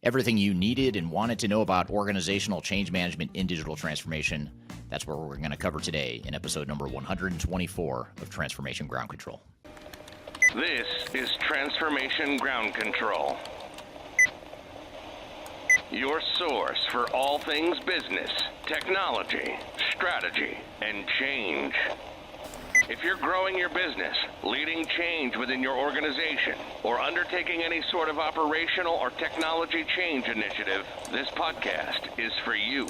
Everything you needed and wanted to know about organizational change management in digital transformation. That's what we're going to cover today in episode number 124 of Transformation Ground Control. This is Transformation Ground Control, your source for all things business, technology, strategy, and change. If you're growing your business, leading change within your organization, or undertaking any sort of operational or technology change initiative, this podcast is for you.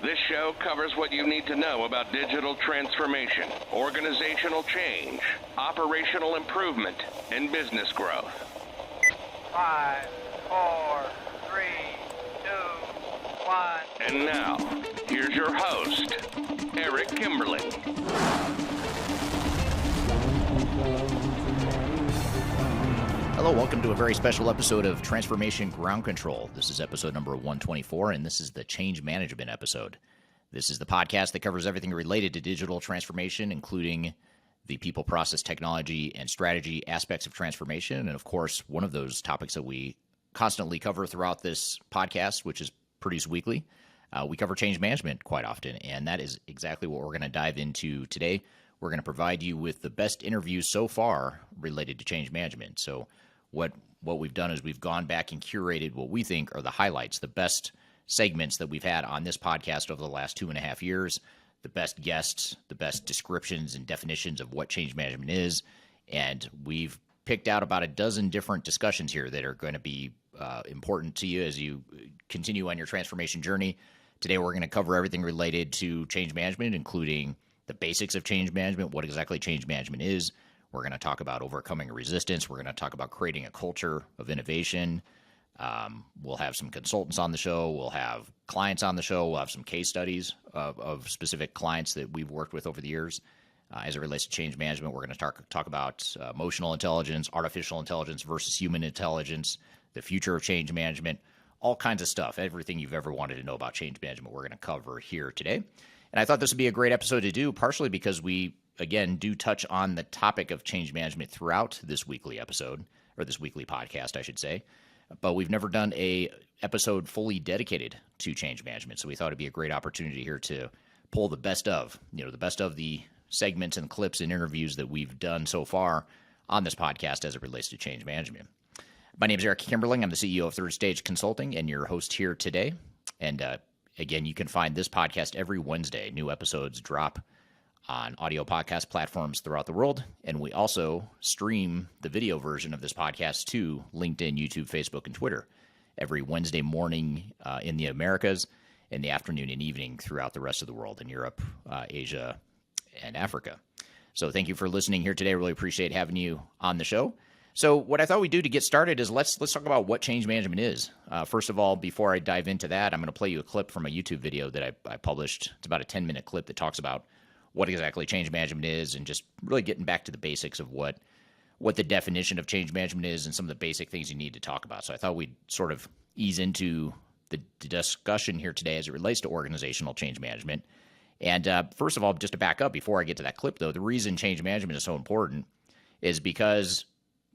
This show covers what you need to know about digital transformation, organizational change, operational improvement, and business growth. 5, 4, 3, 2, 1. And now, here's your host, Eric Kimberling. Hello, welcome to a very special episode of Transformation Ground Control. This is episode number 124, and this is the change management episode. This is the podcast that covers everything related to digital transformation, including the people, process, technology, and strategy aspects of transformation. And of course, one of those topics that we constantly cover throughout this podcast, which is produced weekly, we cover change management quite often, and that is exactly what we're going to dive into today. We're going to provide you with the best interviews so far related to change management. So what we've done is we've gone back and curated what we think are the highlights, the best segments that we've had on this podcast over the last 2.5 years, the best guests, the best descriptions and definitions of what change management is. And we've picked out about a dozen different discussions here that are going to be important to you as you continue on your transformation journey. Today, we're going to cover everything related to change management, including the basics of change management, what exactly change management is. We're going to talk about overcoming resistance. We're going to talk about creating a culture of innovation. We'll have some consultants on the show. We'll have clients on the show. We'll have some case studies of specific clients that we've worked with over the years. As it relates to change management, we're going to talk about emotional intelligence, artificial intelligence versus human intelligence, the future of change management, all kinds of stuff. Everything you've ever wanted to know about change management, we're going to cover here today. And I thought this would be a great episode to do, partially because we, again, do touch on the topic of change management throughout this weekly episode, or this weekly podcast, I should say. But we've never done a episode fully dedicated to change management. So we thought it'd be a great opportunity here to pull the best of the segments and clips and interviews that we've done so far on this podcast as it relates to change management. My name is Eric Kimberling. I'm the CEO of Third Stage Consulting and your host here today. And again, you can find this podcast every Wednesday. New episodes drop on audio podcast platforms throughout the world. And we also stream the video version of this podcast to LinkedIn, YouTube, Facebook, and Twitter every Wednesday morning in the Americas, in the afternoon and evening throughout the rest of the world in Europe, Asia, and Africa. So thank you for listening here today. I really appreciate having you on the show. So what I thought we'd do to get started is let's talk about what change management is. First of all, before I dive into that, I'm going to play you a clip from a YouTube video that I published. It's about a 10-minute clip that talks about what exactly change management is and just really getting back to the basics of what the definition of change management is and some of the basic things you need to talk about. So I thought we'd sort of ease into the discussion here today as it relates to organizational change management. And first of all, just to back up before I get to that clip, though, the reason change management is so important is because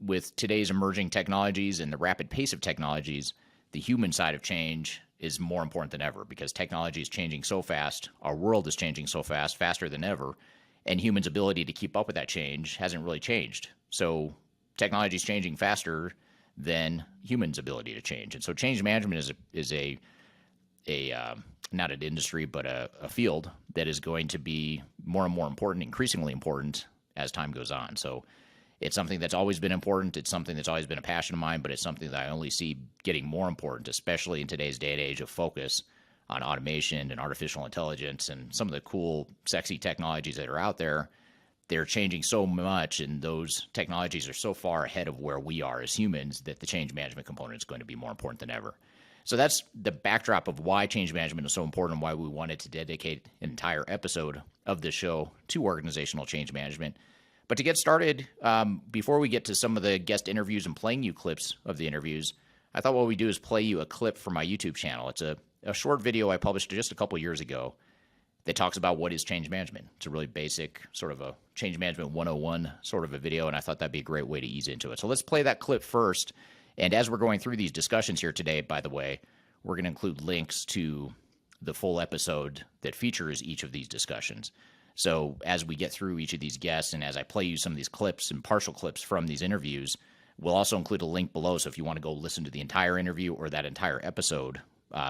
with today's emerging technologies and the rapid pace of technologies, the human side of change is more important than ever because technology is changing so fast. Our world is changing so fast, faster than ever, and humans' ability to keep up with that change hasn't really changed. So technology is changing faster than humans' ability to change. And so change management is a not an industry, but a field that is going to be more and more important, increasingly important as time goes on. So it's something that's always been important. It's something that's always been a passion of mine, but it's something that I only see getting more important, especially in today's day and age of focus on automation and artificial intelligence and some of the cool, sexy technologies that are out there. They're changing so much, and those technologies are so far ahead of where we are as humans that the change management component is going to be more important than ever. So that's the backdrop of why change management is so important and why we wanted to dedicate an entire episode of this show to organizational change management. But to get started, before we get to some of the guest interviews and playing you clips of the interviews, I thought what we'd do is play you a clip from my YouTube channel. It's a short video I published just a couple years ago that talks about what is change management. It's a really basic sort of a change management 101 sort of a video, and I thought that'd be a great way to ease into it. So let's play that clip first, And as we're going through these discussions here today, by the way, we're going to include links to the full episode that features each of these discussions. So as we get through each of these guests and as I play you some of these clips and partial clips from these interviews, we'll also include a link below. So if you want to go listen to the entire interview or that entire episode,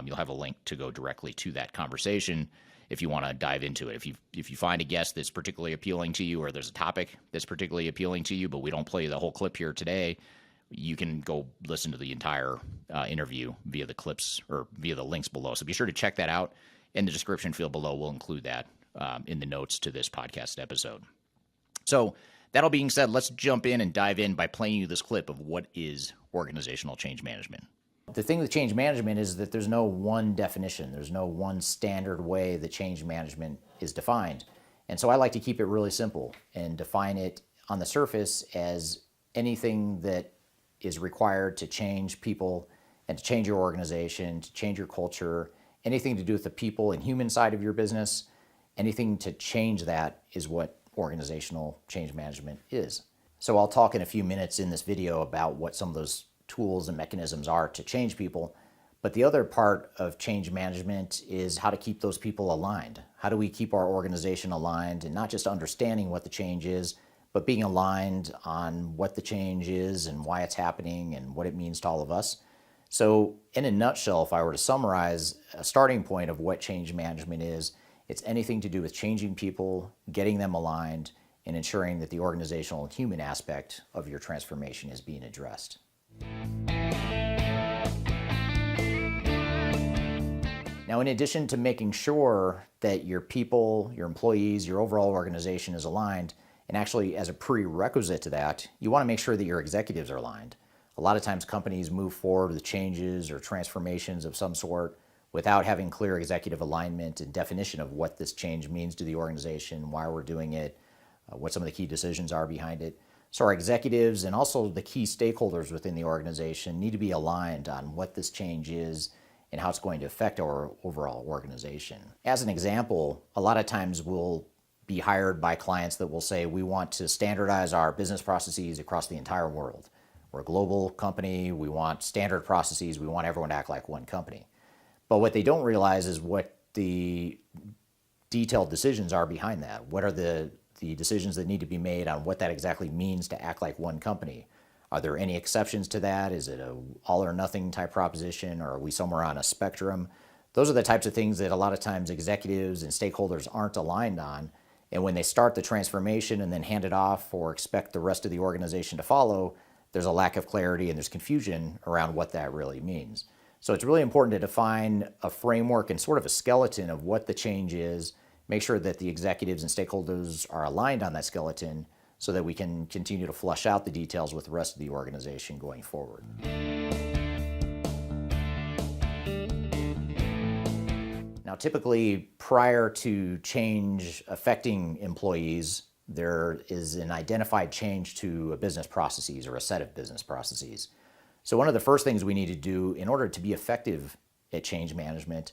you'll have a link to go directly to that conversation if you want to dive into it. If you find a guest that's particularly appealing to you or there's a topic that's particularly appealing to you, but we don't play the whole clip here today, you can go listen to the entire interview via the clips or via the links below. So be sure to check that out. In the description field below, we'll include that in the notes to this podcast episode. So that all being said, let's jump in and dive in by playing you this clip of what is organizational change management. The thing with change management is that there's no one definition. There's no one standard way that change management is defined. And so I like to keep it really simple and define it on the surface as anything that is required to change people and to change your organization, to change your culture, anything to do with the people and human side of your business, anything to change that is what organizational change management is. So I'll talk in a few minutes in this video about what some of those tools and mechanisms are to change people. But the other part of change management is how to keep those people aligned. How do we keep our organization aligned and not just understanding what the change is, but being aligned on what the change is and why it's happening and what it means to all of us. So in a nutshell, if I were to summarize a starting point of what change management is, it's anything to do with changing people, getting them aligned, and ensuring that the organizational and human aspect of your transformation is being addressed. Now, in addition to making sure that your people, your employees, your overall organization is aligned, and actually as a prerequisite to that, you want to make sure that your executives are aligned. A lot of times companies move forward with changes or transformations of some sort without having clear executive alignment and definition of what this change means to the organization, why we're doing it, what some of the key decisions are behind it. So our executives and also the key stakeholders within the organization need to be aligned on what this change is and how it's going to affect our overall organization. As an example, a lot of times we'll be hired by clients that will say, we want to standardize our business processes across the entire world. We're a global company, we want standard processes, we want everyone to act like one company. But what they don't realize is what the detailed decisions are behind that. What are the decisions that need to be made on what that exactly means to act like one company? Are there any exceptions to that? Is it a all or nothing type proposition, or are we somewhere on a spectrum? Those are the types of things that a lot of times executives and stakeholders aren't aligned on. And when they start the transformation and then hand it off or expect the rest of the organization to follow, there's a lack of clarity and there's confusion around what that really means. So it's really important to define a framework and sort of a skeleton of what the change is, make sure that the executives and stakeholders are aligned on that skeleton so that we can continue to flush out the details with the rest of the organization going forward. Now, typically, prior to change affecting employees, there is an identified change to a business processes or a set of business processes. So one of the first things we need to do in order to be effective at change management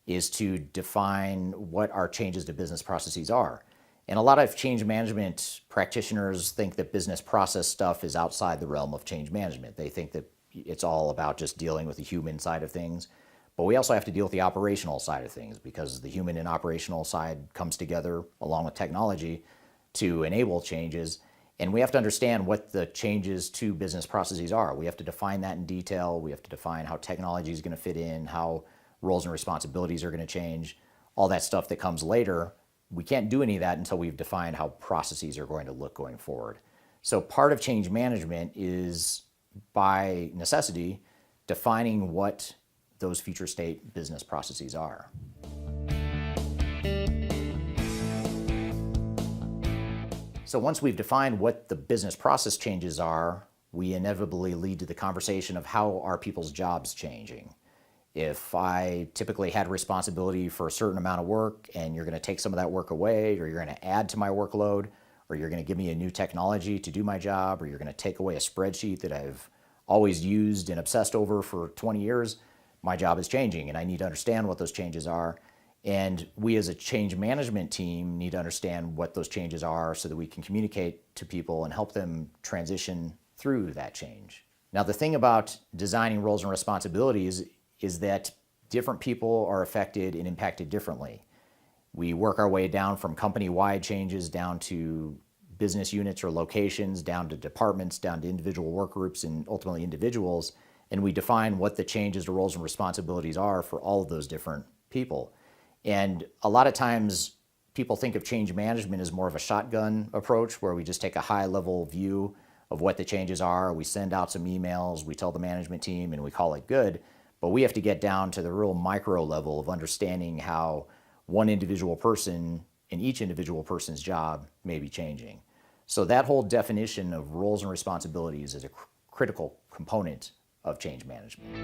is to define what our changes to business processes are. And a lot of change management practitioners think that business process stuff is outside the realm of change management. They think that it's all about just dealing with the human side of things. But we also have to deal with the operational side of things because the human and operational side comes together along with technology to enable changes. And we have to understand what the changes to business processes are. We have to define that in detail. We have to define how technology is going to fit in, how roles and responsibilities are going to change, all that stuff that comes later. We can't do any of that until we've defined how processes are going to look going forward. So part of change management is, by necessity, defining what those future state business processes are. So once we've defined what the business process changes are, we inevitably lead to the conversation of how are people's jobs changing. If I typically had responsibility for a certain amount of work and you're going to take some of that work away, or you're going to add to my workload, or you're going to give me a new technology to do my job, or you're going to take away a spreadsheet that I've always used and obsessed over for 20 years, my job is changing and I need to understand what those changes are. And we as a change management team need to understand what those changes are so that we can communicate to people and help them transition through that change. Now, the thing about designing roles and responsibilities is that different people are affected and impacted differently. We work our way down from company-wide changes down to business units or locations, down to departments, down to individual work groups, and ultimately individuals, and we define what the changes to roles and responsibilities are for all of those different people. And a lot of times people think of change management as more of a shotgun approach where we just take a high-level view of what the changes are. We send out some emails, we tell the management team, and we call it good. But we have to get down to the real micro level of understanding how one individual person and each individual person's job may be changing. So that whole definition of roles and responsibilities is a critical component of change management.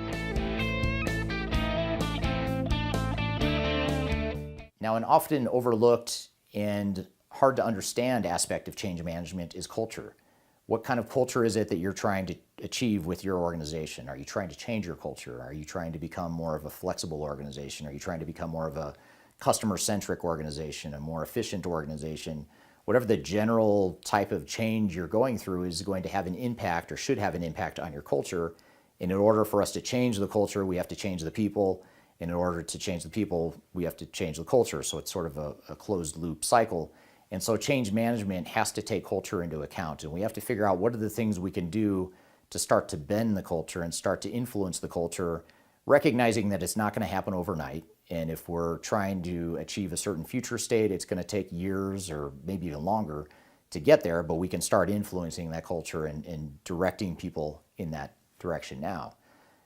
Now, an often overlooked and hard to understand aspect of change management is culture. What kind of culture is it that you're trying to achieve with your organization? Are you trying to change your culture? Are you trying to become more of a flexible organization? Are you trying to become more of a customer-centric organization, a more efficient organization? Whatever the general type of change you're going through is going to have an impact or should have an impact on your culture. And in order for us to change the culture, we have to change the people. And in order to change the people, we have to change the culture. So it's sort of a closed loop cycle. And so change management has to take culture into account. And we have to figure out what are the things we can do to start to bend the culture and start to influence the culture, recognizing that it's not going to happen overnight. And if we're trying to achieve a certain future state, it's going to take years or maybe even longer to get there, but we can start influencing that culture and directing people in that direction now.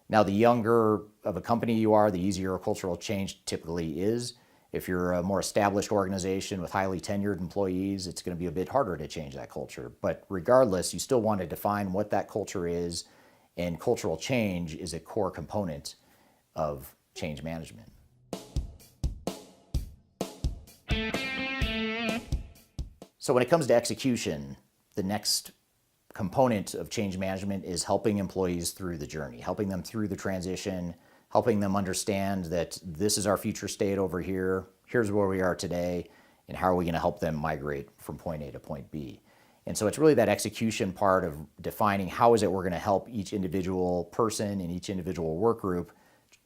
Now, the younger of a company you are, the easier a cultural change typically is. If you're a more established organization with highly tenured employees, it's going to be a bit harder to change that culture. But regardless, you still want to define what that culture is, and cultural change is a core component of change management. So when it comes to execution, the next component of change management is helping employees through the journey, helping them through the transition, helping them understand that this is our future state over here, here's where we are today, and how are we going to help them migrate from point A to point B. And so it's really that execution part of defining how is it we're going to help each individual person and each individual work group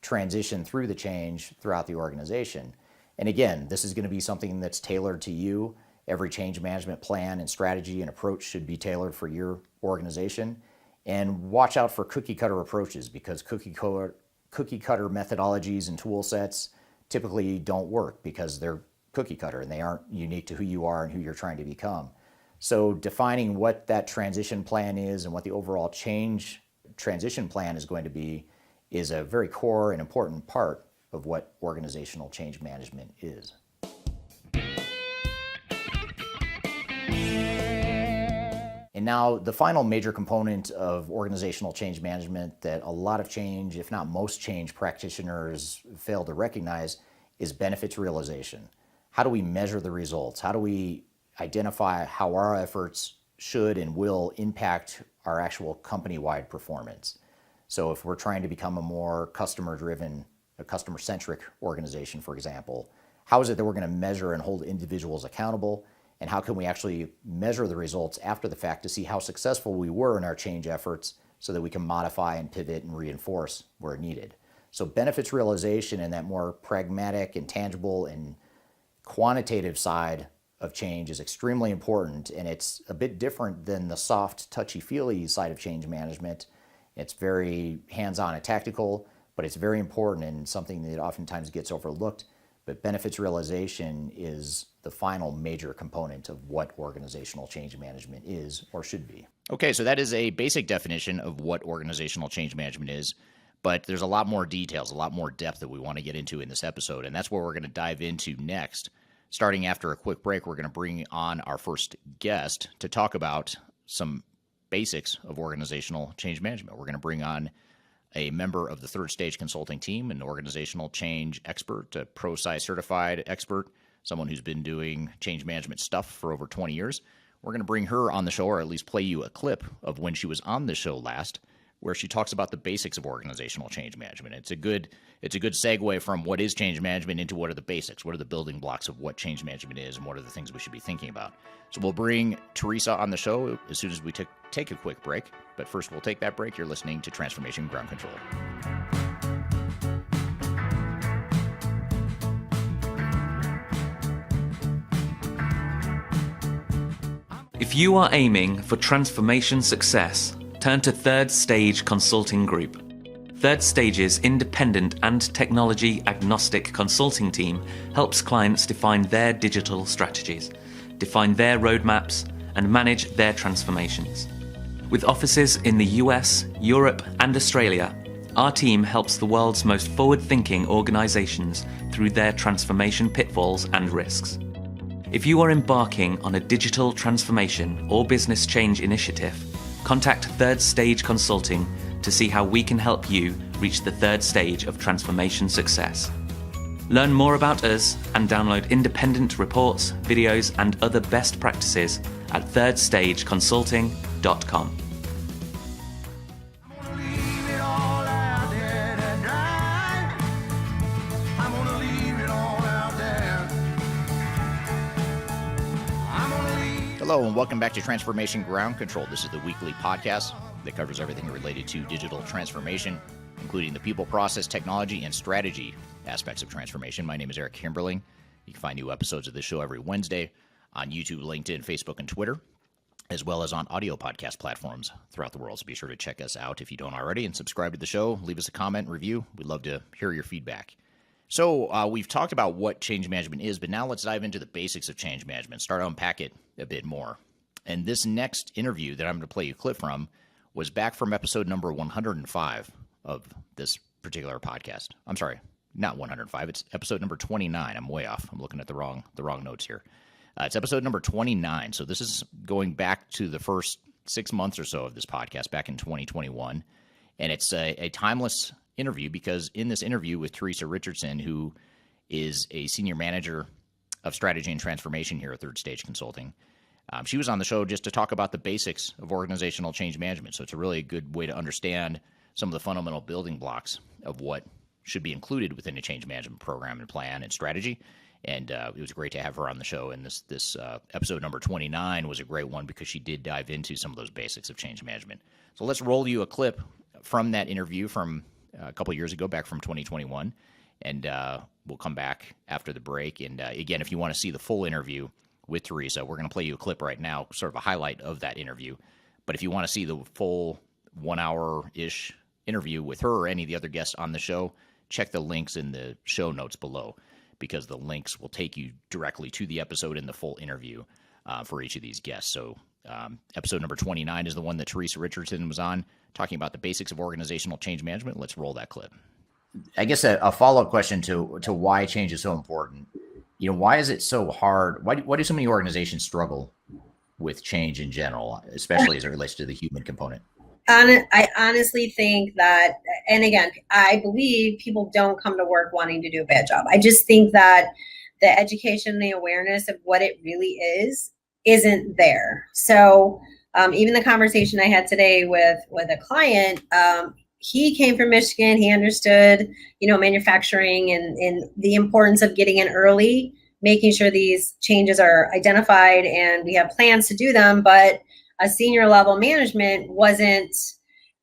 transition through the change throughout the organization. And again, this is going to be something that's tailored to you. Every change management plan and strategy and approach should be tailored for your organization. And watch out for cookie cutter approaches, because cookie cutter methodologies and tool sets typically don't work because they're cookie cutter and they aren't unique to who you are and who you're trying to become. So defining what that transition plan is and what the overall change transition plan is going to be is a very core and important part of what organizational change management is. And now the final major component of organizational change management that a lot of change, if not most change practitioners fail to recognize, is benefits realization. How do we measure the results? How do we identify how our efforts should and will impact our actual company-wide performance? So if we're trying to become a more customer-driven, a customer-centric organization, for example, how is it that we're going to measure and hold individuals accountable? And how can we actually measure the results after the fact to see how successful we were in our change efforts so that we can modify and pivot and reinforce where needed? So benefits realization and that more pragmatic and tangible and quantitative side of change is extremely important, and it's a bit different than the soft, touchy-feely side of change management. It's very hands-on and tactical, but it's very important and something that oftentimes gets overlooked. But benefits realization is the final major component of what organizational change management is or should be. Okay, so that is a basic definition of what organizational change management is, but there's a lot more details, a lot more depth that we want to get into in this episode, and that's what we're going to dive into next. Starting after a quick break, we're going to bring on our first guest to talk about some basics of organizational change management. We're going to bring on a member of the Third Stage Consulting team, an organizational change expert, a ProSci certified expert, someone who's been doing change management stuff for over 20 years. We're going to bring her on the show, or at least play you a clip of when she was on the show last, where she talks about the basics of organizational change management. It's a good segue from what is change management into what are the basics, what are the building blocks of what change management is, and what are the things we should be thinking about. So we'll bring Teresa on the show as soon as we take a quick break. But first, we'll take that break. You're listening to Transformation Ground Control. If you are aiming for transformation success, turn to Third Stage Consulting Group. Third Stage's independent and technology agnostic consulting team helps clients define their digital strategies, define their roadmaps, and manage their transformations. With offices in the US, Europe, and Australia, our team helps the world's most forward-thinking organizations through their transformation pitfalls and risks. If you are embarking on a digital transformation or business change initiative, contact Third Stage Consulting to see how we can help you reach the third stage of transformation success. Learn more about us and download independent reports, videos, and other best practices at thirdstageconsulting.com. Hello and welcome back to Transformation Ground Control. This is the weekly podcast that covers everything related to digital transformation, including the people, process, technology, and strategy aspects of transformation. My name is Eric Kimberling. You can find new episodes of this show every Wednesday on YouTube, LinkedIn, Facebook, and Twitter, as well as on audio podcast platforms throughout the world. So be sure to check us out if you don't already and subscribe to the show. Leave us a comment and review. We'd love to hear your feedback. So we've talked about what change management is, but now let's dive into the basics of change management, start to unpack it a bit more. And this next interview that I'm going to play you a clip from was back from episode number 105 of this particular podcast. I'm sorry, not 105. It's episode number 29. I'm way off. I'm looking at the wrong notes here. It's episode number 29. So this is going back to the first 6 months or so of this podcast back in 2021. And it's a timeless interview because in this interview with Teresa Richardson, who is a senior manager of strategy and transformation here at Third Stage Consulting, she was on the show just to talk about the basics of organizational change management. So it's a really good way to understand some of the fundamental building blocks of what should be included within a change management program and plan and strategy. And it was great to have her on the show. And this episode number 29 was a great one because she did dive into some of those basics of change management. So let's roll you a clip from that interview from a couple of years ago, back from 2021. And we'll come back after the break. And again, if you want to see the full interview with Teresa, we're going to play you a clip right now, sort of a highlight of that interview. But if you want to see the full 1 hour-ish interview with her or any of the other guests on the show, check the links in the show notes below because the links will take you directly to the episode and the full interview for each of these guests. So episode number 29 is the one that Teresa Richardson was on, talking about the basics of organizational change management. Let's roll that clip. I guess a follow-up question to why change is so important. Why is it so hard? Why do so many organizations struggle with change in general, especially as it relates to the human component? I honestly think that, and again, I believe people don't come to work wanting to do a bad job. I just think that the education and the awareness of what it really isn't there. So even the conversation I had today with a client, he came from Michigan. He understood, manufacturing and the importance of getting in early, making sure these changes are identified and we have plans to do them. But a senior level management wasn't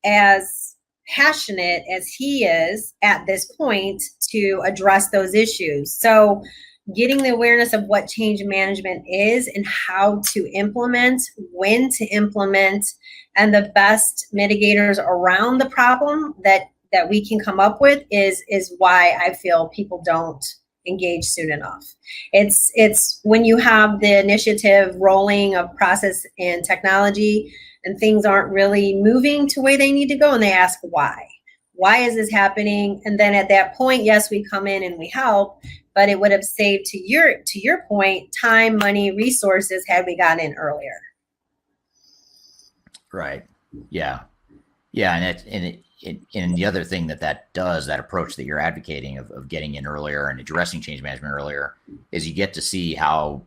as passionate as he is at this point to address those issues. So getting the awareness of what change management is and how to implement, when to implement, and the best mitigators around the problem that we can come up with is why I feel people don't engage soon enough. It's when you have the initiative rolling of process and technology and things aren't really moving to where they need to go and they ask why. Why is this happening? And then at that point, yes, we come in and we help, but it would have saved, to your point, time, money, resources had we gotten in earlier. Right. Yeah. And the other thing that does, that approach that you're advocating of getting in earlier and addressing change management earlier, is you get to see how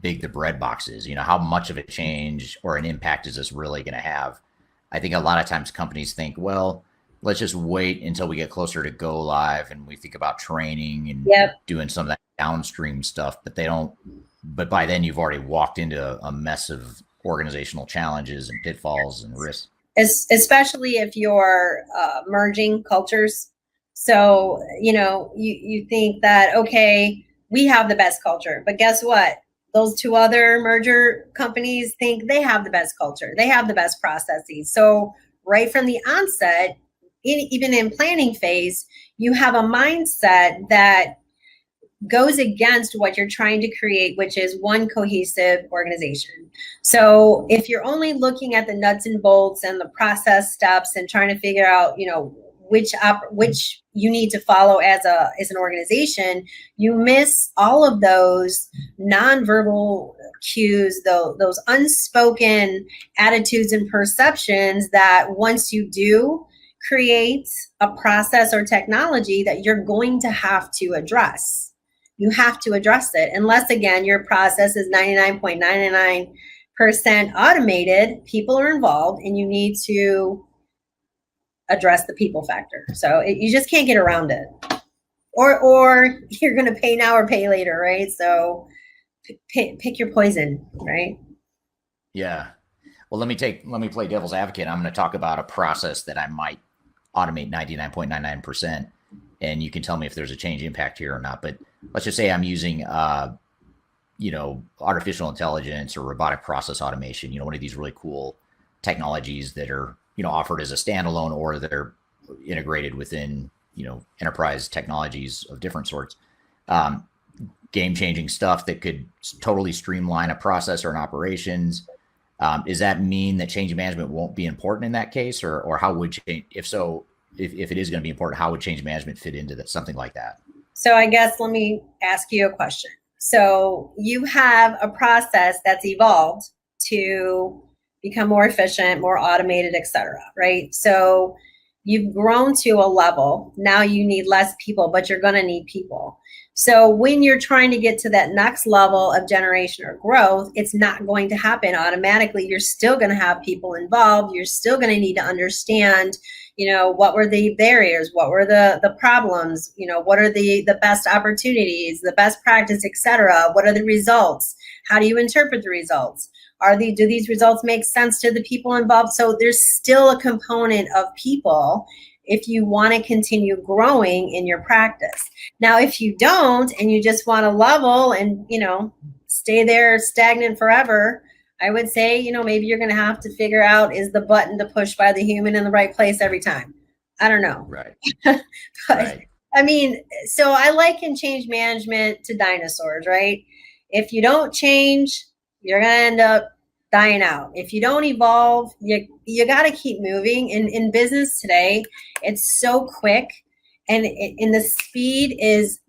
big the bread box is. How much of a change or an impact is this really going to have? I think a lot of times companies think, well, let's just wait until we get closer to go live and we think about training and doing some of that downstream stuff, but they don't. But by then you've already walked into a mess of organizational challenges and pitfalls and risks? Especially if you're merging cultures. So, you think that, okay, we have the best culture, but guess what? Those two other merger companies think they have the best culture. They have the best processes. So right from the onset, even in planning phase, you have a mindset that goes against what you're trying to create, which is one cohesive organization. So if you're only looking at the nuts and bolts and the process steps and trying to figure out, which you need to follow as an organization, you miss all of those nonverbal cues, those unspoken attitudes and perceptions that once you do create a process or technology that you're going to have to address. You have to address it, unless, again, your process is 99.99% automated. People are involved, and you need to address the people factor. So you just can't get around it. Or you're going to pay now or pay later, right? So pick your poison, right? Yeah. Well, let me play devil's advocate. I'm going to talk about a process that I might automate 99.99%, and you can tell me if there's a change impact here or not. But let's just say I'm using, artificial intelligence or robotic process automation, one of these really cool technologies that are, offered as a standalone, or they're integrated within, enterprise technologies of different sorts. Game-changing stuff that could totally streamline a process or an operations. Does that mean that change management won't be important in that case, or how would change? If so, if it is going to be important, how would change management fit into that, something like that? So I guess let me ask you a question. So you have a process that's evolved to become more efficient, more automated, et cetera, right? So you've grown to a level. Now you need less people, but you're going to need people. So when you're trying to get to that next level of generation or growth, it's not going to happen automatically. You're still going to have people involved. You're still going to need to understand, what were the barriers? What were the problems? What are the best opportunities, the best practice, et cetera? What are the results? How do you interpret the results? Do these results make sense to the people involved? So there's still a component of people if you want to continue growing in your practice. Now, if you don't, and you just want to level and, stay there stagnant forever, I would say, maybe you're going to have to figure out, is the button to push by the human in the right place every time? I don't know. Right. But Right. I mean, so I liken change management to dinosaurs, right? If you don't change, you're going to end up dying out. If you don't evolve, you got to keep moving. In business today, it's so quick, and the speed is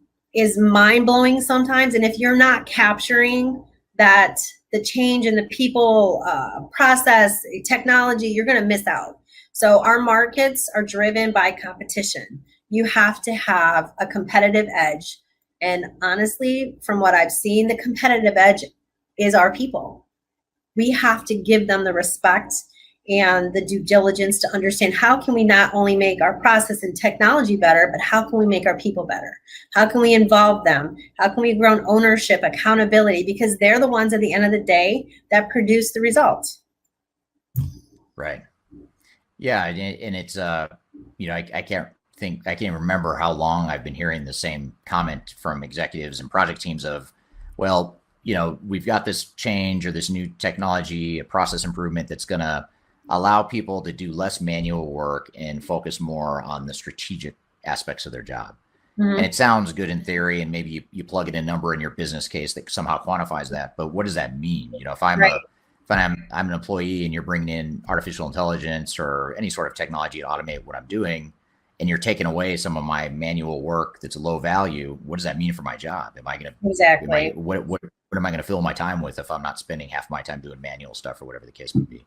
mind-blowing sometimes. And if you're not capturing that, the change in the people, process, technology, you're going to miss out. So our markets are driven by competition. You have to have a competitive edge. And honestly, from what I've seen, the competitive edge is our people. We have to give them the respect and the due diligence to understand, how can we not only make our process and technology better, but how can we make our people better? How can we involve them? How can we grow ownership, accountability? Because they're the ones at the end of the day that produce the results. Right. Yeah. And it's, I can't remember how long I've been hearing the same comment from executives and project teams of, well, we've got this change or this new technology, a process improvement that's going to allow people to do less manual work and focus more on the strategic aspects of their job. Mm-hmm. And it sounds good in theory, and maybe you plug in a number in your business case that somehow quantifies that. But what does that mean? If I'm right. I'm an employee and you're bringing in artificial intelligence or any sort of technology to automate what I'm doing, and you're taking away some of my manual work that's low value, what does that mean for my job? Am I going to exactly what am I going to fill my time with if I'm not spending half my time doing manual stuff or whatever the case may be?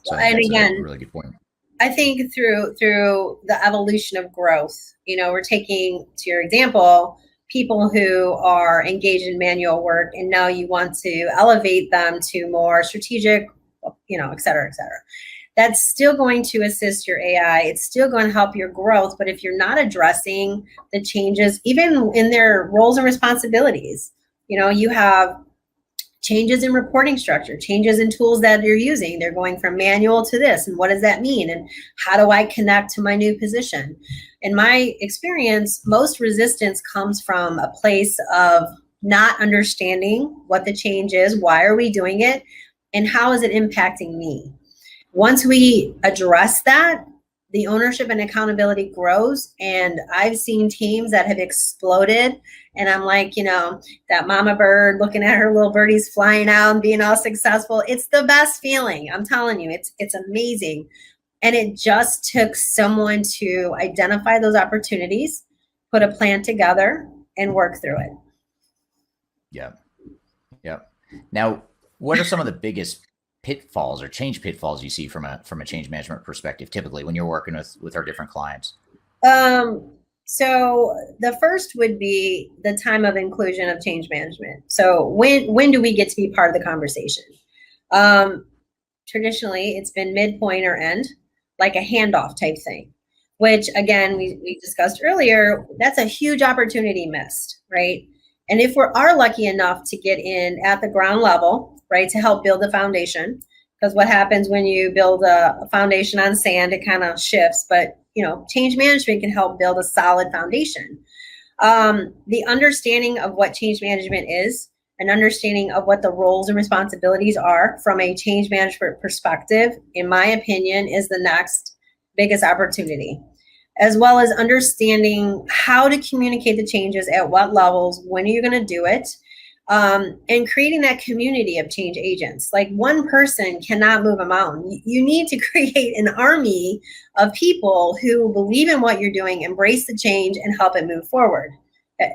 So and that's again, a really good point. I think through the evolution of growth, we're taking, to your example, people who are engaged in manual work, and now you want to elevate them to more strategic, et cetera, et cetera. That's still going to assist your AI. It's still going to help your growth. But if you're not addressing the changes, even in their roles and responsibilities, you have changes in reporting structure, changes in tools that you're using. They're going from manual to this. And what does that mean? And how do I connect to my new position? In my experience, most resistance comes from a place of not understanding what the change is, why are we doing it, and how is it impacting me? Once we address that, the ownership and accountability grows. And I've seen teams that have exploded. And I'm like, that mama bird looking at her little birdies flying out and being all successful. It's the best feeling. I'm telling you, it's amazing. And it just took someone to identify those opportunities, put a plan together, and work through it. Yeah. Now, what are some of the biggest pitfalls or change pitfalls you see from a change management perspective, typically when you're working with our different clients? So the first would be the time of inclusion of change management. So when do we get to be part of the conversation? Traditionally, it's been midpoint or end, like a handoff type thing, which again, we discussed earlier, that's a huge opportunity missed, right? And if we are lucky enough to get in at the ground level, right, to help build the foundation, because what happens when you build a foundation on sand, it kind of shifts, but change management can help build a solid foundation. The understanding of what change management is, an understanding of what the roles and responsibilities are from a change management perspective, in my opinion, is the next biggest opportunity, as well as understanding how to communicate the changes at what levels, when are you going to do it, and creating that community of change agents. Like one person cannot move a mountain. You need to create an army of people who believe in what you're doing, embrace the change, and help it move forward.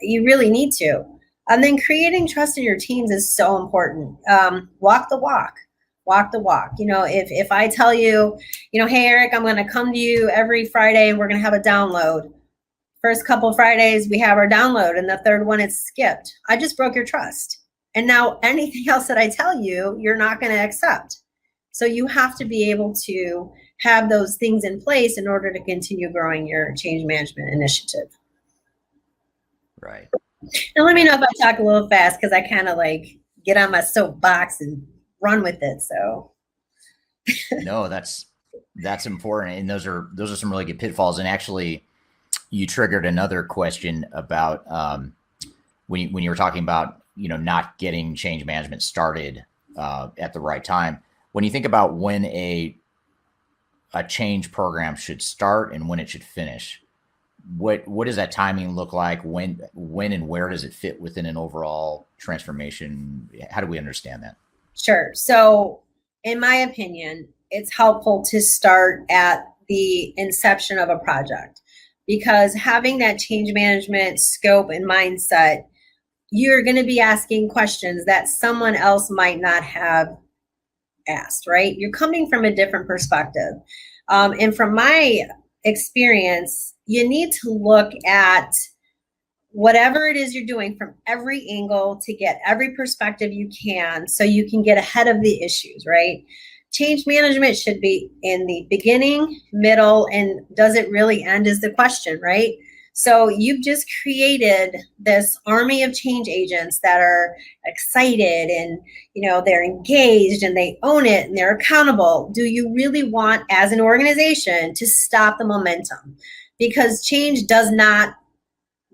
You really need to. And then creating trust in your teams is so important. Walk the walk. Walk the walk. If I tell you, hey, Eric, I'm going to come to you every Friday and we're going to have a download. First couple Fridays, we have our download, and the third one it's skipped. I just broke your trust. And now anything else that I tell you, you're not going to accept. So you have to be able to have those things in place in order to continue growing your change management initiative. Right. And let me know if I talk a little fast, because I kind of get on my soapbox and run with it. So no, that's important. And those are some really good pitfalls. And actually, you triggered another question about when you were talking about not getting change management started at the right time. When you think about when a change program should start and when it should finish, what does that timing look like? When and where does it fit within an overall transformation? How do we understand that? Sure. So in my opinion, it's helpful to start at the inception of a project, because having that change management scope and mindset, you're going to be asking questions that someone else might not have asked, right? You're coming from a different perspective. And from my experience, you need to look at whatever it is you're doing from every angle to get every perspective you can, so you can get ahead of the issues, right? Change management should be in the beginning, middle, and does it really end is the question, right? So you've just created this army of change agents that are excited and, they're engaged and they own it and they're accountable. Do you really want, as an organization, to stop the momentum? Because change does not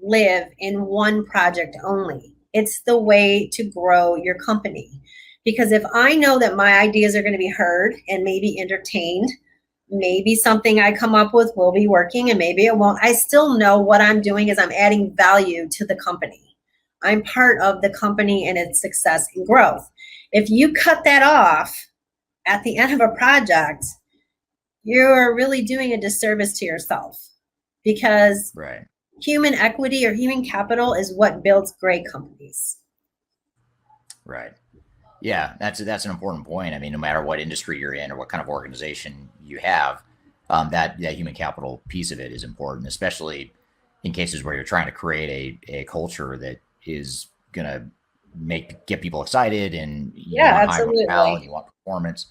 live in one project only. It's the way to grow your company. Because if I know that my ideas are going to be heard and maybe entertained, maybe something I come up with will be working and maybe it won't, I still know what I'm doing is I'm adding value to the company. I'm part of the company and its success and growth. If you cut that off at the end of a project, you're really doing a disservice to yourself, because right. Human equity or human capital is what builds great companies. Right. Yeah, that's an important point. I mean, no matter what industry you're in or what kind of organization you have, that human capital piece of it is important, especially in cases where you're trying to create a culture that is going to get people excited, and you want high morale and you want performance.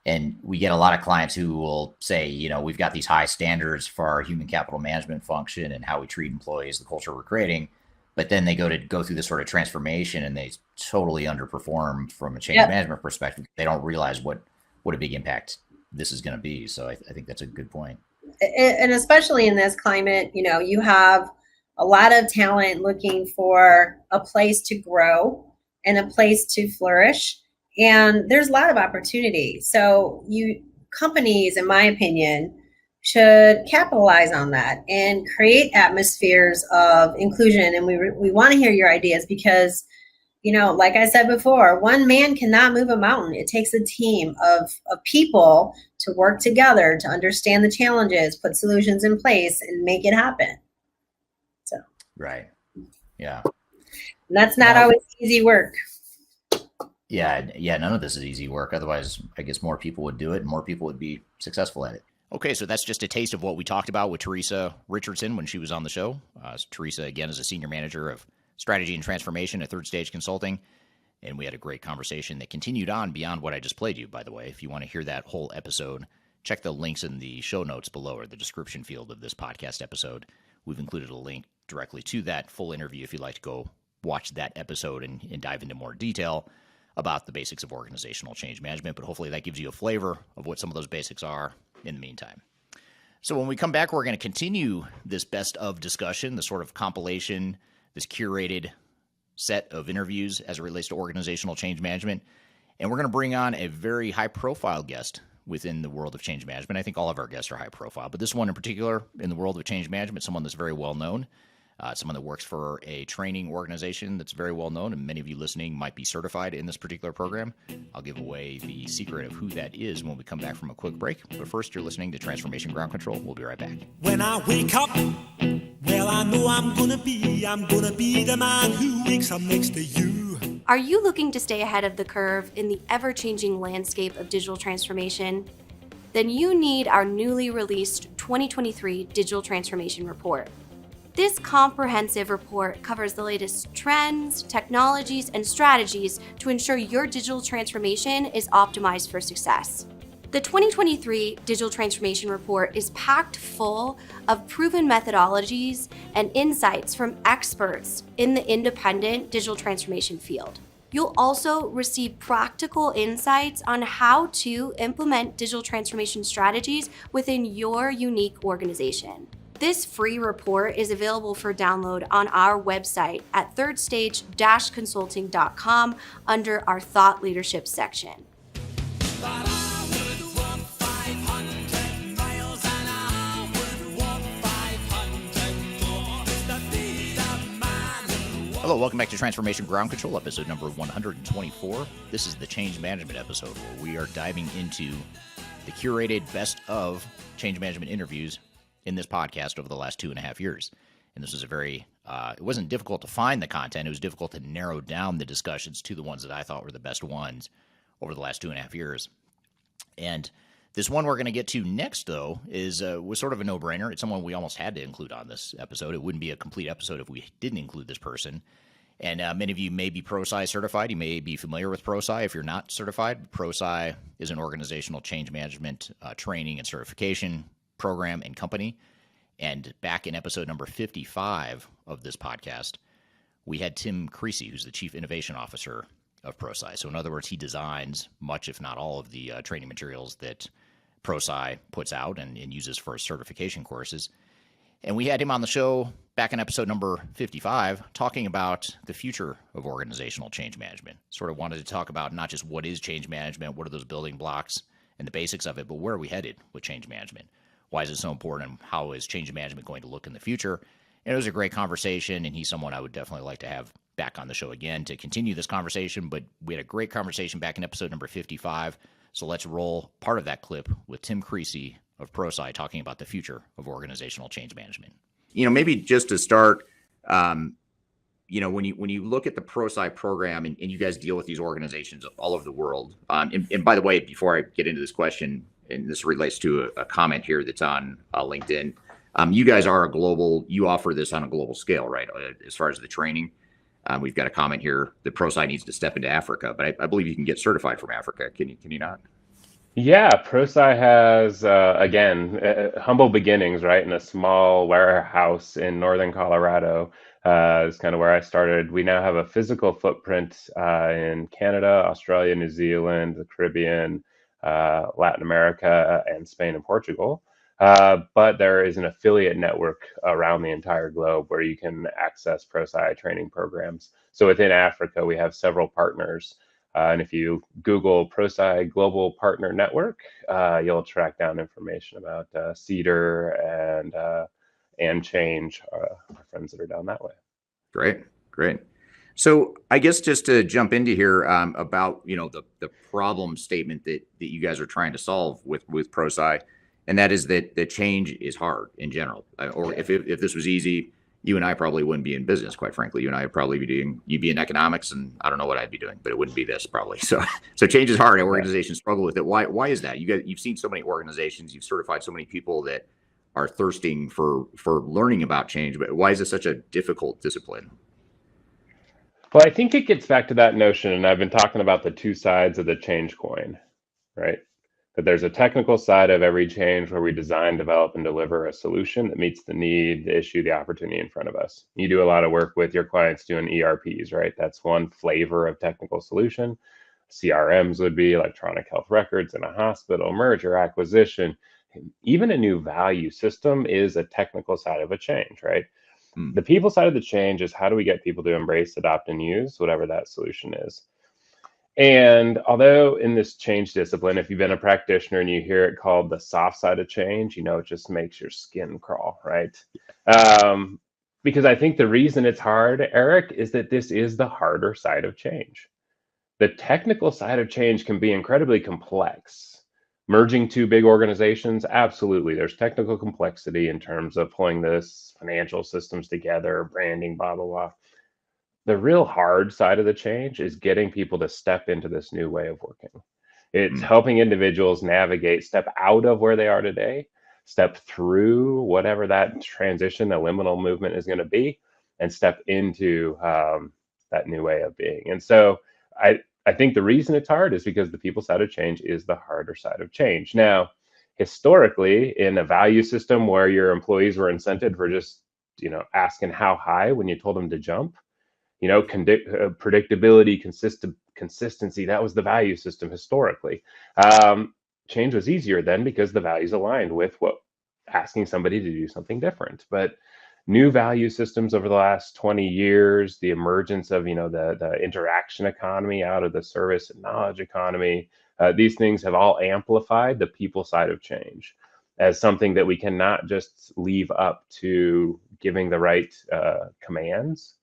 And we get a lot of clients who will say, we've got these high standards for our human capital management function and how we treat employees, the culture we're creating. but then they go through this sort of transformation and they totally underperform from a change Yep. management perspective. They don't realize what a big impact this is going to be. So I think that's a good point. And especially in this climate, you have a lot of talent looking for a place to grow and a place to flourish. And there's a lot of opportunity. So companies, in my opinion, should capitalize on that and create atmospheres of inclusion. And we want to hear your ideas because, like I said before, one man cannot move a mountain. It takes a team of people to work together to understand the challenges, put solutions in place, and make it happen. So Right. Yeah. And that's not always easy work. Yeah. None of this is easy work. Otherwise, I guess more people would do it and more people would be successful at it. Okay, so that's just a taste of what we talked about with Teresa Richardson when she was on the show. Teresa, again, is a senior manager of strategy and transformation at Third Stage Consulting. And we had a great conversation that continued on beyond what I just played you, by the way. If you want to hear that whole episode, check the links in the show notes below or the description field of this podcast episode. We've included a link directly to that full interview if you'd like to go watch that episode and dive into more detail about the basics of organizational change management. But hopefully that gives you a flavor of what some of those basics are in the meantime. So when we come back, we're going to continue this best of discussion, the sort of compilation, this curated set of interviews as it relates to organizational change management. And we're going to bring on a very high-profile guest within the world of change management. I think all of our guests are high-profile, but this one in particular in the world of change management, someone that's very well-known, someone that works for a training organization that's very well-known, and many of you listening might be certified in this particular program. I'll give away the secret of who that is when we come back from a quick break. But first, you're listening to Transformation Ground Control. We'll be right back. When I wake up, well, I know I'm gonna be the man who wakes up next to you. Are you looking to stay ahead of the curve in the ever-changing landscape of digital transformation? Then you need our newly released 2023 Digital Transformation Report. This comprehensive report covers the latest trends, technologies, and strategies to ensure your digital transformation is optimized for success. The 2023 Digital Transformation Report is packed full of proven methodologies and insights from experts in the independent digital transformation field. You'll also receive practical insights on how to implement digital transformation strategies within your unique organization. This free report is available for download on our website at thirdstage-consulting.com under our Thought Leadership section. Hello, welcome back to Transformation Ground Control, episode number 124. This is the Change Management episode where we are diving into the curated best of change management interviews in this podcast over the last 2.5 years. And this was it wasn't difficult to find the content. It was difficult to narrow down the discussions to the ones that I thought were the best ones over the last 2.5 years. And this one we're going to get to next, though, was sort of a no-brainer. It's someone we almost had to include on this episode. It wouldn't be a complete episode if we didn't include this person. And many of you may be ProSci certified. You may be familiar with ProSci. If you're not certified, ProSci is an organizational change management training and certification program and company. And back in episode number 55 of this podcast, we had Tim Creasy, who's the Chief Innovation Officer of ProSci. So in other words, he designs much, if not all, of the training materials that ProSci puts out and uses for certification courses. And we had him on the show back in episode number 55 talking about the future of organizational change management. Sort of wanted to talk about not just what is change management, what are those building blocks and the basics of it, but where are we headed with change management? Why is it so important, and how is change management going to look in the future? And it was a great conversation, and he's someone I would definitely like to have back on the show again to continue this conversation. But we had a great conversation back in episode number 55, so let's roll part of that clip with Tim Creasy of ProSci talking about the future of organizational change management. Maybe just to start, when you look at the ProSci program and you guys deal with these organizations all over the world, and by the way, before I get into this question, and this relates to a comment here that's on LinkedIn, you guys are you offer this on a global scale, right? As far as the training, we've got a comment here that ProSci needs to step into Africa, but I believe you can get certified from Africa. Can you not? Yeah, ProSci has, humble beginnings, right? In a small warehouse in northern Colorado. is kind of where I started. We now have a physical footprint in Canada, Australia, New Zealand, the Caribbean, Latin America, and Spain and Portugal. But there is an affiliate network around the entire globe where you can access ProSci training programs. So within Africa, we have several partners. And if you Google ProSci Global Partner Network, you'll track down information about Cedar and Change, our friends that are down that way. Great, great. So I guess just to jump into here about the problem statement that you guys are trying to solve with ProSci, and that is that the change is hard in general. Or if this was easy, you and I probably wouldn't be in business. Quite frankly, you and I would probably you'd be in economics, and I don't know what I'd be doing, but it wouldn't be this probably. So change is hard. Organizations struggle with it. Why is that? You've seen so many organizations, you've certified so many people that are thirsting for learning about change, but why is it such a difficult discipline? Well, I think it gets back to that notion, and I've been talking about the two sides of the change coin, right? That there's a technical side of every change where we design, develop, and deliver a solution that meets the need, the issue, the opportunity in front of us. You do a lot of work with your clients doing ERPs, right? That's one flavor of technical solution. CRMs would be electronic health records in a hospital, merger, acquisition. Even a new value system is a technical side of a change, right? The people side of the change is how do we get people to embrace, adopt, and use whatever that solution is. And although in this change discipline, if you've been a practitioner and you hear it called the soft side of change, it just makes your skin crawl, right? Because I think the reason it's hard, Eric, is that this is the harder side of change. The technical side of change can be incredibly complex. Merging two big organizations, absolutely. There's technical complexity in terms of pulling this financial systems together, branding, blah, blah, blah. The real hard side of the change is getting people to step into this new way of working. It's helping individuals navigate, step out of where they are today, step through whatever that transition, the liminal movement is going to be, and step into that new way of being. And so I think the reason it's hard is because the people side of change is the harder side of change. Now, historically, in a value system where your employees were incented for just, asking how high when you told them to jump, predictability, consistency, that was the value system historically. Change was easier then because the values aligned with what asking somebody to do something different. But new value systems over the last 20 years, the emergence of the interaction economy out of the service and knowledge economy, these things have all amplified the people side of change as something that we cannot just leave up to giving the right commands,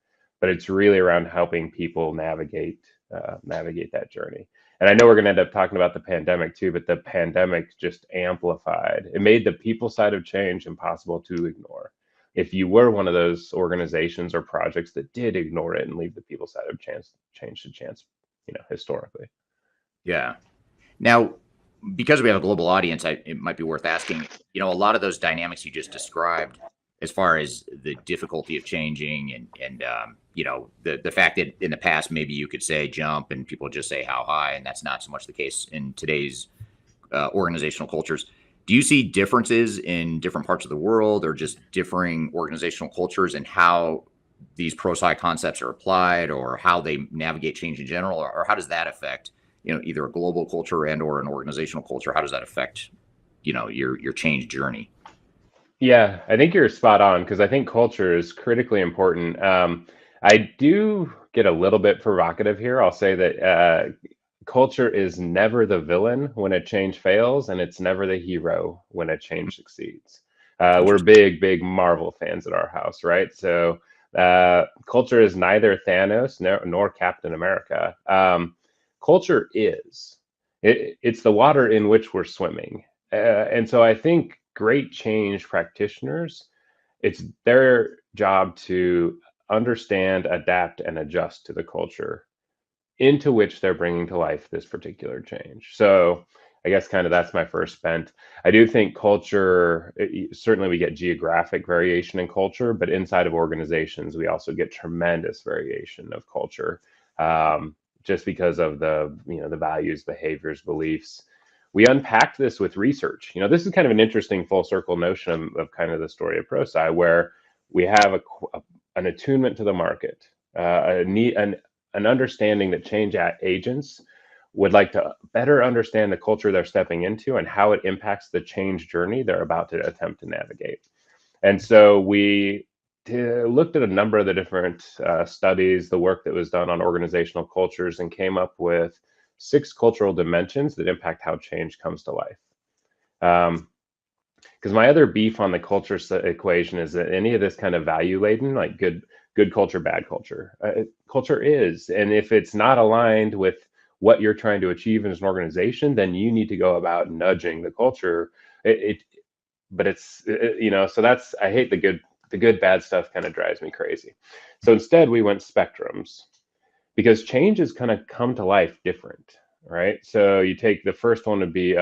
but it's really around helping people navigate that journey. And I know we're going to end up talking about the pandemic too, but the pandemic just amplified. It made the people side of change impossible to ignore. If you were one of those organizations or projects that did ignore it and leave the people side of change to chance, historically. Yeah. Now, because we have a global audience, it might be worth asking, a lot of those dynamics you just described, as far as the difficulty of changing and the fact that in the past, maybe you could say jump and people just say how high, and that's not so much the case in today's organizational cultures. Do you see differences in different parts of the world or just differing organizational cultures and how these ProSci concepts are applied or how they navigate change in general? Or how does that affect, either a global culture and or an organizational culture? How does that affect, your change journey? Yeah, I think you're spot on because I think culture is critically important. I do get a little bit provocative here. I'll say that culture is never the villain when a change fails, and it's never the hero when a change succeeds. We're big Marvel fans at our house, right? So culture is neither Thanos nor Captain America. Culture is. It's the water in which we're swimming. And so I think great change practitioners, it's their job to understand, adapt, and adjust to the culture into which they're bringing to life this particular change. So I guess kind of that's my first bent. I do think culture, certainly we get geographic variation in culture, but inside of organizations, we also get tremendous variation of culture just because of the values, behaviors, beliefs. We unpacked this with research. This is kind of an interesting full circle notion of kind of the story of ProSci, where we have an attunement to the market, an understanding that change agents would like to better understand the culture they're stepping into and how it impacts the change journey they're about to attempt to navigate. And so we looked at a number of the different studies, the work that was done on organizational cultures, and came up with 6 cultural dimensions that impact how change comes to life. Because my other beef on the culture equation is that any of this kind of value laden, like good culture, bad culture, culture is, and if it's not aligned with what you're trying to achieve as an organization, then you need to go about nudging the culture. But it's so that's, I hate the good bad stuff kind of drives me crazy. So instead we went spectrums, because change is kind of come to life different, right? So you take the first one to be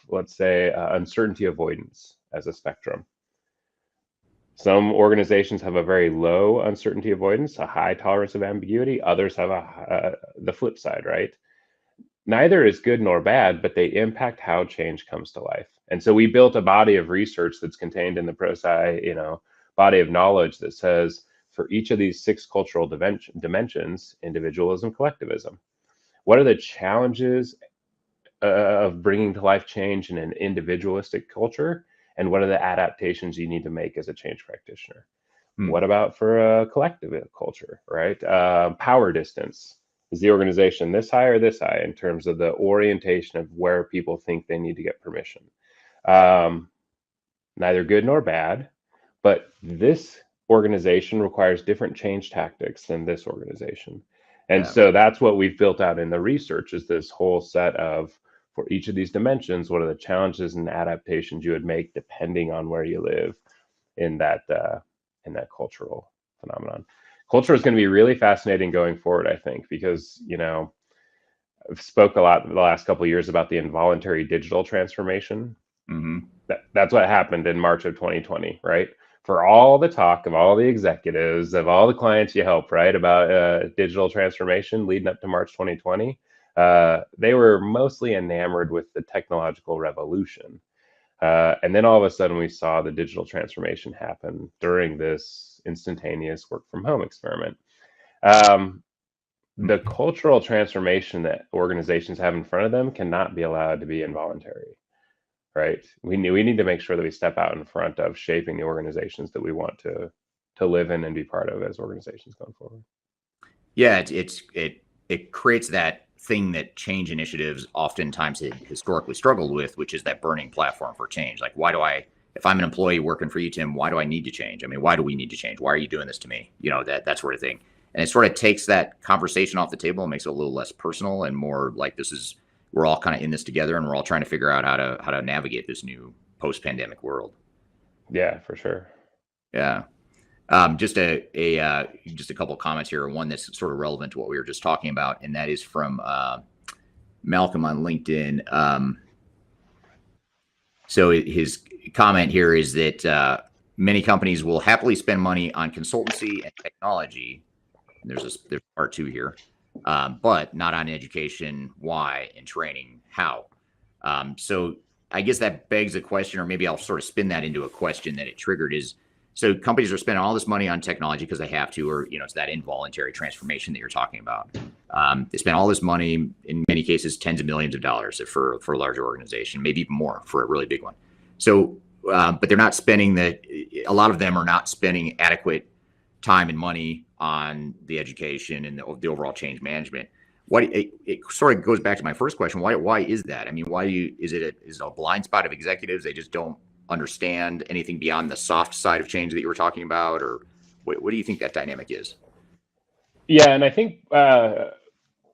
let's say uncertainty avoidance as a spectrum. Some organizations have a very low uncertainty avoidance, a high tolerance of ambiguity. Others have the flip side, right? Neither is good nor bad, but they impact how change comes to life. And so we built a body of research that's contained in the ProSci, body of knowledge that says for each of these 6 cultural dimensions, individualism, collectivism, what are the challenges of bringing to life change in an individualistic culture? And what are the adaptations you need to make as a change practitioner? What about for a collective culture, right? Power distance. Is the organization this high or this high in terms of the orientation of where people think they need to get permission? Neither good nor bad, but this organization requires different change tactics than this organization. And so that's what we've built out in the research, is this whole set of, for each of these dimensions, what are the challenges and adaptations you would make depending on where you live in that cultural phenomenon. Culture is going to be really fascinating going forward, I think, because I've spoke a lot in the last couple of years about the involuntary digital transformation. That's what happened in March of 2020, right? For all the talk of all the executives, of all the clients you help, right, about digital transformation leading up to March 2020, they were mostly enamored with the technological revolution. And then all of a sudden we saw the digital transformation happen during this instantaneous work from home experiment. The cultural transformation that organizations have in front of them cannot be allowed to be involuntary, right? We need to make sure that we step out in front of shaping the organizations that we want to live in and be part of as organizations going forward. Yeah, it creates that thing that change initiatives oftentimes have historically struggled with, which is that burning platform for change. Like, if I'm an employee working for you, Tim, why do I need to change? I mean, why do we need to change? Why are you doing this to me? That sort of thing. And it sort of takes that conversation off the table and makes it a little less personal and more like we're all kind of in this together, and we're all trying to figure out how to navigate this new post-pandemic world. Yeah, for sure. Yeah. Just a couple of comments here. One that's sort of relevant to what we were just talking about, and that is from Malcolm on LinkedIn. So his comment here is that many companies will happily spend money on consultancy and technology. And there's part 2 here, but not on education. Why? And training. How? So I guess that begs a question, or maybe I'll sort of spin that into a question that it triggered is, so companies are spending all this money on technology because they have to, or, it's that involuntary transformation that you're talking about. They spend all this money, in many cases, tens of millions of dollars for a larger organization, maybe even more for a really big one. So, but they're not spending a lot of them are not spending adequate time and money on the education and the overall change management. It sort of goes back to my first question. Why is that? I mean, is it a blind spot of executives? They just don't understand anything beyond the soft side of change that you were talking about, or what do you think that dynamic is? Yeah, and I think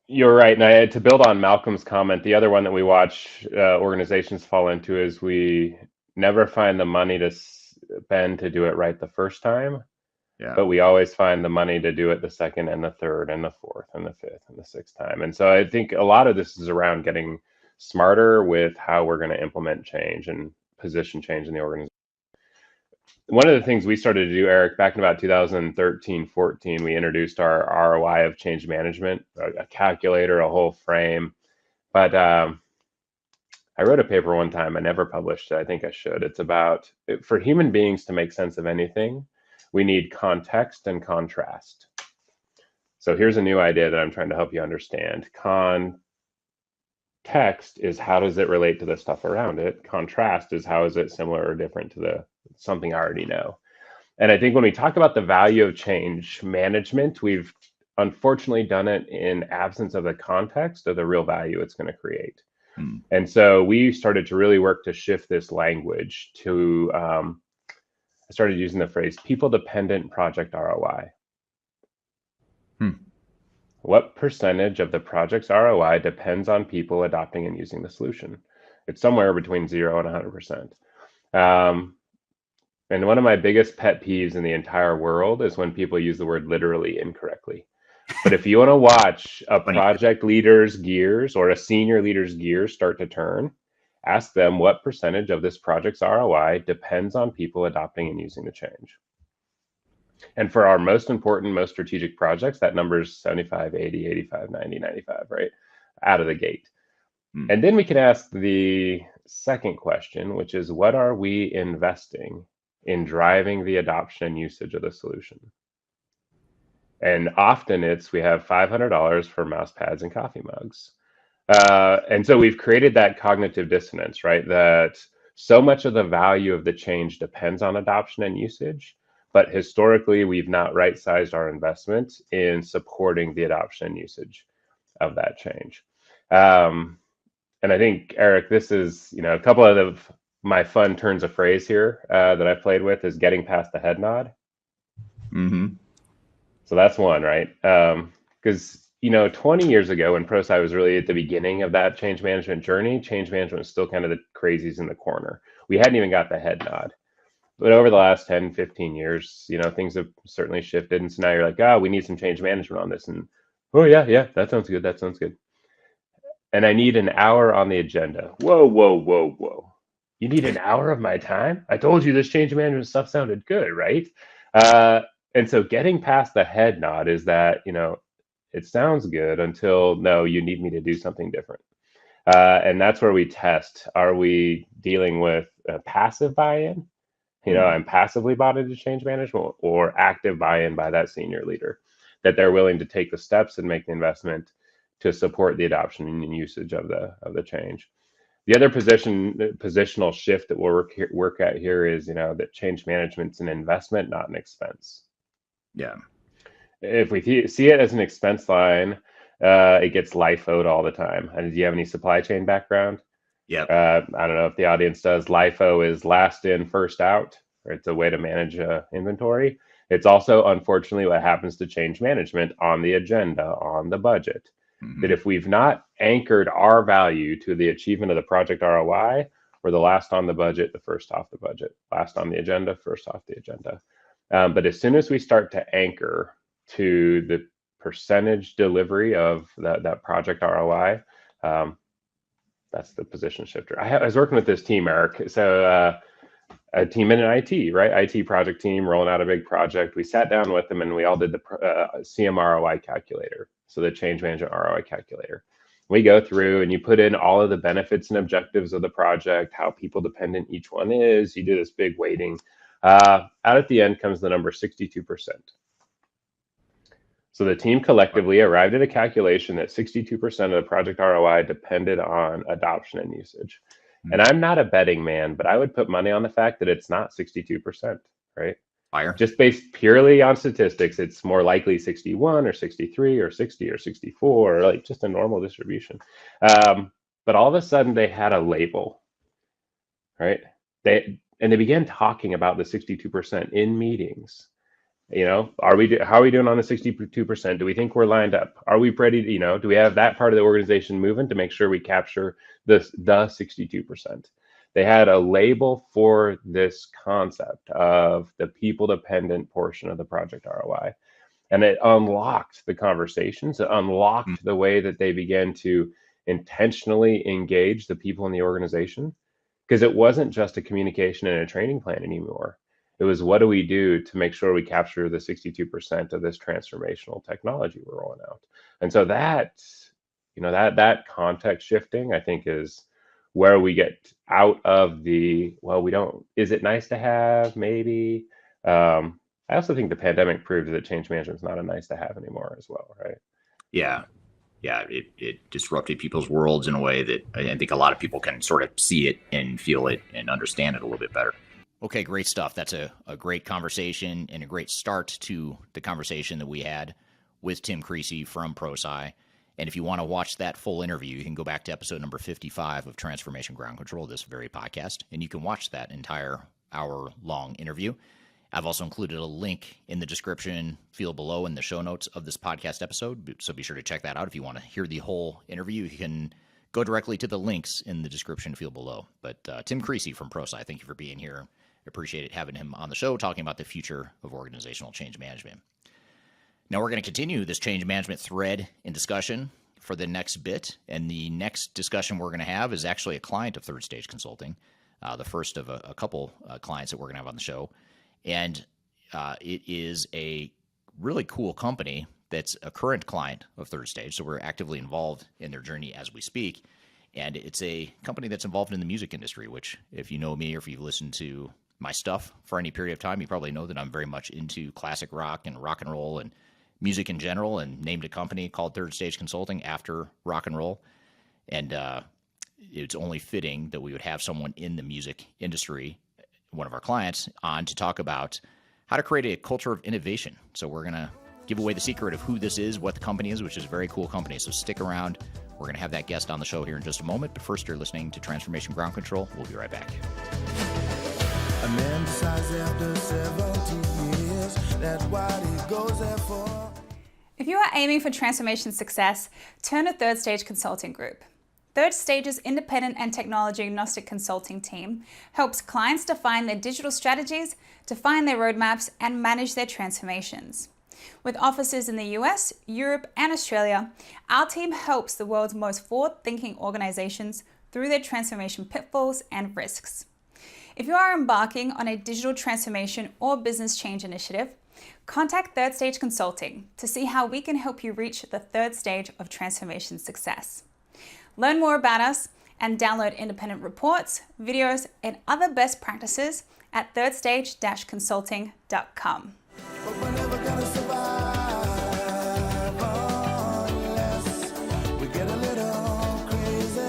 you're right. And to build on Malcolm's comment, the other one that we watch organizations fall into is we never find the money to spend to do it right the first time. Yeah. But we always find the money to do it the second and the third and the fourth and the fifth and the sixth time. And so I think a lot of this is around getting smarter with how we're going to implement change and position change in the organization. One of the things we started to do, Eric, back in about 2013-14, we introduced our ROI of change management, a calculator, a whole frame. But I wrote a paper one time. I never published it. I think I should. It's about, for human beings to make sense of anything, we need context and contrast. So here's a new idea that I'm trying to help you understand. Context is how does it relate to the stuff around it. Contrast is how is it similar or different to the something I already know. And I think when we talk about the value of change management, we've unfortunately done it in absence of the context of the real value it's going to create. And so we started to really work to shift this language to, I started using the phrase people-dependent project ROI. What percentage of the project's ROI depends on people adopting and using the solution? It's somewhere between 0 and 100%. And one of my biggest pet peeves in the entire world is when people use the word literally incorrectly. But if you want to watch a project leader's gears or a senior leader's gears start to turn, ask them what percentage of this project's ROI depends on people adopting and using the change. And for our most important, most strategic projects, that number is 75, 80, 85, 90, 95, right? Out of the gate. And then we can ask the second question, which is what are we investing in driving the adoption and usage of the solution? And often it's we have $500 for mouse pads and coffee mugs. And so we've created that cognitive dissonance, right? That so much of the value of the change depends on adoption and usage, but historically we've not right-sized our investment in supporting the adoption and usage of that change. And I think, Eric, this is, a couple of my fun turns of phrase here that I played with is getting past the head nod. So that's one, right? Because, 20 years ago when ProSci was really at the beginning of that change management journey, change management was still kind of the crazies in the corner. We hadn't even got the head nod. But over the last 10, 15 years, things have certainly shifted. And so now you're like, we need some change management on this. And, oh, yeah, that sounds good. That sounds good. And I need an hour on the agenda. Whoa. You need an hour of my time? I told you this change management stuff sounded good, right? And so getting past the head nod is that, it sounds good until, no, you need me to do something different. And that's where we test. Are we dealing with a passive buy-in? I'm passively bought into change management, or active buy-in by that senior leader, that they're willing to take the steps and make the investment to support the adoption and usage of the change. The other positional shift that we'll work at here is, that change management's an investment, not an expense. Yeah. If we see it as an expense line, it gets LIFO'd all the time. And do you have any supply chain background? Yeah. I don't know if the audience does. LIFO is last in, first out. Or it's a way to manage inventory. It's also, unfortunately, what happens to change management on the agenda, on the budget. That if we've not anchored our value to the achievement of the project ROI, we're the last on the budget, the first off the budget, last on the agenda, first off the agenda. But as soon as we start to anchor to the percentage delivery of that project ROI, that's the position shifter. I was working with this team, Eric. So a team in an IT, right? IT project team rolling out a big project. We sat down with them and we all did the CMROI calculator. So the change management ROI calculator. We go through and you put in all of the benefits and objectives of the project, how people dependent each one is. You do this big weighting. Out at the end comes the number 62%. So the team collectively arrived at a calculation that 62% of the project ROI depended on adoption and usage. And I'm not a betting man, but I would put money on the fact that it's not 62%, right? Fire. Just based purely on statistics, it's more likely 61 or 63 or 60 or 64, or like just a normal distribution. But all of a sudden they had a label, right? They began talking about the 62% in meetings. How are we doing on the 62%? Do we think we're lined up? Are we ready to, do we have that part of the organization moving to make sure we capture the 62%? They had a label for this concept of the people-dependent portion of the project ROI. And it unlocked the conversations. It unlocked the way that they began to intentionally engage the people in the organization. Because it wasn't just a communication and a training plan anymore. It was, what do we do to make sure we capture the 62% of this transformational technology we're rolling out? And so that context shifting, I think, is where we get out of the, is it nice to have? Maybe. I also think the pandemic proved that change management is not a nice to have anymore as well, right? Yeah. Yeah, it disrupted people's worlds in a way that I think a lot of people can sort of see it and feel it and understand it a little bit better. Okay, great stuff. That's a great conversation and a great start to the conversation that we had with Tim Creasy from ProSci. And if you want to watch that full interview, you can go back to episode number 55 of Transformation Ground Control, this very podcast, and you can watch that entire hour-long interview. I've also included a link in the description field below in the show notes of this podcast episode, so be sure to check that out. If you want to hear the whole interview, you can go directly to the links in the description field below. But Tim Creasy from ProSci, thank you for being here. Appreciate it having him on the show talking about the future of organizational change management. Now we're going to continue this change management thread in discussion for the next bit, and the next discussion we're going to have is actually a client of Third Stage Consulting, the first of a couple clients that we're going to have on the show. And it is a really cool company that's a current client of Third Stage, so we're actively involved in their journey as we speak. And it's a company that's involved in the music industry, which if you know me or if you've listened to my stuff for any period of time, you probably know that I'm very much into classic rock and roll and music in general, and named a company called Third Stage Consulting after rock and roll. And it's only fitting that we would have someone in the music industry, one of our clients, on to talk about how to create a culture of innovation. So we're going to give away the secret of who this is, what the company is, which is a very cool company. So stick around. We're going to have that guest on the show here in just a moment. But first, you're listening to Transformation Ground Control. We'll be right back. A man decides after 17 years, that's what he goes there for. If you are aiming for transformation success, turn to Third Stage Consulting Group. Third Stage's independent and technology agnostic consulting team helps clients define their digital strategies, define their roadmaps, and manage their transformations. With offices in the US, Europe, and Australia, our team helps the world's most forward-thinking organizations through their transformation pitfalls and risks. If you are embarking on a digital transformation or business change initiative, contact Third Stage Consulting to see how we can help you reach the third stage of transformation success. Learn more about us and download independent reports, videos, and other best practices at thirdstage-consulting.com. But we're never gonna survive unless we get a little crazy.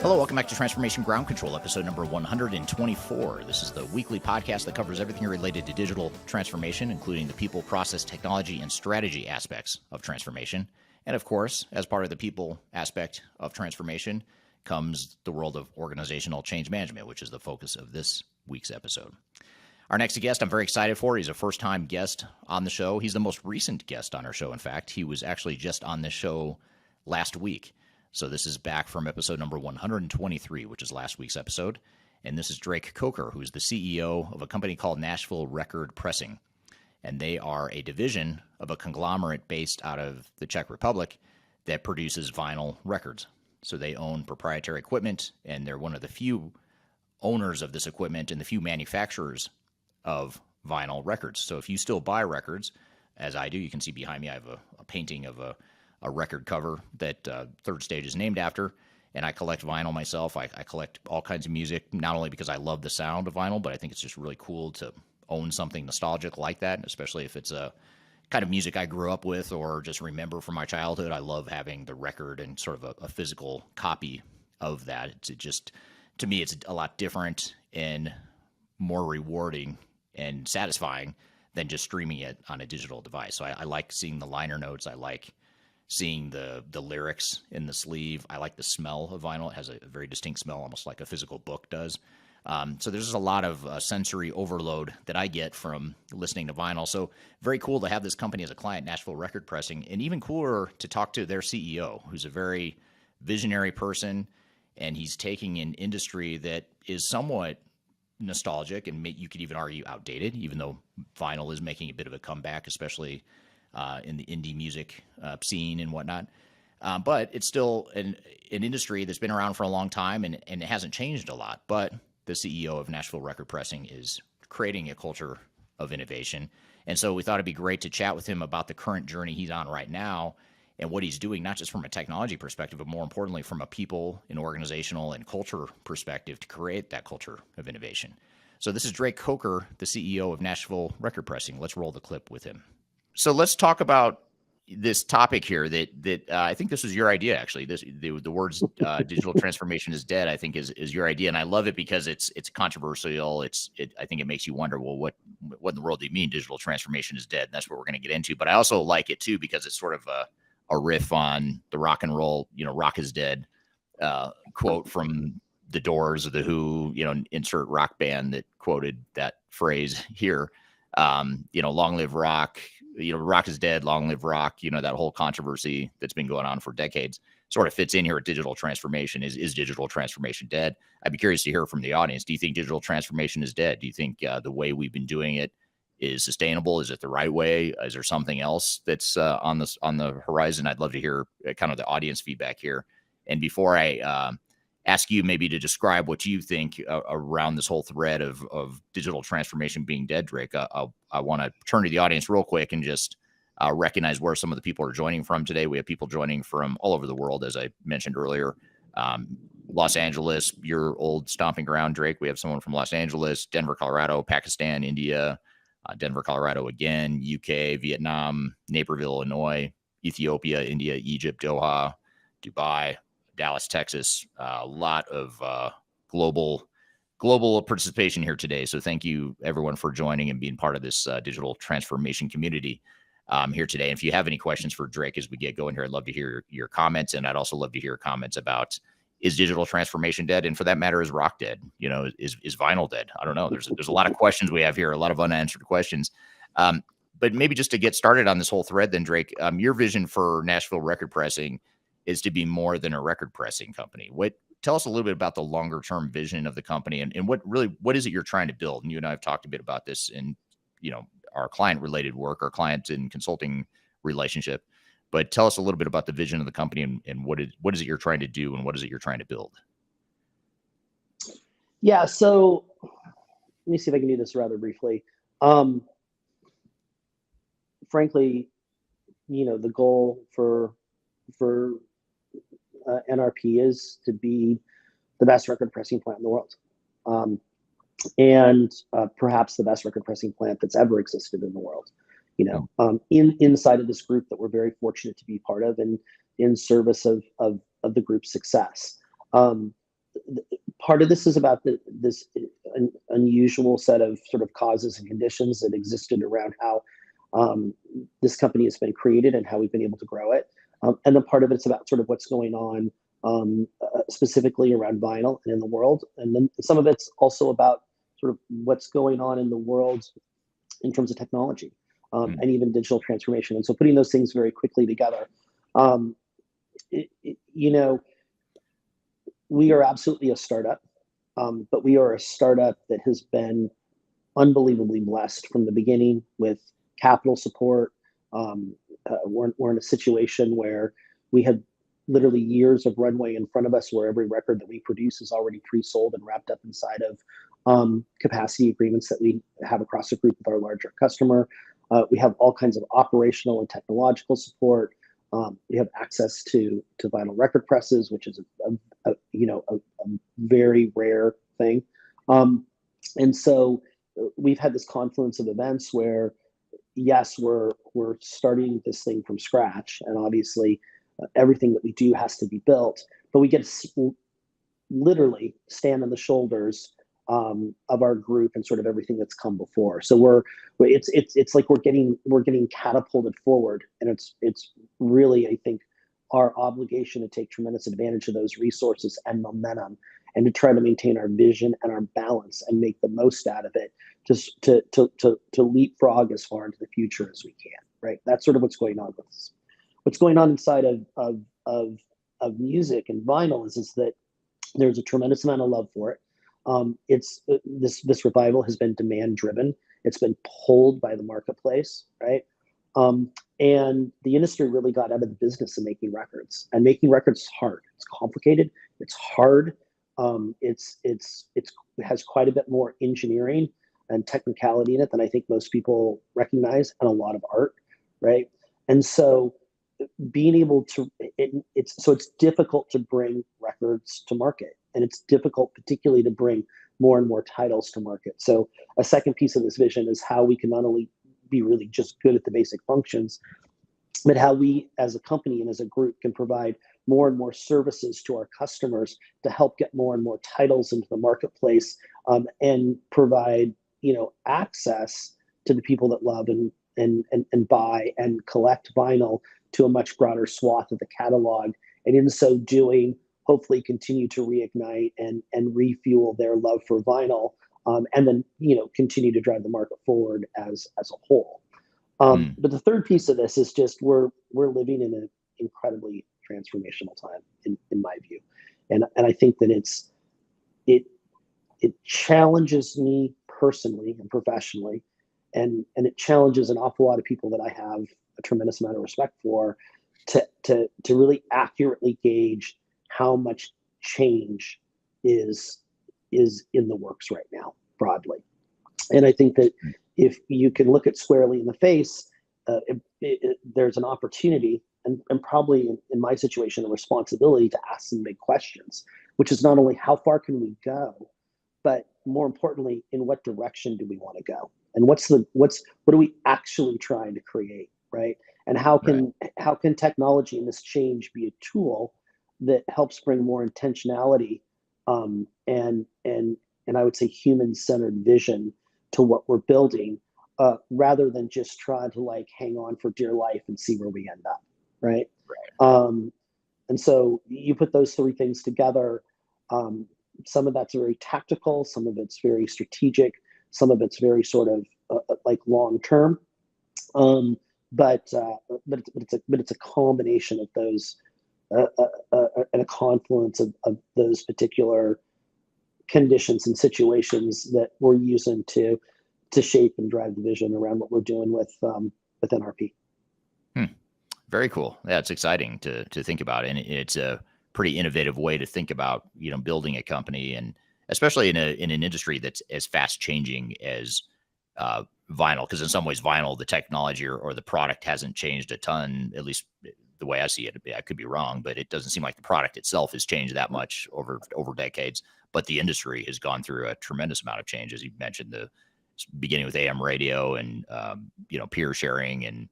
Hello, welcome back to Transformation Ground Control, episode number 124. This is the weekly podcast that covers everything related to digital transformation, including the people, process, technology, and strategy aspects of transformation. And of course, as part of the people aspect of transformation comes the world of organizational change management, which is the focus of this week's episode. Our next guest I'm very excited for. He's a first-time guest on the show. He's the most recent guest on our show, in fact. He was actually just on this show last week. So this is back from episode number 123, which is last week's episode. And this is Drake Coker, who's the CEO of a company called Nashville Record Pressing. And they are a division of a conglomerate based out of the Czech Republic that produces vinyl records. So they own proprietary equipment, and they're one of the few owners of this equipment and the few manufacturers of vinyl records. So if you still buy records, as I do, you can see behind me I have a painting of a record cover that Third Stage is named after, and I collect vinyl myself. I collect all kinds of music, not only because I love the sound of vinyl, but I think it's just really cool to own something nostalgic like that, especially if it's a kind of music I grew up with or just remember from my childhood. I love having the record and sort of a physical copy of that. It's just, to me, it's a lot different and more rewarding and satisfying than just streaming it on a digital device. So I like seeing the liner notes. I like seeing the lyrics in the sleeve. I like the smell of vinyl. It has a very distinct smell, almost like a physical book does. So there's just a lot of sensory overload that I get from listening to vinyl. So very cool to have this company as a client, Nashville Record Pressing, and even cooler to talk to their CEO, who's a very visionary person, and he's taking an industry that is somewhat nostalgic and you could even argue outdated, even though vinyl is making a bit of a comeback, especially in the indie music scene and whatnot. But it's still an industry that's been around for a long time, and it hasn't changed a lot. But the CEO of Nashville Record Pressing is creating a culture of innovation. And so we thought it'd be great to chat with him about the current journey he's on right now and what he's doing, not just from a technology perspective, but more importantly, from a people and organizational and culture perspective to create that culture of innovation. So this is Drake Coker, the CEO of Nashville Record Pressing. Let's roll the clip with him. So let's talk about this topic here that I think this was your idea, actually. The words digital transformation is dead, I think is your idea. And I love it because it's controversial. I think it makes you wonder, well, what in the world do you mean digital transformation is dead? And that's what we're going to get into. But I also like it too, because it's sort of a riff on the rock and roll, rock is dead quote from the Doors or the Who, insert rock band that quoted that phrase here. Long live rock, rock is dead, long live rock, that whole controversy that's been going on for decades sort of fits in here at digital transformation. Is digital transformation dead? I'd be curious to hear from the audience. Do you think digital transformation is dead? Do you think the way we've been doing it is sustainable? Is it the right way? Is there something else that's on the horizon? I'd love to hear kind of the audience feedback here. And before I ask you maybe to describe what you think around this whole thread of digital transformation being dead, Drake, I want to turn to the audience real quick and just recognize where some of the people are joining from today. We have people joining from all over the world, as I mentioned earlier. Los Angeles, your old stomping ground, Drake. We have someone from Los Angeles, Denver, Colorado, Pakistan, India, Denver, Colorado again, UK, Vietnam, Naperville, Illinois, Ethiopia, India, Egypt, Doha, Dubai, Dallas, Texas. A lot of global participation here today. So thank you, everyone, for joining and being part of this digital transformation community here today. And if you have any questions for Drake as we get going here, I'd love to hear your comments. And I'd also love to hear comments about, is digital transformation dead? And for that matter, is rock dead? Is vinyl dead? I don't know. There's a lot of questions we have here, a lot of unanswered questions. But maybe just to get started on this whole thread then, Drake, your vision for Nashville Record Pressing is to be more than a record pressing company. Tell us a little bit about the longer term vision of the company and what is it you're trying to build? And you and I have talked a bit about this in, our client related work, our client and consulting relationship, but tell us a little bit about the vision of the company and what is it you're trying to do and what is it you're trying to build? Yeah. So let me see if I can do this rather briefly. Frankly, the goal for NRP is to be the best record pressing plant in the world, and perhaps the best record pressing plant that's ever existed in the world. Inside of this group that we're very fortunate to be part of, and in service of the group's success. Part of this is about this unusual set of sort of causes and conditions that existed around how this company has been created and how we've been able to grow it. And then part of it's about sort of what's going on specifically around vinyl and in the world. And then some of it's also about sort of what's going on in the world in terms of technology and even digital transformation. And so putting those things very quickly together, we are absolutely a startup, but we are a startup that has been unbelievably blessed from the beginning with capital support. We're in a situation where we have literally years of runway in front of us, where every record that we produce is already pre-sold and wrapped up inside of capacity agreements that we have across the group with our larger customer. We have all kinds of operational and technological support. We have access to vinyl record presses, which is a very rare thing. And so we've had this confluence of events where, yes, we're starting this thing from scratch, and obviously everything that we do has to be built, but we get to literally stand on the shoulders of our group and sort of everything that's come before. So it's like we're getting catapulted forward, and it's really, I think, our obligation to take tremendous advantage of those resources and momentum, and to try to maintain our vision and our balance and make the most out of it, just to leapfrog as far into the future as we can. Right? That's sort of what's going on with us. What's going on inside of music and vinyl is that there's a tremendous amount of love for it. This revival has been demand driven. It's been pulled by the marketplace, right? And the industry really got out of the business of making records, and making records is hard. It's complicated. It's hard. It has quite a bit more engineering and technicality in it than I think most people recognize, and a lot of art, right? And so being able to, it's difficult to bring records to market, and it's difficult particularly to bring more and more titles to market. So a second piece of this vision is how we can not only be really just good at the basic functions, but how we as a company and as a group can provide more and more services to our customers to help get more and more titles into the marketplace, and provide, access to the people that love and buy and collect vinyl to a much broader swath of the catalog. And in so doing, hopefully continue to reignite and refuel their love for vinyl, and then, continue to drive the market forward as a whole. But the third piece of this is just we're living in an incredibly transformational time in my view. And I think that it challenges me personally and professionally, and it challenges an awful lot of people that I have a tremendous amount of respect for, to really accurately gauge how much change is in the works right now broadly. And I think that if you can look it squarely in the face, there's an opportunity, and probably in my situation, a responsibility to ask some big questions, which is not only how far can we go, but more importantly, in what direction do we want to go? And what are we actually trying to create, right? And how can technology and this change be a tool that helps bring more intentionality, and I would say human-centered vision to what we're building, rather than just trying to hang on for dear life and see where we end up, right? And so you put those three things together. Some of that's very tactical, some of it's very strategic, some of it's very sort of long term. But it's a combination of those, and a confluence of those particular conditions and situations that we're using to shape and drive the vision around what we're doing with NRP. Very cool. Yeah, it's exciting to think about, and it's a pretty innovative way to think about building a company, and especially in an industry that's as fast changing as vinyl, because in some ways vinyl, the technology or the product hasn't changed a ton, at least the way I see it. I could be wrong, but it doesn't seem like the product itself has changed that much over decades. But the industry has gone through a tremendous amount of change, as you mentioned, the beginning with AM radio and peer sharing and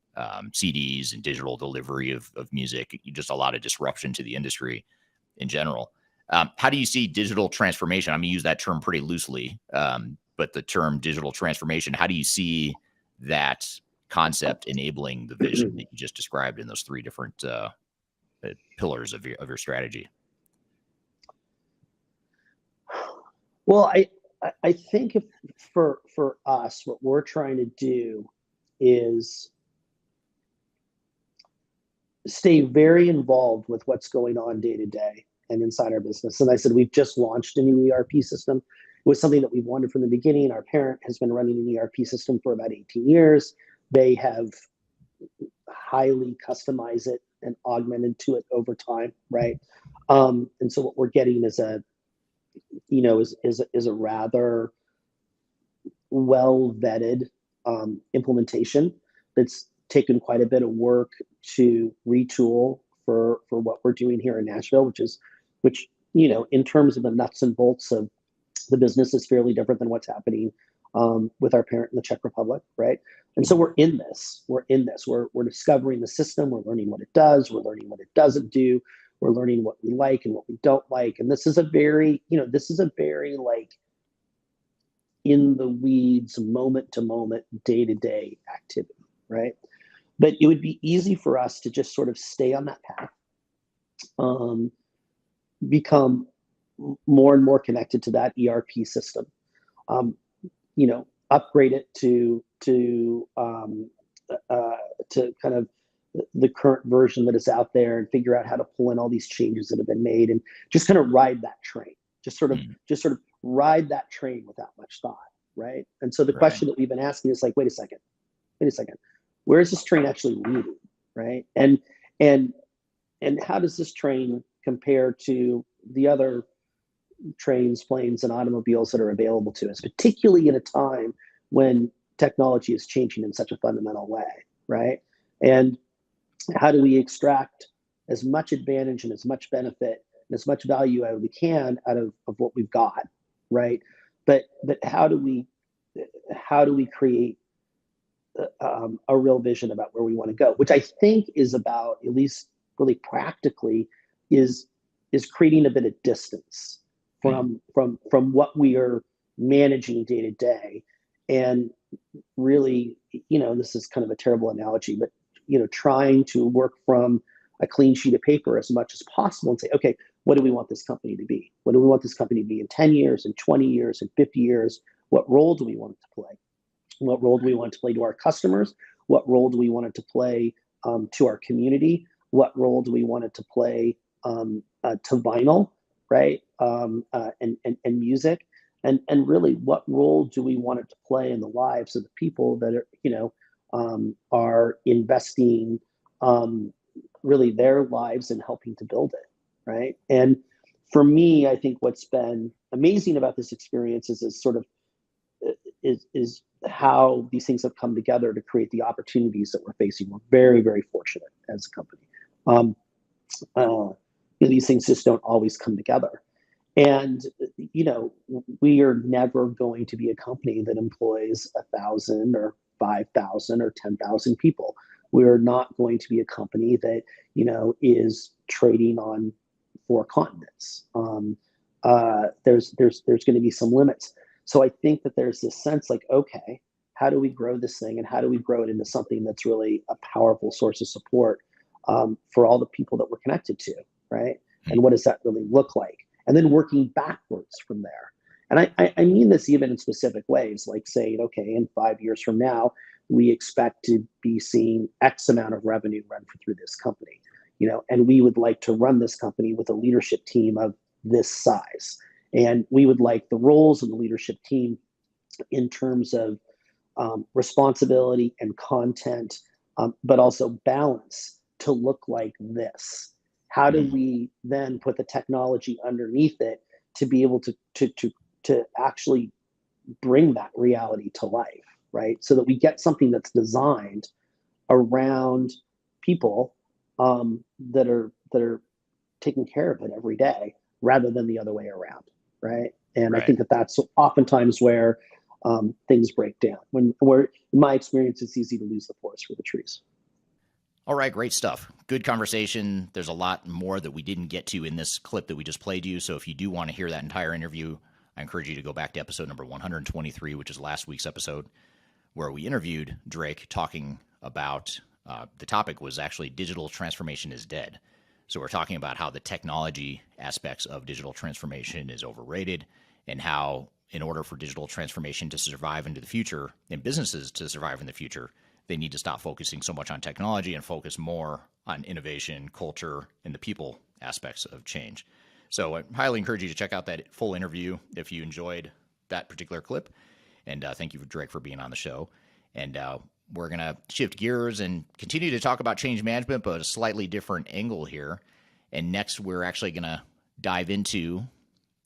CDs and digital delivery of music. Just a lot of disruption to the industry in general. How do you see digital transformation? I mean, use that term pretty loosely, but the term digital transformation, how do you see that concept enabling the vision that you just described in those three different pillars of your strategy? Well, I think for us, what we're trying to do is stay very involved with what's going on day to day and inside our business. And I said, we've just launched a new ERP system. It was something that we wanted from the beginning. Our parent has been running an ERP system for about 18 years. They have highly customized it and augmented to it over time, right? And so what we're getting is a rather well vetted implementation that's taken quite a bit of work to retool for what we're doing here in Nashville, which in terms of the nuts and bolts of the business is fairly different than what's happening with our parent in the Czech Republic, right? And so we're in this. We're discovering the system. We're learning what it does. We're learning what it doesn't do. We're learning what we like and what we don't like. And this is a very in the weeds, moment to moment, day to day activity, right? But it would be easy for us to just sort of stay on that path, become more and more connected to that ERP system, upgrade it to kind of the current version that is out there, and figure out how to pull in all these changes that have been made, and just kind of ride that train, just sort of ride that train without much thought, right? And so the question that we've been asking is wait a second, where is this train actually leading, right? And how does this train compare to the other trains, planes, and automobiles that are available to us, particularly in a time when technology is changing in such a fundamental way, right? And how do we extract as much advantage and as much benefit and as much value as we can out of what we've got, right? But how do we create a real vision about where we want to go, which I think is about, at least really practically, is creating a bit of distance from what we are managing day to day, and really, this is kind of a terrible analogy, but trying to work from a clean sheet of paper as much as possible and say, okay, what do we want this company to be? What do we want this company to be in 10 years, in 20 years, in 50 years? What role do we want it to play? What role do we want it to play to our customers? What role do we want it to play to our community? What role do we want it to play to vinyl, right? And music? And really, what role do we want it to play in the lives of the people that are investing really their lives in helping to build it, right? And for me, I think what's been amazing about this experience is how these things have come together to create the opportunities that we're facing. We're very, very fortunate as a company. These things just don't always come together. And, we are never going to be a company that employs 1,000 or 5,000 or 10,000 people. We're not going to be a company that, is trading on 4 continents. There's going to be some limits. So I think that there's this sense like, okay, how do we grow this thing, and how do we grow it into something that's really a powerful source of support for all the people that we're connected to, right? And what does that really look like? And then working backwards from there. And I mean this even in specific ways, like saying, okay, in 5 years from now, we expect to be seeing X amount of revenue run through this company, and we would like to run this company with a leadership team of this size. And we would like the roles of the leadership team in terms of responsibility and content, but also balance, to look like this. How do we then put the technology underneath it to be able to actually bring that reality to life, right? So that we get something that's designed around people that are taking care of it every day, rather than the other way around, right? And I think that's oftentimes where things break down. Where in my experience, it's easy to lose the forest for the trees. All right, great stuff. Good conversation. There's a lot more that we didn't get to in this clip that we just played you. So if you do want to hear that entire interview, I encourage you to go back to episode number 123, which is last week's episode, where we interviewed Drake talking about the topic was actually digital transformation is dead. So we're talking about how the technology aspects of digital transformation is overrated, and how in order for digital transformation to survive into the future and businesses to survive in the future, they need to stop focusing so much on technology and focus more on innovation, culture, and the people aspects of change. So I highly encourage you to check out that full interview if you enjoyed that particular clip. And thank you, Drake, for being on the show. And we're going to shift gears and continue to talk about change management, but a slightly different angle here. And next, we're actually going to dive into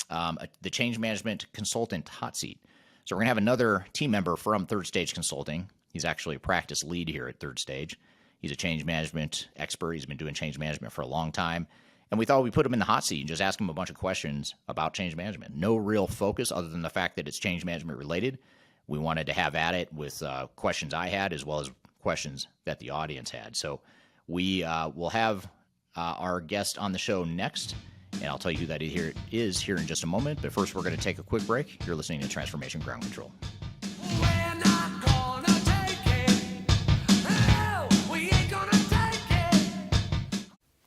the change management consultant hot seat. So we're going to have another team member from Third Stage Consulting. He's actually a practice lead here at Third Stage. He's a change management expert. He's been doing change management for a long time. And we thought we'd put him in the hot seat and just ask him a bunch of questions about change management. No real focus other than the fact that it's change management related. We wanted to have at it with questions I had as well as questions that the audience had. So we will have our guest on the show next, and I'll tell you who that is here in just a moment. But first, we're going to take a quick break. You're listening to Transformation Ground Control.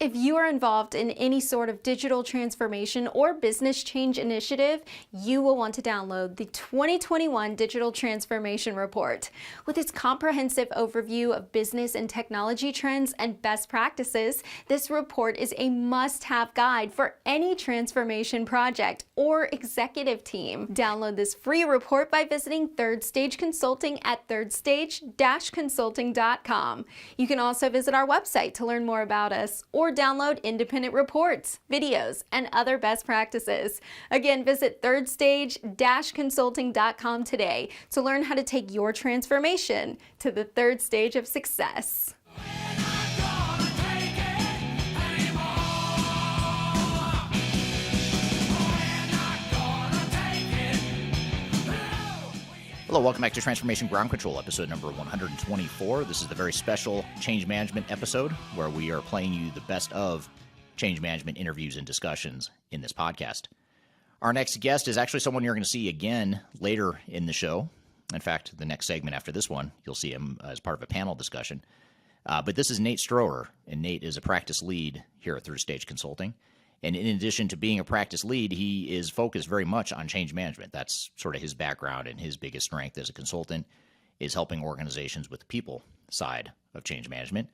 If you are involved in any sort of digital transformation or business change initiative, you will want to download the 2021 Digital Transformation Report. With its comprehensive overview of business and technology trends and best practices, this report is a must-have guide for any transformation project or executive team. Download this free report by visiting Third Stage Consulting at thirdstage-consulting.com. You can also visit our website to learn more about us, or download independent reports, videos, and other best practices. Again, visit thirdstage-consulting.com today to learn how to take your transformation to the third stage of success. We're not gonna Hello, welcome back to Transformation Ground Control, episode number 124. This is the very special change management episode where we are playing you the best of change management interviews and discussions in this podcast. Our next guest is actually someone you're going to see again later in the show. In fact, the next segment after this one, you'll see him as part of a panel discussion. But this is Nate Stroher, and Nate is a practice lead here at Third Stage Consulting. And in addition to being a practice lead, he is focused very much on change management. That's sort of his background, and his biggest strength as a consultant is helping organizations with the people side of change management.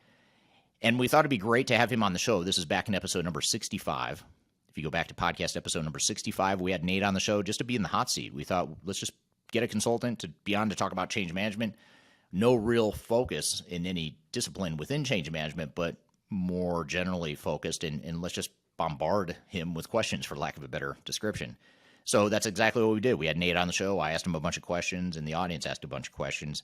And we thought it'd be great to have him on the show. This is back in episode number 65. If you go back to podcast episode number 65, we had Nate on the show just to be in the hot seat. We thought, let's just get a consultant to be on to talk about change management. No real focus in any discipline within change management, but more generally focused, and let's just bombard him with questions, for lack of a better description. So that's exactly what we did. We had Nate on the show. I asked him a bunch of questions, and the audience asked a bunch of questions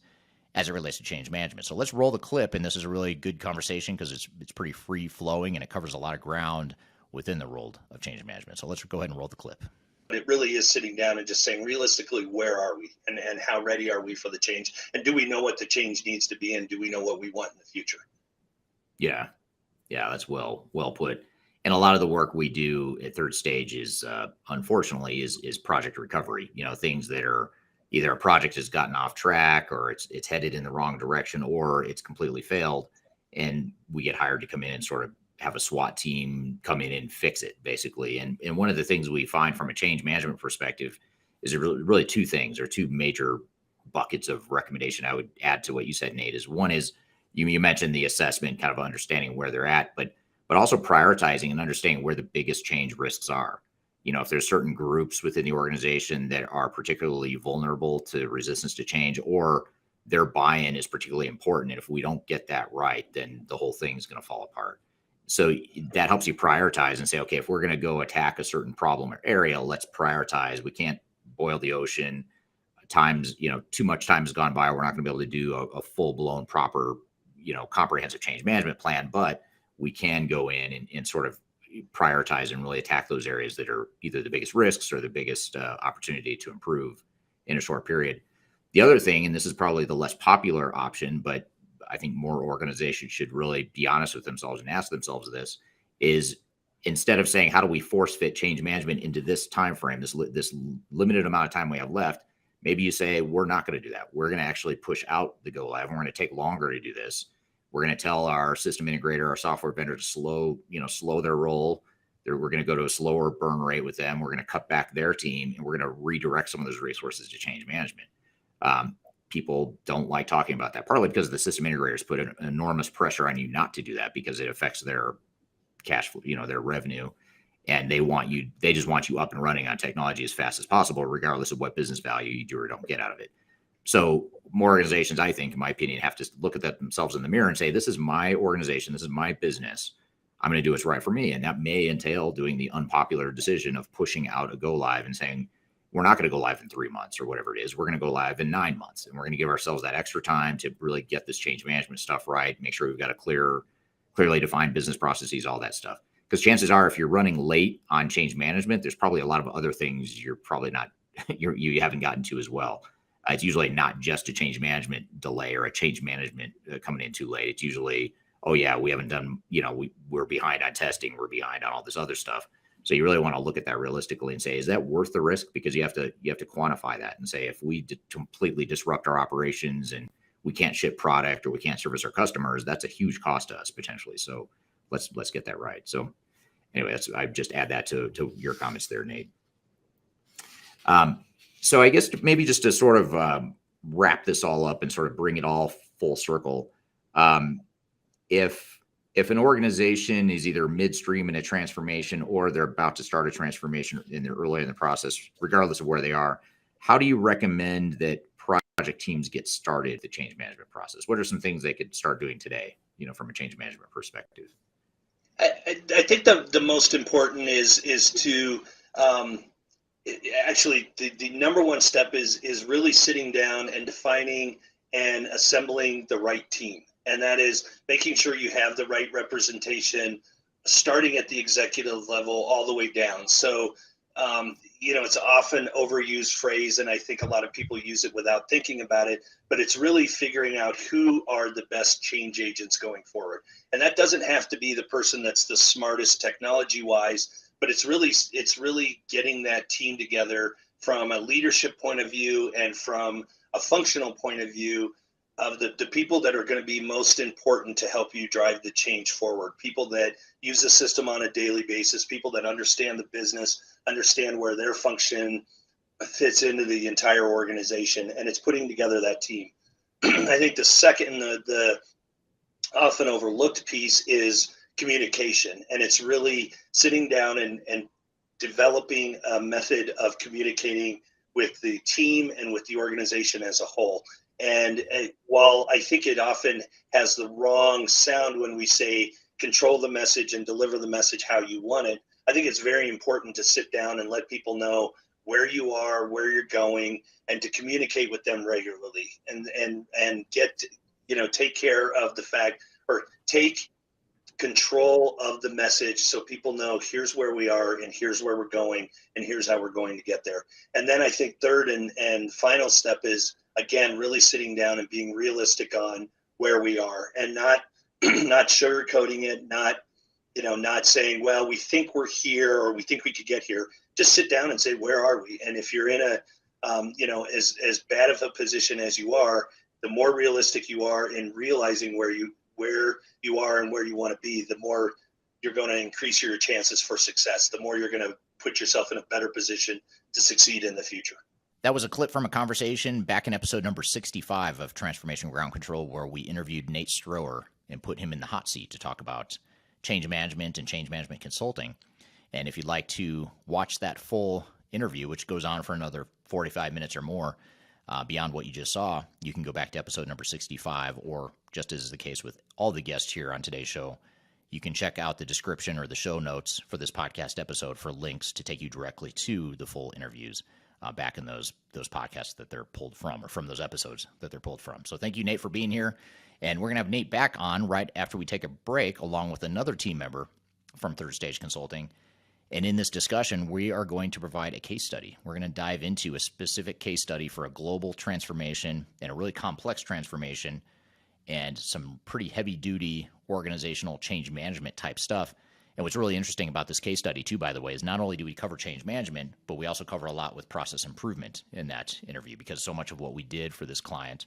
as it relates to change management. So let's roll the clip, and this is a really good conversation because it's pretty free-flowing, and it covers a lot of ground within the world of change management. So let's go ahead and roll the clip. It really is sitting down and just saying, realistically, where are we and how ready are we for the change? And do we know what the change needs to be, and do we know what we want in the future? Yeah, that's well put. And a lot of the work we do at Third Stage is, unfortunately, is project recovery. You know, things that are either a project has gotten off track, or it's headed in the wrong direction, or it's completely failed, and we get hired to come in and sort of have a SWAT team come in and fix it, basically. And one of the things we find from a change management perspective is really two things, or two major buckets of recommendation I would add to what you said, Nate. Is one is you mentioned the assessment, kind of understanding where they're at, but also prioritizing and understanding where the biggest change risks are. You know, if there's certain groups within the organization that are particularly vulnerable to resistance to change, or their buy-in is particularly important, and if we don't get that right, then the whole thing's going to fall apart. So that helps you prioritize and say, okay, if we're going to go attack a certain problem or area, let's prioritize. We can't boil the ocean. Too much time has gone by. We're not going to be able to do a full-blown, proper, comprehensive change management plan, but we can go in and sort of prioritize and really attack those areas that are either the biggest risks or the biggest opportunity to improve in a short period. The other thing, and this is probably the less popular option, but I think more organizations should really be honest with themselves and ask themselves this, is instead of saying, how do we force fit change management into this time frame, this limited amount of time we have left, maybe you say, we're not going to do that. We're going to actually push out the go live, and we're going to take longer to do this. We're going to tell our system integrator, our software vendor to slow their roll. We're going to go to a slower burn rate with them. We're going to cut back their team, and we're going to redirect some of those resources to change management. People don't like talking about that, partly because the system integrators put an enormous pressure on you not to do that because it affects their cash flow, their revenue, and they just want you up and running on technology as fast as possible, regardless of what business value you do or don't get out of it. So more organizations, I think, in my opinion, have to look at themselves in the mirror and say, this is my organization, this is my business. I'm going to do what's right for me. And that may entail doing the unpopular decision of pushing out a go live and saying, we're not going to go live in 3 months or whatever it is. We're going to go live in 9 months, and we're going to give ourselves that extra time to really get this change management stuff right. Make sure we've got a clearly defined business processes, all that stuff. Because chances are, if you're running late on change management, there's probably a lot of other things you're probably not, you haven't gotten to as well. It's usually not just a change management delay or a change management coming in too late. It's usually, oh yeah, we haven't done, we're behind on testing. We're behind on all this other stuff. So you really want to look at that realistically and say, is that worth the risk? Because you have to quantify that and say, if we completely disrupt our operations and we can't ship product or we can't service our customers, that's a huge cost to us potentially. So let's get that right. So anyway, I just add that to your comments there, Nate. So I guess maybe just to sort of wrap this all up and sort of bring it all full circle, if an organization is either midstream in a transformation or they're about to start a transformation and they're early in the process, regardless of where they are, how do you recommend that project teams get started the change management process? What are some things they could start doing today, from a change management perspective? I think the most important is to actually the number one step is really sitting down and defining and assembling the right team. And that is making sure you have the right representation starting at the executive level all the way down. So It's often overused phrase, and I think a lot of people use it without thinking about it, but it's really figuring out who are the best change agents going forward. And that doesn't have to be the person that's the smartest technology wise, but it's really getting that team together from a leadership point of view and from a functional point of view of the people that are going to be most important to help you drive the change forward. People that use the system on a daily basis, people that understand the business, understand where their function fits into the entire organization, and it's putting together that team. I think the second, the often overlooked piece is communication, and it's really sitting down and developing a method of communicating with the team and with the organization as a whole. And while I think it often has the wrong sound when we say control the message and deliver the message how you want it, I think it's very important to sit down and let people know where you are, where you're going, and to communicate with them regularly and get, take care of the fact, or take control of the message so people know here's where we are and here's where we're going and here's how we're going to get there. And then I think third and final step is, again, really sitting down and being realistic on where we are and not sugarcoating it, not saying, well, we think we're here or we think we could get here. Just sit down and say, where are we? And if you're in a, as bad of a position as you are, the more realistic you are in realizing where you are and where you want to be, the more you're going to increase your chances for success, the more you're going to put yourself in a better position to succeed in the future. That was a clip from a conversation back in episode number 65 of Transformation Ground Control, where we interviewed Nate Strower and put him in the hot seat to talk about change management and change management consulting. And if you'd like to watch that full interview, which goes on for another 45 minutes or more, beyond what you just saw, you can go back to episode number 65, or just as is the case with all the guests here on today's show, you can check out the description or the show notes for this podcast episode for links to take you directly to the full interviews back in those podcasts that they're pulled from, or from those episodes that they're pulled from. So thank you, Nate, for being here. And we're going to have Nate back on right after we take a break, along with another team member from Third Stage Consulting. And in this discussion, we are going to provide a case study. We're going to dive into a specific case study for a global transformation and a really complex transformation and some pretty heavy-duty organizational change management type stuff. And what's really interesting about this case study, too, by the way, is not only do we cover change management, but we also cover a lot with process improvement in that interview, because so much of what we did for this client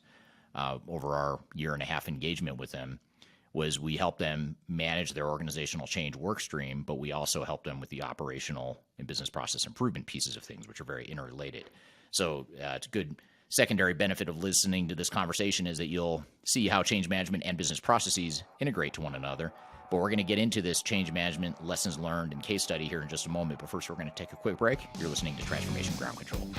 over our year-and-a-half engagement with them was we helped them manage their organizational change work stream, but we also helped them with the operational and business process improvement pieces of things, which are very interrelated. So it's a good secondary benefit of listening to this conversation is that you'll see how change management and business processes integrate to one another. But we're going to get into this change management lessons learned and case study here in just a moment. But first, we're going to take a quick break. You're listening to Transformation Ground Control.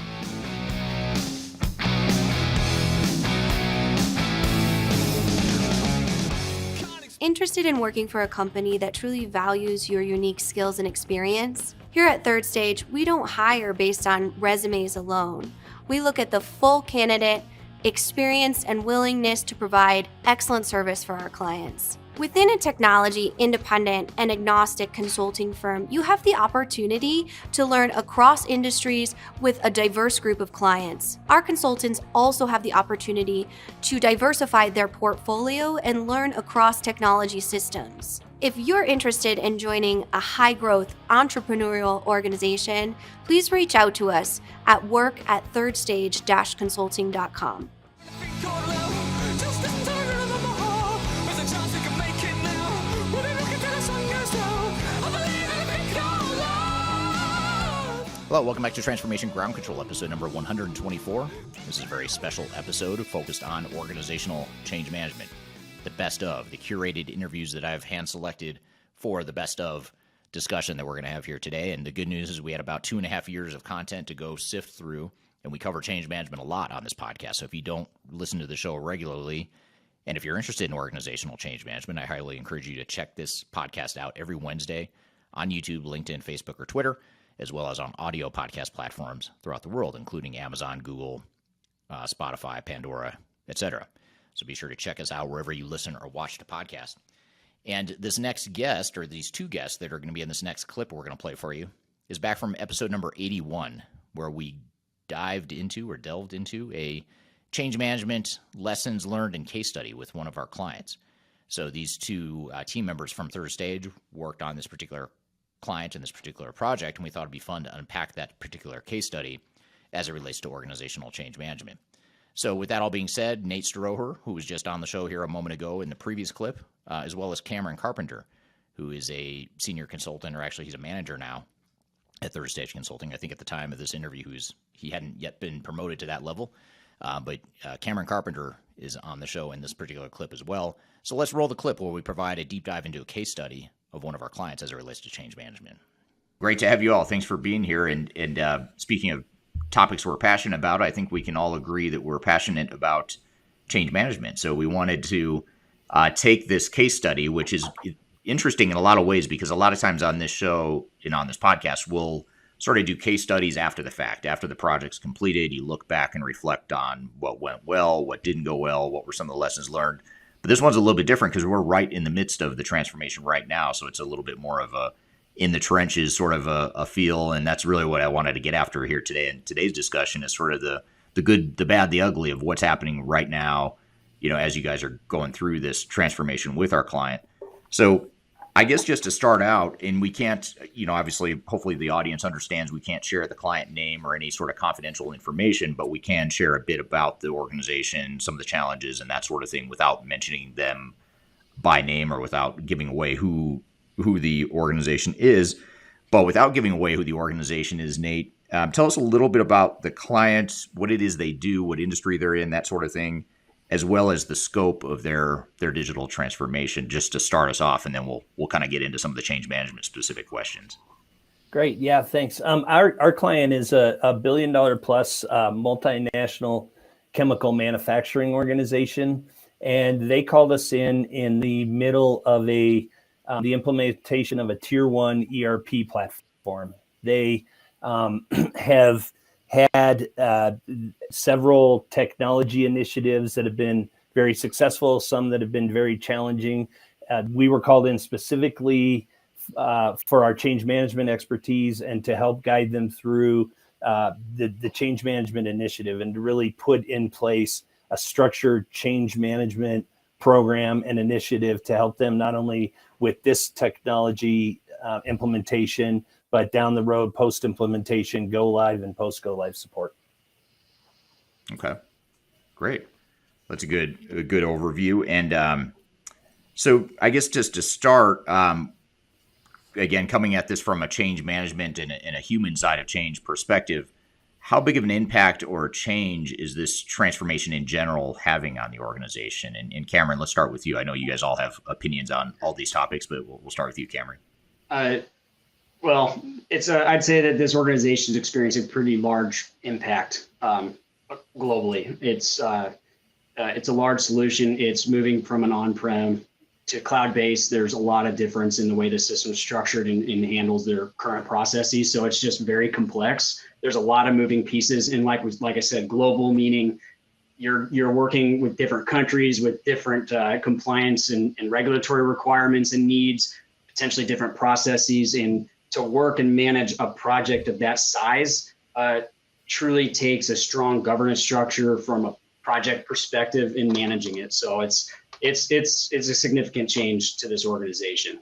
Interested in working for a company that truly values your unique skills and experience? Here at Third Stage, we don't hire based on resumes alone. We look at the full candidate, experience, and willingness to provide excellent service for our clients. Within a technology, independent, and agnostic consulting firm, you have the opportunity to learn across industries with a diverse group of clients. Our consultants also have the opportunity to diversify their portfolio and learn across technology systems. If you're interested in joining a high-growth entrepreneurial organization, please reach out to us at work@thirdstage-consulting.com. Hello, welcome back to Transformation Ground Control, episode number 124. This is a very special episode focused on organizational change management. The best of, the curated interviews that I've hand-selected for the best of discussion that we're going to have here today. And the good news is we had about 2.5 years of content to go sift through, and we cover change management a lot on this podcast. So if you don't listen to the show regularly, and if you're interested in organizational change management, I highly encourage you to check this podcast out every Wednesday on YouTube, LinkedIn, Facebook, or Twitter, as well as on audio podcast platforms throughout the world, including Amazon, Google, Spotify, Pandora, etc. So be sure to check us out wherever you listen or watch the podcast. And this next guest, or these two guests that are going to be in this next clip we're going to play for you, is back from episode number 81, where we delved into a change management lessons learned and case study with one of our clients. So these two team members from Third Stage worked on this particular client and this particular project, and we thought it'd be fun to unpack that particular case study as it relates to organizational change management. So with that all being said, Nate Stroher, who was just on the show here a moment ago in the previous clip, as well as Cameron Carpenter, who is a senior consultant, or actually he's a manager now at Third Stage Consulting. I think at the time of this interview, he hadn't yet been promoted to that level. But Cameron Carpenter is on the show in this particular clip as well. So let's roll the clip where we provide a deep dive into a case study of one of our clients as it relates to change management. Great to have you all. Thanks for being here. And speaking of topics we're passionate about, I think we can all agree that we're passionate about change management. So we wanted to take this case study, which is interesting in a lot of ways, because a lot of times on this show and on this podcast, we'll sort of do case studies after the fact. After the project's completed, you look back and reflect on what went well, what didn't go well, what were some of the lessons learned. But this one's a little bit different because we're right in the midst of the transformation right now. So it's a little bit more of a in the trenches sort of a feel. And that's really what I wanted to get after here today. And today's discussion is sort of the good, the bad, the ugly of what's happening right now, you know, as you guys are going through this transformation with our client. So I guess just to start out, and we can't, you know, obviously, hopefully the audience understands we can't share the client name or any sort of confidential information, but we can share a bit about the organization, some of the challenges and that sort of thing without mentioning them by name or without giving away who the organization is. But without giving away who the organization is, Nate, tell us a little bit about the client, what it is they do, what industry they're in, that sort of thing, as well as the scope of their digital transformation, just to start us off, and then we'll kind of get into some of the change management specific questions. Great. Yeah, thanks. Our client is a $1 billion plus multinational chemical manufacturing organization, and they called us in the middle of the implementation of a tier 1 ERP platform. They have had several technology initiatives that have been very successful, some that have been very challenging. We were called in specifically for our change management expertise and to help guide them through the change management initiative and to really put in place a structured change management program and initiative to help them not only with this technology implementation, but down the road, post-implementation, go live and post-go live support. Okay, great. That's a good overview. And so I guess just to start, again, coming at this from a change management and a human side of change perspective, how big of an impact or change is this transformation in general having on the organization? And Cameron, let's start with you. I know you guys all have opinions on all these topics, but we'll start with you, Cameron. Well, I'd say that this organization is experiencing a pretty large impact globally. It's a large solution. It's moving from an on-prem to cloud-based. There's a lot of difference in the way the system is structured and handles their current processes. So it's just very complex. There's a lot of moving pieces. And like I said, global, meaning you're working with different countries with different compliance and regulatory requirements and needs, potentially different processes. And to work and manage a project of that size truly takes a strong governance structure from a project perspective in managing it. So it's a significant change to this organization.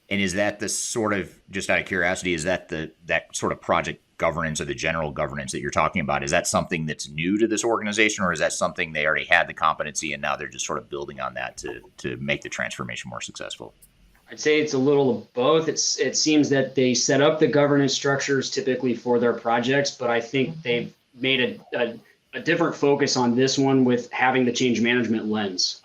And is that the sort of, just out of curiosity, is that that sort of project governance or the general governance that you're talking about? Is that something that's new to this organization, or is that something they already had the competency and now they're just sort of building on that to make the transformation more successful? I'd say it's a little of both. It seems that they set up the governance structures typically for their projects, but I think they've made a different focus on this one with having the change management lens.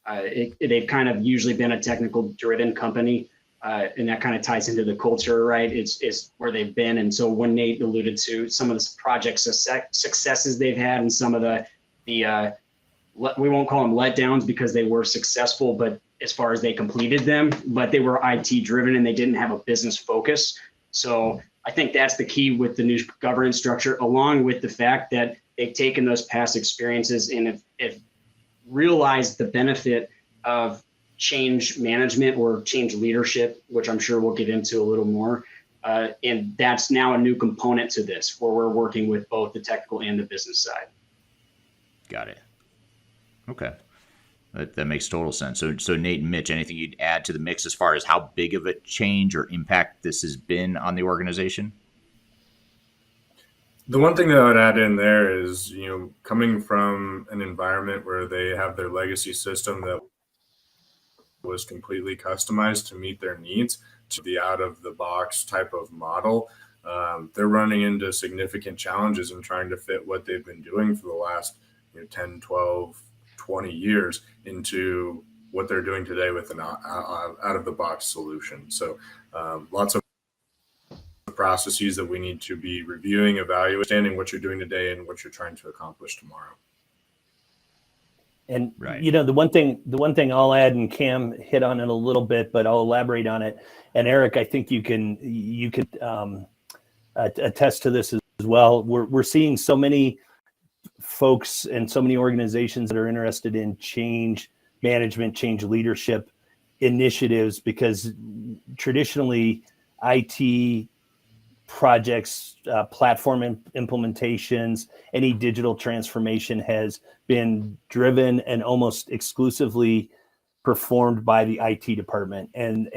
They've kind of usually been a technical driven company, and that kind of ties into the culture, right? It's where they've been. And so when Nate alluded to some of the project successes they've had and some of the we won't call them letdowns because they were successful, but as far as they completed them, but they were IT driven and they didn't have a business focus. So I think that's the key with the new governance structure, along with the fact that they've taken those past experiences and have realized the benefit of change management or change leadership, which I'm sure we'll get into a little more. And that's now a new component to this, where we're working with both the technical and the business side. Got it. Okay. That makes total sense. So Nate and Mitch, anything you'd add to the mix as far as how big of a change or impact this has been on the organization? The one thing that I would add in there is, coming from an environment where they have their legacy system that was completely customized to meet their needs to the out of the box type of model, they're running into significant challenges in trying to fit what they've been doing for the last 10, 12, 20 years into what they're doing today with an out of the box solution. So lots of processes that we need to be reviewing, evaluating, understanding what you're doing today and what you're trying to accomplish tomorrow. And the one thing I'll add, and Cam hit on it a little bit, but I'll elaborate on it. And Eric, I think you could attest to this as well. We're seeing so many folks and so many organizations that are interested in change management, change leadership initiatives, because traditionally IT projects, platform implementations, any digital transformation has been driven and almost exclusively performed by the IT department. And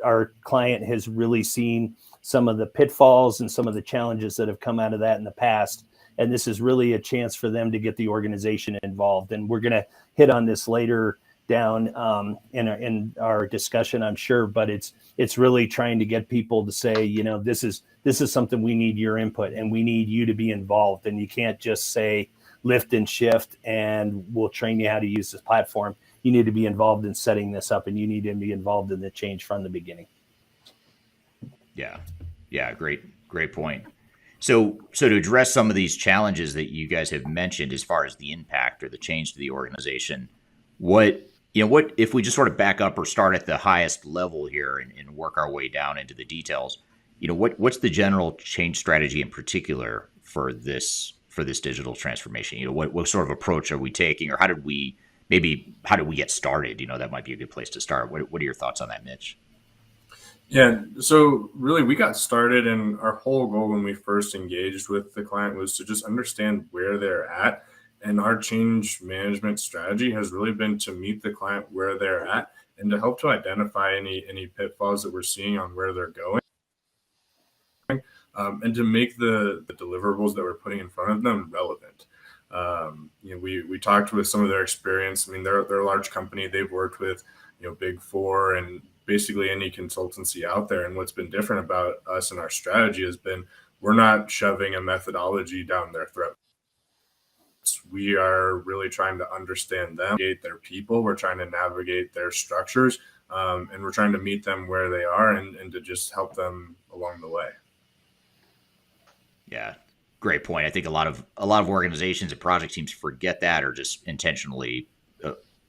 our client has really seen some of the pitfalls and some of the challenges that have come out of that in the past. And this is really a chance for them to get the organization involved. And we're going to hit on this later down in our discussion, I'm sure. But it's really trying to get people to say, this is something we need your input, and we need you to be involved. And you can't just say lift and shift and we'll train you how to use this platform. You need to be involved in setting this up, and you need to be involved in the change from the beginning. Yeah, great point. So to address some of these challenges that you guys have mentioned as far as the impact or the change to the organization, what if we just sort of back up or start at the highest level here and work our way down into the details, what's the general change strategy in particular for this digital transformation? What sort of approach are we taking, or how did we get started? That might be a good place to start. What are your thoughts on that, Mitch? Yeah, so really we got started, and our whole goal when we first engaged with the client was to just understand where they're at. And our change management strategy has really been to meet the client where they're at and to help to identify any pitfalls that we're seeing on where they're going, and to make the deliverables that we're putting in front of them relevant. We talked with some of their experience. I mean, they're a large company. They've worked with Big Four and basically any consultancy out there. And what's been different about us and our strategy has been we're not shoving a methodology down their throat. We are really trying to understand them, navigate their people. We're trying to navigate their structures, and we're trying to meet them where they are and to just help them along the way. Yeah, great point. I think a lot of organizations and project teams forget that, or just intentionally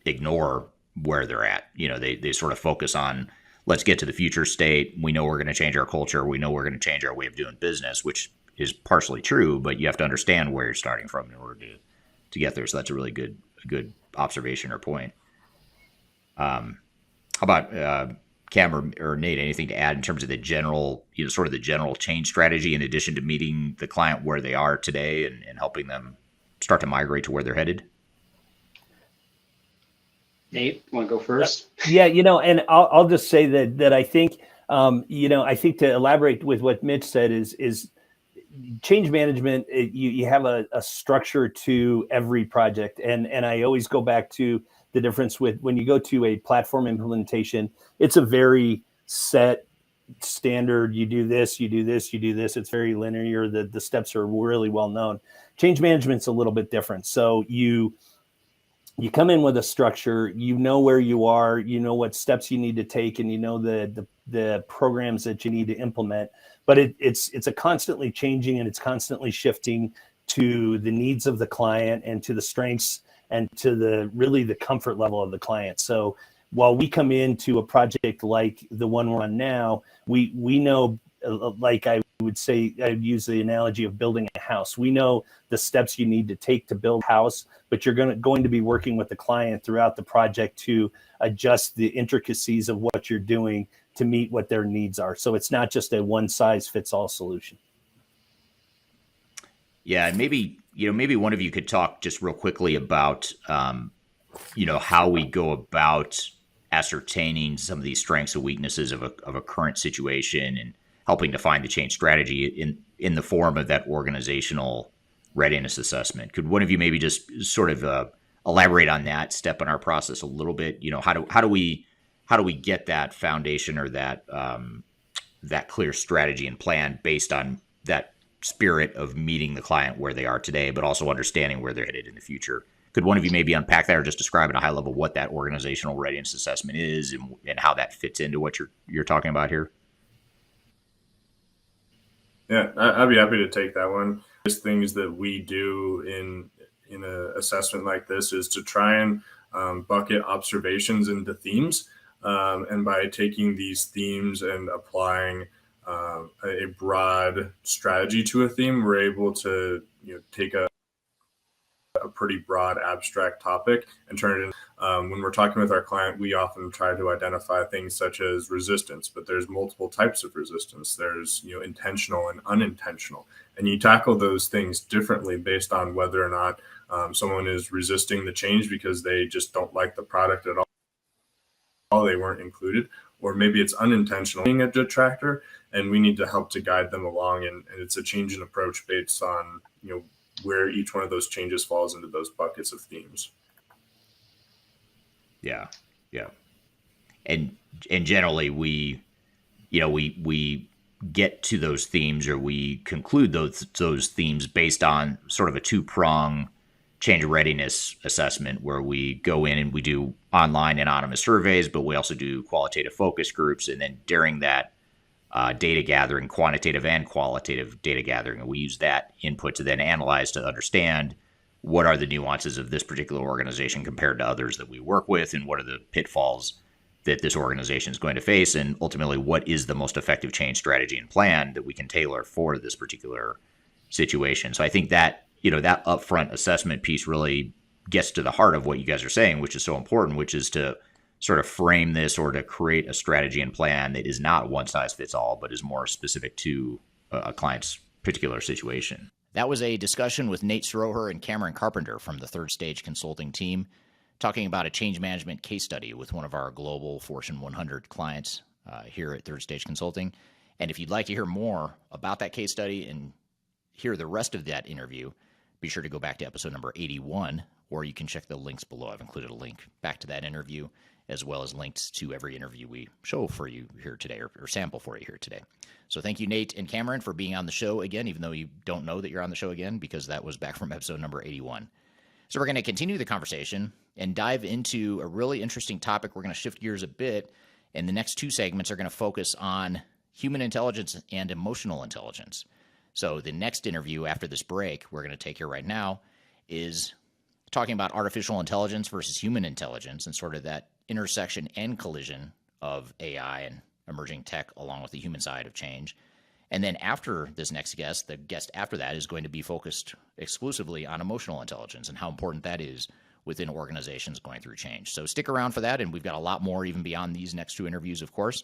ignore where they're at. They sort of focus on, let's get to the future state. We know we're going to change our culture. We know we're going to change our way of doing business, which is partially true, but you have to understand where you're starting from in order to get there. So that's a really good observation or point. How about Cam or Nate, anything to add in terms of the general, sort of the general change strategy in addition to meeting the client where they are today and helping them start to migrate to where they're headed? Nate, want to go first? Yeah, and I'll just say that I think, I think to elaborate with what Mitch said is change management. You have a structure to every project, and I always go back to the difference with when you go to a platform implementation. It's a very set standard. You do this, you do this, you do this. It's very linear. The steps are really well known. Change management's a little bit different. So you come in with a structure, where you are, what steps you need to take, and the programs that you need to implement. But it's a constantly changing, and it's constantly shifting to the needs of the client and to the strengths and to the comfort level of the client. So while we come into a project like the one we're on now, we know, like I would say, I'd use the analogy of building a house. We know the steps you need to take to build a house, but you're going to be working with the client throughout the project to adjust the intricacies of what you're doing to meet what their needs are. So it's not just a one size fits all solution. Yeah, and maybe one of you could talk just real quickly about how we go about ascertaining some of these strengths and weaknesses of a current situation and helping to find the change strategy in the form of that organizational readiness assessment. Could one of you maybe just sort of elaborate on that step in our process a little bit? How do we get that foundation or that clear strategy and plan based on that spirit of meeting the client where they are today, but also understanding where they're headed in the future? Could one of you maybe unpack that or just describe at a high level what that organizational readiness assessment is and how that fits into what you're talking about here? Yeah, I'd be happy to take that one. There's things that we do in an assessment like this is to try and bucket observations into themes. And by taking these themes and applying a broad strategy to a theme, we're able to take a pretty broad abstract topic and turn it in. When we're talking with our client, we often try to identify things such as resistance, but there's multiple types of resistance. There's intentional and unintentional, and you tackle those things differently based on whether or not someone is resisting the change because they just don't like the product at all, they weren't included, or maybe it's unintentional being a detractor, and we need to help to guide them along. And it's a change in approach based on where each one of those changes falls into those buckets of themes. Yeah. And generally we get to those themes, or we conclude those themes based on sort of a two-prong change readiness assessment, where we go in and we do online anonymous surveys, but we also do qualitative focus groups. And then during that data gathering, quantitative and qualitative data gathering, and we use that input to then analyze to understand what are the nuances of this particular organization compared to others that we work with, and what are the pitfalls that this organization is going to face, and ultimately what is the most effective change strategy and plan that we can tailor for this particular situation. So I think that that upfront assessment piece really gets to the heart of what you guys are saying, which is so important, which is to sort of frame this or to create a strategy and plan that is not one size fits all, but is more specific to a client's particular situation. That was a discussion with Nate Sroher and Cameron Carpenter from the Third Stage Consulting team, talking about a change management case study with one of our global Fortune 100 clients here at Third Stage Consulting. And if you'd like to hear more about that case study and hear the rest of that interview, be sure to go back to episode number 81, or you can check the links below. I've included a link back to that interview, as well as links to every interview we show for you here today, or sample for you here today. So thank you, Nate and Cameron, for being on the show again, even though you don't know that you're on the show again, because that was back from episode number 81. So we're going to continue the conversation and dive into a really interesting topic. We're going to shift gears a bit, and the next two segments are going to focus on human intelligence and emotional intelligence. So the next interview after this break we're going to take here right now is talking about artificial intelligence versus human intelligence, and sort of that intersection and collision of AI and emerging tech along with the human side of change. And then after this next guest, the guest after that is going to be focused exclusively on emotional intelligence and how important that is within organizations going through change. So stick around for that, and we've got a lot more even beyond these next two interviews, of course.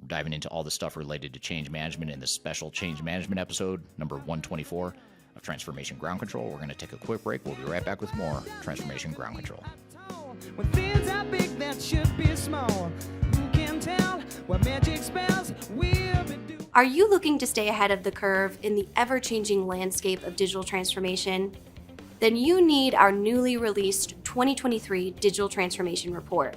We're diving into all the stuff related to change management in this special change management episode, number 124 of Transformation Ground Control. We're going to take a quick break. We'll be right back with more Transformation Ground Control. When things are big that should be small, who can tell what magic spells will be doing? Are you looking to stay ahead of the curve in the ever-changing landscape of digital transformation? Then you need our newly released 2023 Digital Transformation Report.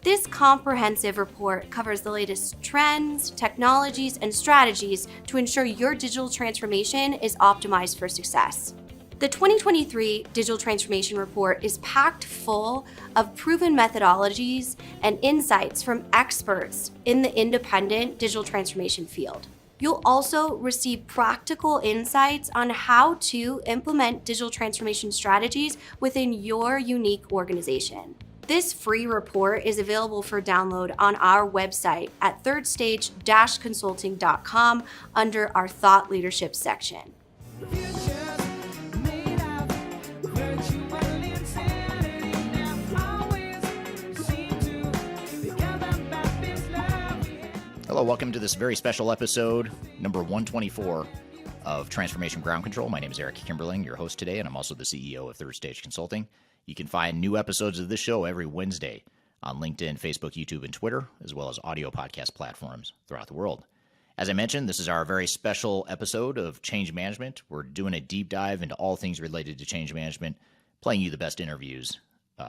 This comprehensive report covers the latest trends, technologies, and strategies to ensure your digital transformation is optimized for success. The 2023 Digital Transformation Report is packed full of proven methodologies and insights from experts in the independent digital transformation field. You'll also receive practical insights on how to implement digital transformation strategies within your unique organization. This free report is available for download on our website at thirdstage-consulting.com under our Thought Leadership section. Hello, welcome to this very special episode, number 124 of Transformation Ground Control. My name is Eric Kimberling, your host today, and I'm also the CEO of Third Stage Consulting. You can find new episodes of this show every Wednesday on LinkedIn, Facebook, YouTube, and Twitter, as well as audio podcast platforms throughout the world. As I mentioned, this is our very special episode of Change Management. We're doing a deep dive into all things related to change management, playing you the best interviews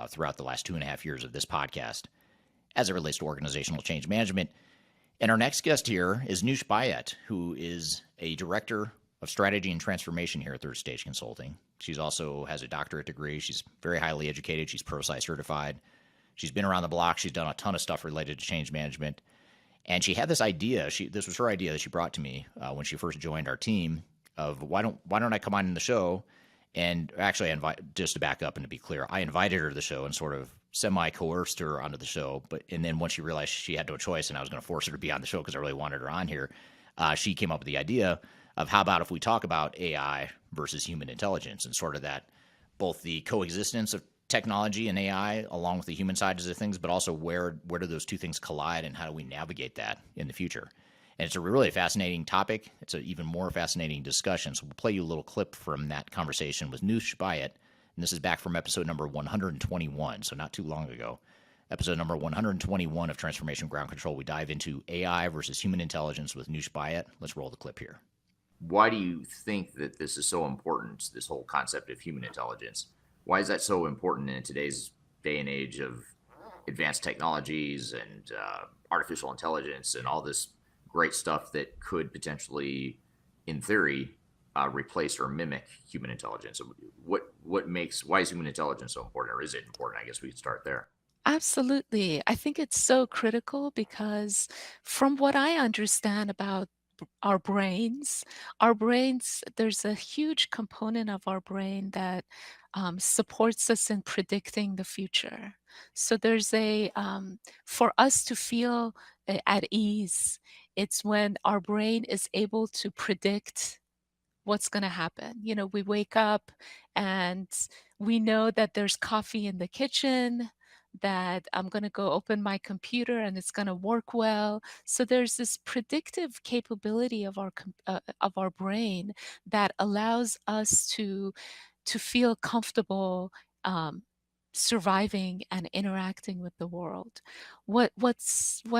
throughout the last 2.5 years of this podcast as it relates to organizational change management. And our next guest here is Noosh Bayat, who is a director of strategy and transformation here at Third Stage Consulting. She's also has a doctorate degree. She's very highly educated. She's ProSci certified. She's been around the block. She's done a ton of stuff related to change management. And she had this idea. This was her idea that she brought to me when she first joined our team of why don't I come on in the show? And actually, just to back up and to be clear, I invited her to the show and sort of semi-coerced her onto the show. And then once she realized she had no choice and I was going to force her to be on the show because I really wanted her on here, she came up with the idea of how about if we talk about AI versus human intelligence and sort of that both the coexistence of technology and AI along with the human side of things, but also where do those two things collide and how do we navigate that in the future? And it's a really fascinating topic. It's an even more fascinating discussion. So we'll play you a little clip from that conversation with Noosh Bayat. And this is back from episode number 121, so not too long ago. Episode number 121 of Transformation Ground Control. We dive into AI versus human intelligence with Noosh Bayat. Let's roll the clip here. Why do you think that this is so important, this whole concept of human intelligence? Why is that so important in today's day and age of advanced technologies and artificial intelligence and all this great stuff that could potentially, in theory, replace or mimic human intelligence? Why is human intelligence so important, or is it important? I guess we could start there. Absolutely. I think it's so critical because from what I understand about our brains, there's a huge component of our brain that supports us in predicting the future. So for us to feel at ease, it's when our brain is able to predict what's going to happen. We wake up and we know that there's coffee in the kitchen, that I'm going to go open my computer and it's going to work well. So there's this predictive capability of our brain that allows us to feel comfortable surviving and interacting with the world. What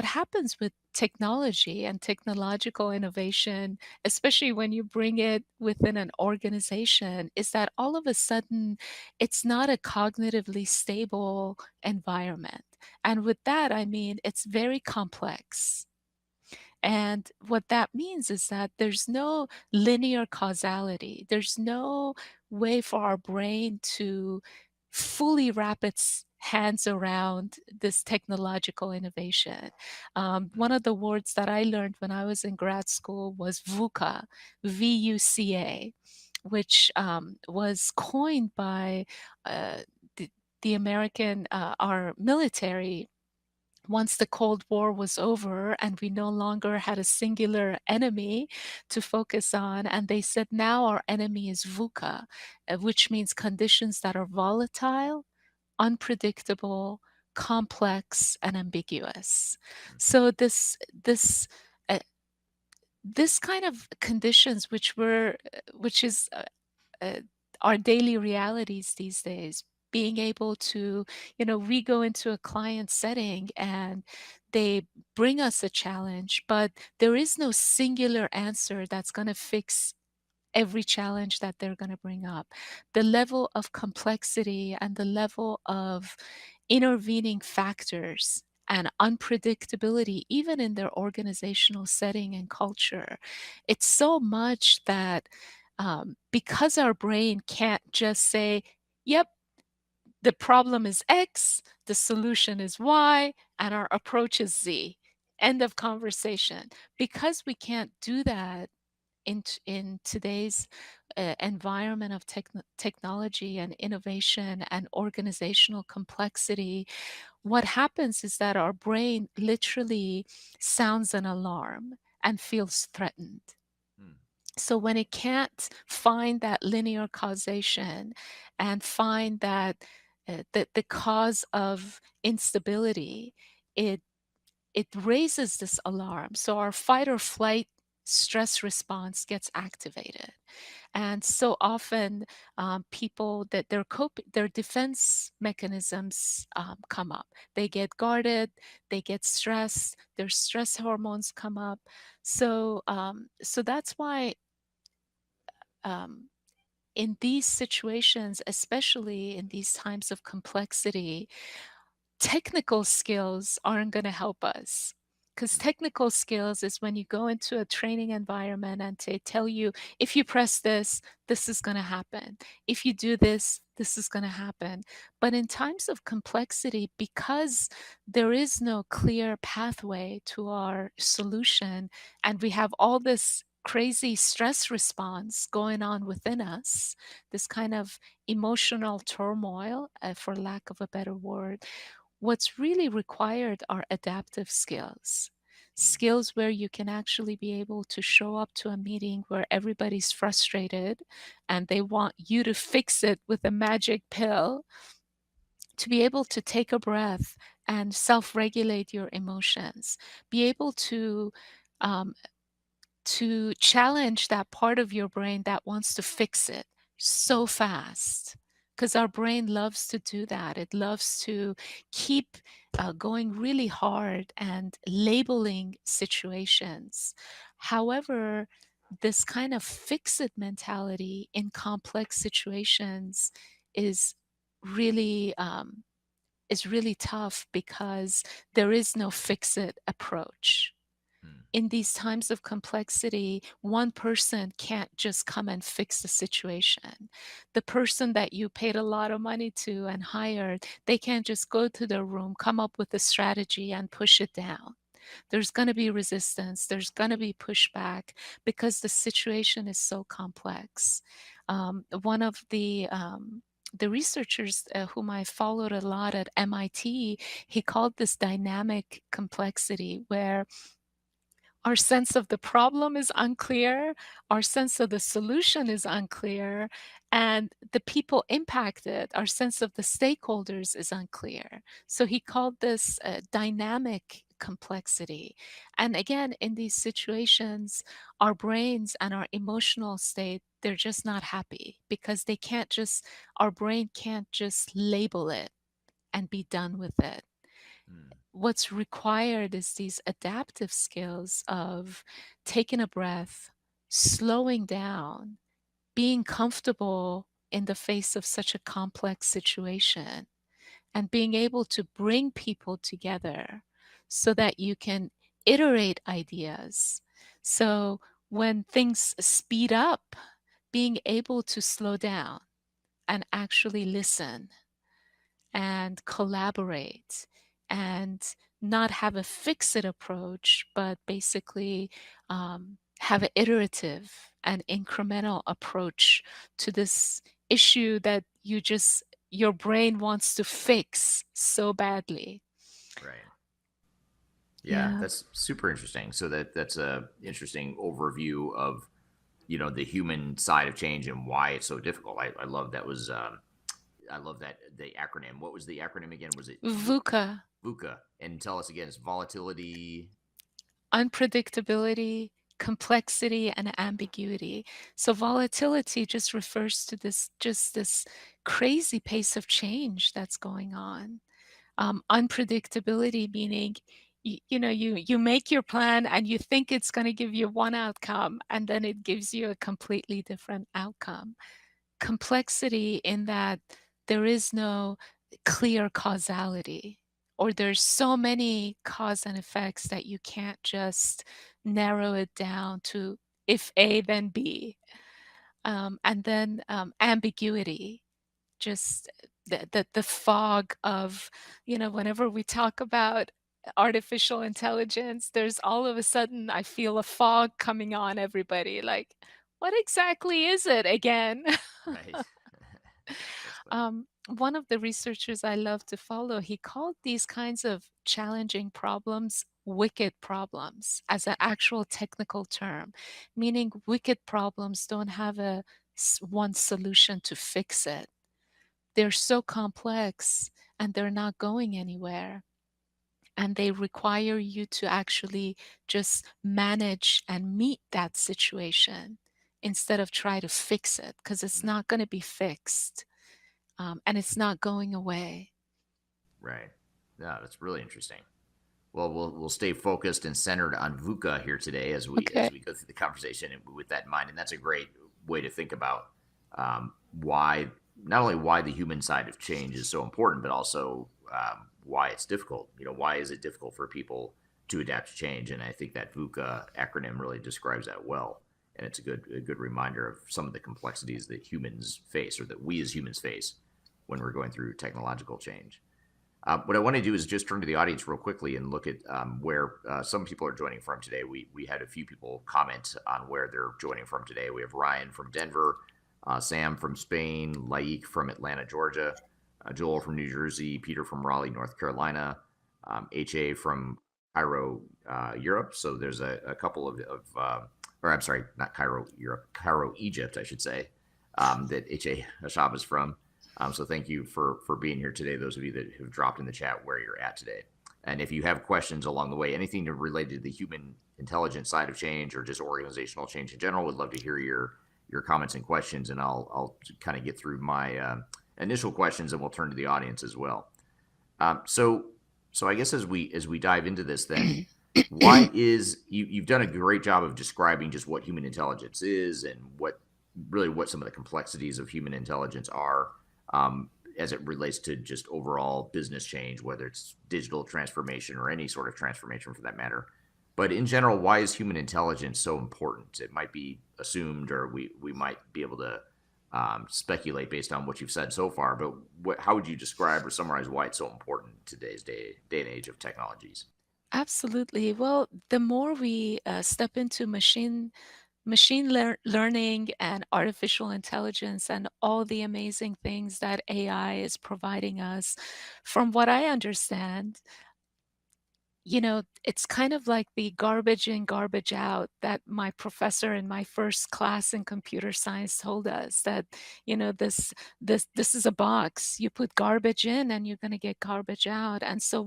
happens with technology and technological innovation, especially when you bring it within an organization, is that all of a sudden it's not a cognitively stable environment. And with that, I mean, it's very complex. And what that means is that there's no linear causality. There's no way for our brain to fully wrap its hands around this technological innovation. One of the words that I learned when I was in grad school was VUCA, VUCA, which was coined by the American, our military once the Cold War was over and we no longer had a singular enemy to focus on. And they said, now our enemy is VUCA, which means conditions that are volatile, unpredictable, complex, and ambiguous. So uh, this kind of conditions, which is our daily realities these days, being able to, we go into a client setting and they bring us a challenge, but there is no singular answer that's going to fix every challenge that they're going to bring up. The level of complexity and the level of intervening factors and unpredictability, even in their organizational setting and culture, it's so much that because our brain can't just say, yep, the problem is X, the solution is Y, and our approach is Z. End of conversation. Because we can't do that in today's environment of technology and innovation and organizational complexity, what happens is that our brain literally sounds an alarm and feels threatened. So when it can't find that linear causation and find that the cause of instability, it it raises this alarm. So our fight or flight stress response gets activated. And so often, people that their defense mechanisms come up. They get guarded, they get stressed, their stress hormones come up. So that's why, um, in these situations, especially in these times of complexity, technical skills aren't going to help us. Because technical skills is when you go into a training environment and they tell you, if you press this, this is going to happen. If you do this, this is going to happen. But in times of complexity, because there is no clear pathway to our solution, and we have all this crazy stress response going on within us, this kind of emotional turmoil, for lack of a better word, what's really required are adaptive skills. Skills where you can actually be able to show up to a meeting where everybody's frustrated and they want you to fix it with a magic pill, to be able to take a breath and self regulate your emotions, be able um, to challenge that part of your brain that wants to fix it so fast, because our brain loves to do that. It loves to keep going really hard and labeling situations. However, this kind of fix it mentality in complex situations is really is really tough, because there is no fix it approach. In these times of complexity, one person can't just come and fix the situation. The person that you paid a lot of money to and hired, they can't just go to their room, come up with a strategy and push it down. There's going to be resistance, there's going to be pushback, because the situation is so complex. One of the researchers whom I followed a lot at MIT, he called this dynamic complexity, where our sense of the problem is unclear, our sense of the solution is unclear, and the people impacted, our sense of the stakeholders is unclear. So he called this dynamic complexity. And again, in these situations, our brains and our emotional state, they're just not happy, because our brain can't just label it and be done with it. What's required is these adaptive skills of taking a breath, slowing down, being comfortable in the face of such a complex situation, and being able to bring people together so that you can iterate ideas. So when things speed up, being able to slow down and actually listen and collaborate, and not have a fix it approach, but basically have an iterative and incremental approach to this issue that your brain wants to fix so badly. Right. Yeah, Yeah. that's super interesting. So that's a interesting overview of the human side of change and why it's so difficult. I love that was I love that the acronym. What was the acronym again? Was it VUCA. VUCA? And tell us again. It's volatility, Unpredictability, complexity, and ambiguity. So volatility just refers to this crazy pace of change that's going on. Unpredictability meaning you make your plan and you think it's going to give you one outcome, and then it gives you a completely different outcome. Complexity in that there is no clear causality, or there's so many cause and effects that you can't just narrow it down to if A then B. And then ambiguity, just the fog of, whenever we talk about artificial intelligence, there's all of a sudden I feel a fog coming on everybody, like, what exactly is it again? right? One of the researchers I love to follow, he called these kinds of challenging problems wicked problems, as an actual technical term, meaning wicked problems don't have one solution to fix it. They're so complex and they're not going anywhere. and they require you to actually just manage and meet that situation instead of try to fix it, because it's not going to be fixed, and it's not going away. Right. Yeah, that's really interesting. Well, we'll stay focused and centered on VUCA here today Okay. as we go through the conversation with that in mind, and that's a great way to think about why not only why the human side of change is so important, but also why it's difficult. Why is it difficult for people to adapt to change? And I think that VUCA acronym really describes that well, and it's a good reminder of some of the complexities that humans face, or that we as humans face, when we're going through technological change. What I want to do is just turn to the audience real quickly and look at where some people are joining from today. We had a few people comment on where they're joining from today. We have Ryan from Denver, Sam from Spain, Laik from Atlanta, Georgia, Joel from New Jersey, Peter from Raleigh, North Carolina, HA from Cairo, Europe. So there's a couple or I'm sorry, not Cairo, Europe, Cairo, Egypt, I should say, that HA Hashab is from. So thank you for being here today, those of you that have dropped in the chat where you're at today. And if you have questions along the way, anything related to the human intelligence side of change or just organizational change in general, would love to hear your comments and questions, and I'll kind of get through my initial questions, and we'll turn to the audience as well. So I guess as we dive into this, then, why is you've done a great job of describing just what human intelligence is and what some of the complexities of human intelligence are. As it relates to just overall business change, whether it's digital transformation or any sort of transformation for that matter. But in general, why is human intelligence so important? It might be assumed, or we might be able to speculate based on what you've said so far, but how would you describe or summarize why it's so important in today's day and age of technologies? Absolutely. Well, the more we step into learning and artificial intelligence and all the amazing things that AI is providing us, from what I understand, it's kind of like the garbage in, garbage out that my professor in my first class in computer science told us, that, this is a box. You put garbage in and you're going to get garbage out. And so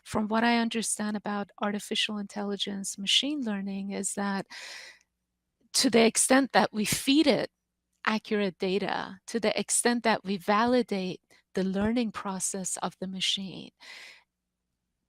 from what I understand about artificial intelligence, machine learning, is that to the extent that we feed it accurate data, to the extent that we validate the learning process of the machine,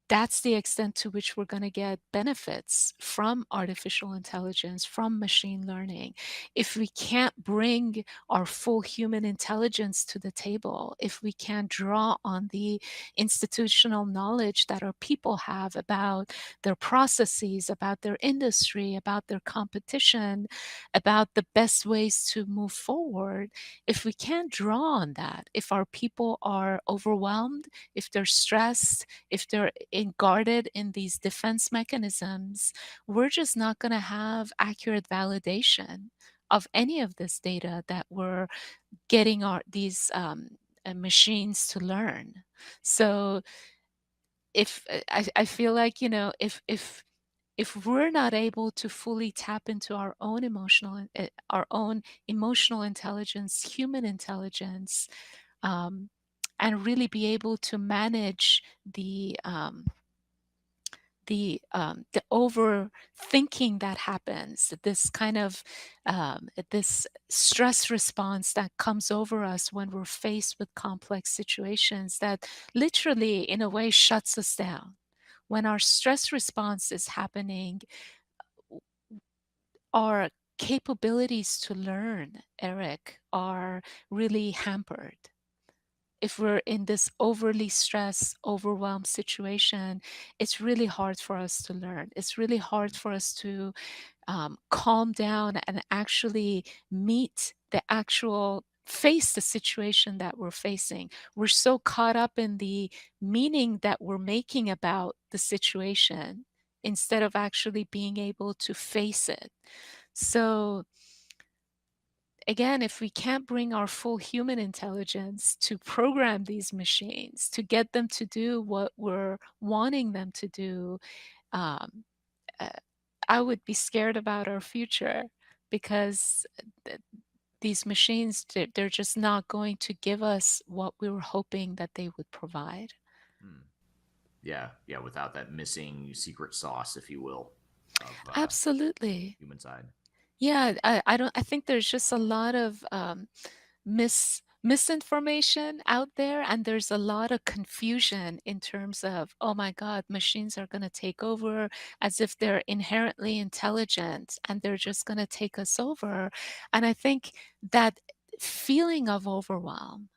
that's the extent to which we're going to get benefits from artificial intelligence, from machine learning. If we can't bring our full human intelligence to the table, if we can't draw on the institutional knowledge that our people have about their processes, about their industry, about their competition, about the best ways to move forward, if we can't draw on that, if our people are overwhelmed, if they're stressed, if they're guarded in these defense mechanisms, we're just not going to have accurate validation of any of this data that we're getting these machines to learn. So if I feel like, if we're not able to fully tap into our own emotional intelligence, human intelligence, and really be able to manage the overthinking that happens, this kind of this stress response that comes over us when we're faced with complex situations, that literally in a way shuts us down. When our stress response is happening, our capabilities to learn, Eric, are really hampered. If we're in this overly stressed, overwhelmed situation, it's really hard for us to learn. It's really hard for us to calm down and actually face the situation that we're facing. We're so caught up in the meaning that we're making about the situation instead of actually being able to face it. So again, if we can't bring our full human intelligence to program these machines, to get them to do what we're wanting them to do, um, uh, I would be scared about our future, because these machines, they're just not going to give us what we were hoping that they would provide. Yeah, yeah, without that missing secret sauce, if you will, of Absolutely. human side. Yeah, I don't. I think there's just a lot of misinformation out there, and there's a lot of confusion in terms of, oh my God, machines are going to take over, as if they're inherently intelligent and they're just going to take us over. And I think that feeling of overwhelm,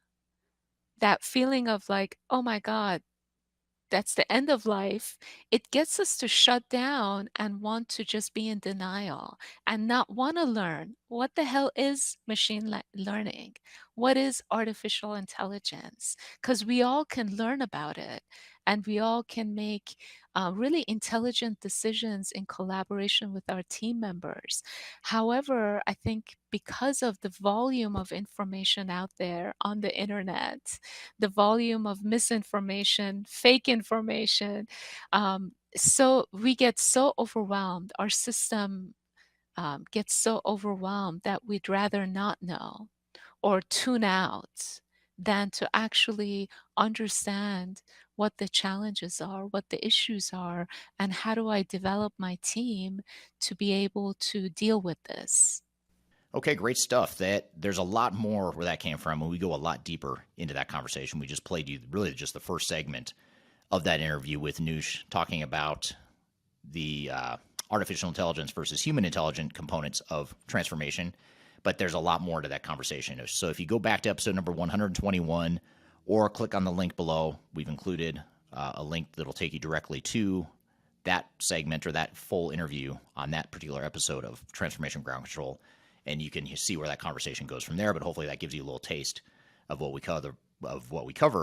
that feeling of like, oh my God, that's the end of life, it gets us to shut down and want to just be in denial and not want to learn what the hell is learning? What is artificial intelligence? Because we all can learn about it and we all can make really intelligent decisions in collaboration with our team members. However, I think because of the volume of information out there on the internet, the volume of misinformation, fake information. So we get so overwhelmed. Our system gets so overwhelmed that we'd rather not know or tune out than to actually understand what the challenges are, what the issues are, and how do I develop my team to be able to deal with this. Okay, great stuff. That there's a lot more where that came from, and we go a lot deeper into that conversation. We just played you really just the first segment of that interview with Noosh, talking about the artificial intelligence versus human intelligent components of transformation. But there's a lot more to that conversation. So if you go back to episode number 121 or click on the link below, we've included a link that'll take you directly to that segment or that full interview on that particular episode of Transformation Ground Control. And you can see where that conversation goes from there. But hopefully that gives you a little taste of what we cover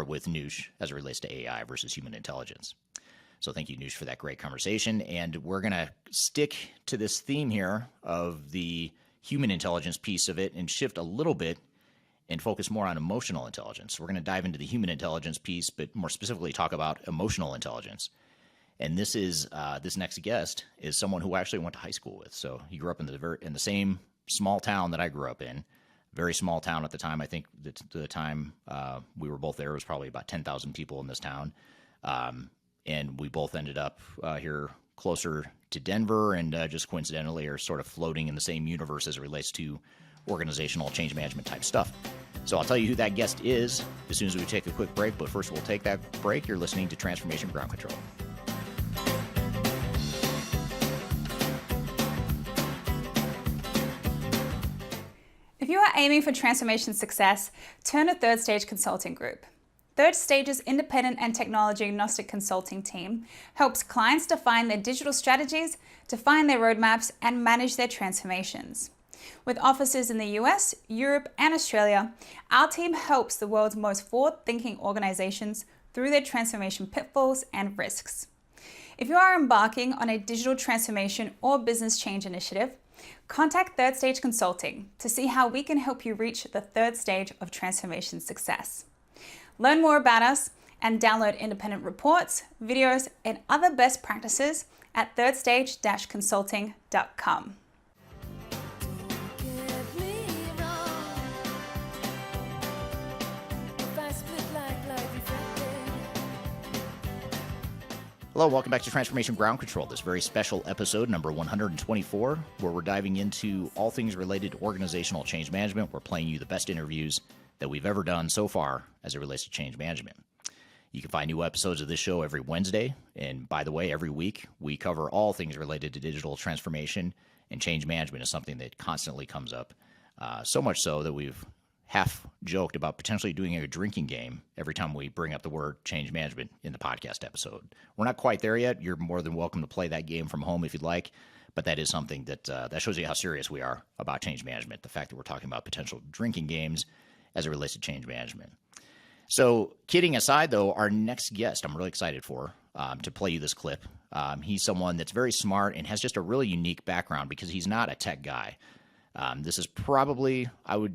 with Noosh as it relates to AI versus human intelligence. So thank you, Noosh, for that great conversation. And we're going to stick to this theme here of the human intelligence piece of it and shift a little bit and focus more on emotional intelligence. We're going to dive into the human intelligence piece, but more specifically talk about emotional intelligence. And this is this next guest is someone who I actually went to high school with. So he grew up in the same small town that I grew up in. Very small town at the time. I think the time we were both there, it was probably about 10,000 people in this town. And we both ended up here closer to Denver and just coincidentally are sort of floating in the same universe as it relates to organizational change management type stuff. So I'll tell you who that guest is as soon as we take a quick break. But first, we'll take that break. You're listening to Transformation Ground Control. If you are aiming for transformation success, turn to Third Stage Consulting Group. Third Stage's independent and technology agnostic consulting team helps clients define their digital strategies, define their roadmaps, and manage their transformations. With offices in the US, Europe, and Australia, our team helps the world's most forward-thinking organizations through their transformation pitfalls and risks. If you are embarking on a digital transformation or business change initiative, contact Third Stage Consulting to see how we can help you reach the third stage of transformation success. Learn more about us and download independent reports, videos, and other best practices at thirdstage-consulting.com. Hello, welcome back to Transformation Ground Control, this very special episode, number 124, where we're diving into all things related to organizational change management. We're playing you the best interviews that we've ever done so far as it relates to change management. You can find new episodes of this show every Wednesday. And by the way, every week we cover all things related to digital transformation, and change management is something that constantly comes up. So much so that we've half joked about potentially doing a drinking game every time we bring up the word change management in the podcast episode. We're not quite there yet. You're more than welcome to play that game from home if you'd like. But that is something that that shows you how serious we are about change management, the fact that we're talking about potential drinking games as it relates to change management. So kidding aside, though, our next guest I'm really excited for to play you this clip. He's someone that's very smart and has just a really unique background because he's not a tech guy. This is probably,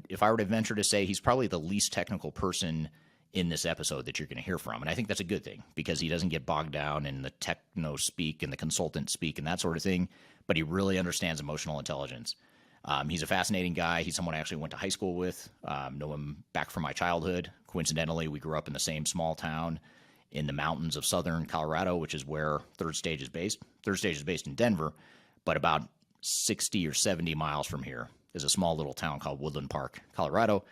if I were to venture to say, he's probably the least technical person in this episode that you're going to hear from. And I think that's a good thing because he doesn't get bogged down in the techno speak and the consultant speak and that sort of thing, but he really understands emotional intelligence. He's a fascinating guy. He's someone I actually went to high school with, know him back from my childhood. Coincidentally, we grew up in the same small town. in the mountains of southern Colorado, which is where Third Stage is based. Third Stage is based in Denver, but about 60 or 70 miles from here is a small little town called Woodland Park, Colorado.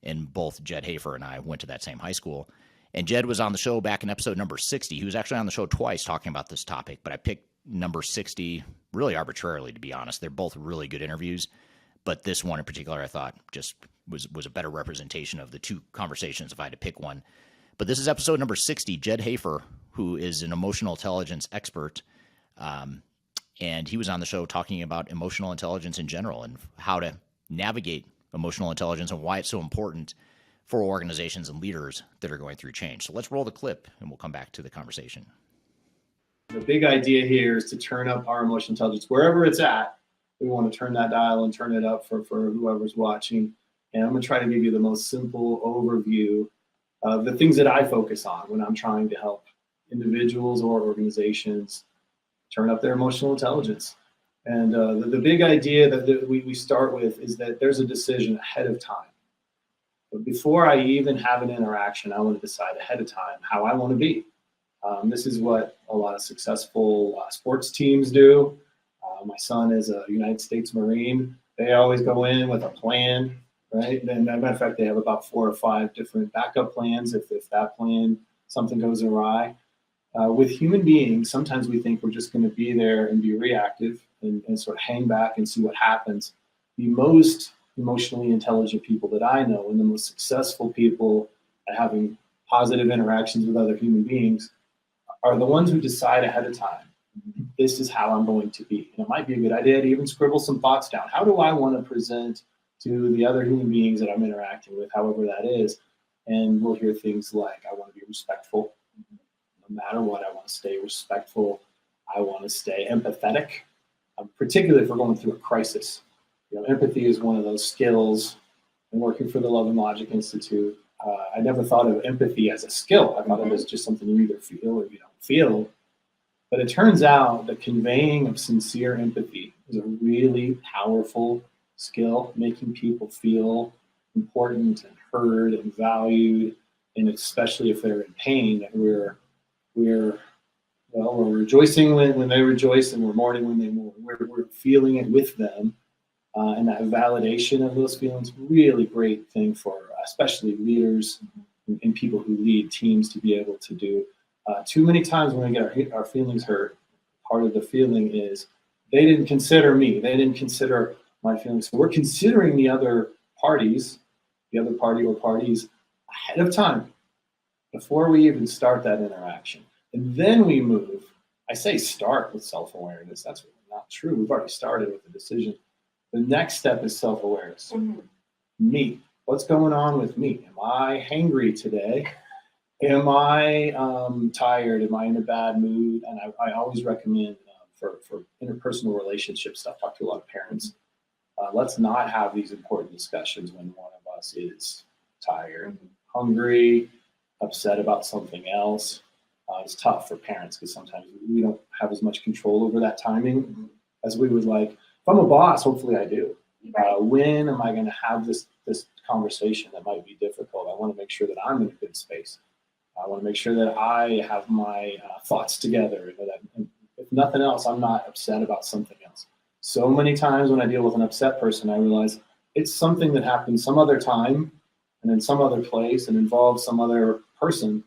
And both Jed Hafer and I went to that same high school. And Jed was on the show back in episode number 60. He was actually on the show twice talking about this topic, but I picked number 60 really arbitrarily, to be honest. They're both really good interviews, but this one in particular I thought just was a better representation of the two conversations if I had to pick one. But this is episode number 60. Jed Hafer, who is an emotional intelligence expert, and he was on the show talking about emotional intelligence in general and how to navigate emotional intelligence and why it's so important for organizations and leaders that are going through change. So let's roll the clip and we'll come back to the conversation. The big idea here is to turn up our emotional intelligence wherever it's at. We want to turn that dial and turn it up for whoever's watching. And I'm going to try to give you the most simple overview of the things that I focus on when I'm trying to help individuals or organizations turn up their emotional intelligence. And the big idea that we start with is that there's a decision ahead of time. But before I even have an interaction, I want to decide ahead of time how I want to be. This is what a lot of successful sports teams do. My son is a United States Marine. They always go in with a plan, right? And as a matter of fact, they have about 4 or 5 different backup plans if that plan, something goes awry. With human beings, sometimes we think we're just going to be there and be reactive and sort of hang back and see what happens. The most emotionally intelligent people that I know and the most successful people at having positive interactions with other human beings are the ones who decide ahead of time, this is how I'm going to be. And it might be a good idea to even scribble some thoughts down. How do I want to present to the other human beings that I'm interacting with, however that is? And we'll hear things like, I want to be respectful. No matter what, I want to stay respectful. I want to stay empathetic, particularly if we're going through a crisis. Empathy is one of those skills. And working for the Love and Logic Institute, I never thought of empathy as a skill. I thought of it as just something you either feel or you don't feel. But it turns out the conveying of sincere empathy is a really powerful skill, making people feel important and heard and valued, and especially if they're in pain, that we're rejoicing when they rejoice and we're mourning when they mourn. We're feeling it with them. And that validation of those feelings, really great thing for especially leaders and people who lead teams to be able to do. Too many times when we get our feelings hurt, part of the feeling is they didn't consider me. They didn't consider my feelings. So we're considering the other parties, the other party or parties ahead of time before we even start that interaction. And then we move. I say start with self-awareness. That's really not true. We've already started with the decision. The next step is self-awareness. Me. What's going on with me? Am I hangry today? Am I tired? Am I in a bad mood? And I always recommend for interpersonal relationship stuff, talk to a lot of parents. Let's not have these important discussions when one of us is tired, hungry, upset about something else. It's tough for parents because sometimes we don't have as much control over that timing as we would like. If I'm a boss, hopefully I do. When am I going to have this conversation that might be difficult? I want to make sure that I'm in a good space. I want to make sure that I have my thoughts together. That if nothing else, I'm not upset about something else. So many times when I deal with an upset person, I realize it's something that happened some other time and in some other place and involves some other person.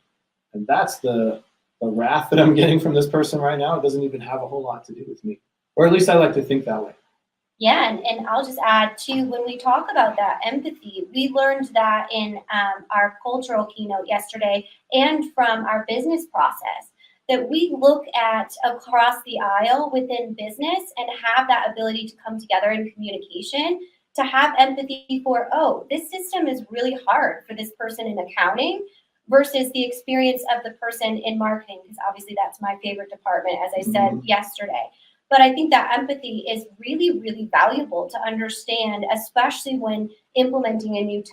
And that's the wrath that I'm getting from this person right now. It doesn't even have a whole lot to do with me. Or at least I like to think that way. Yeah, and I'll just add too, when we talk about that empathy, we learned that in our cultural keynote yesterday and from our business process, that we look at across the aisle within business and have that ability to come together in communication, to have empathy for, oh, this system is really hard for this person in accounting versus the experience of the person in marketing, because obviously that's my favorite department, as I said yesterday. But I think that empathy is really, really valuable to understand, especially when implementing a new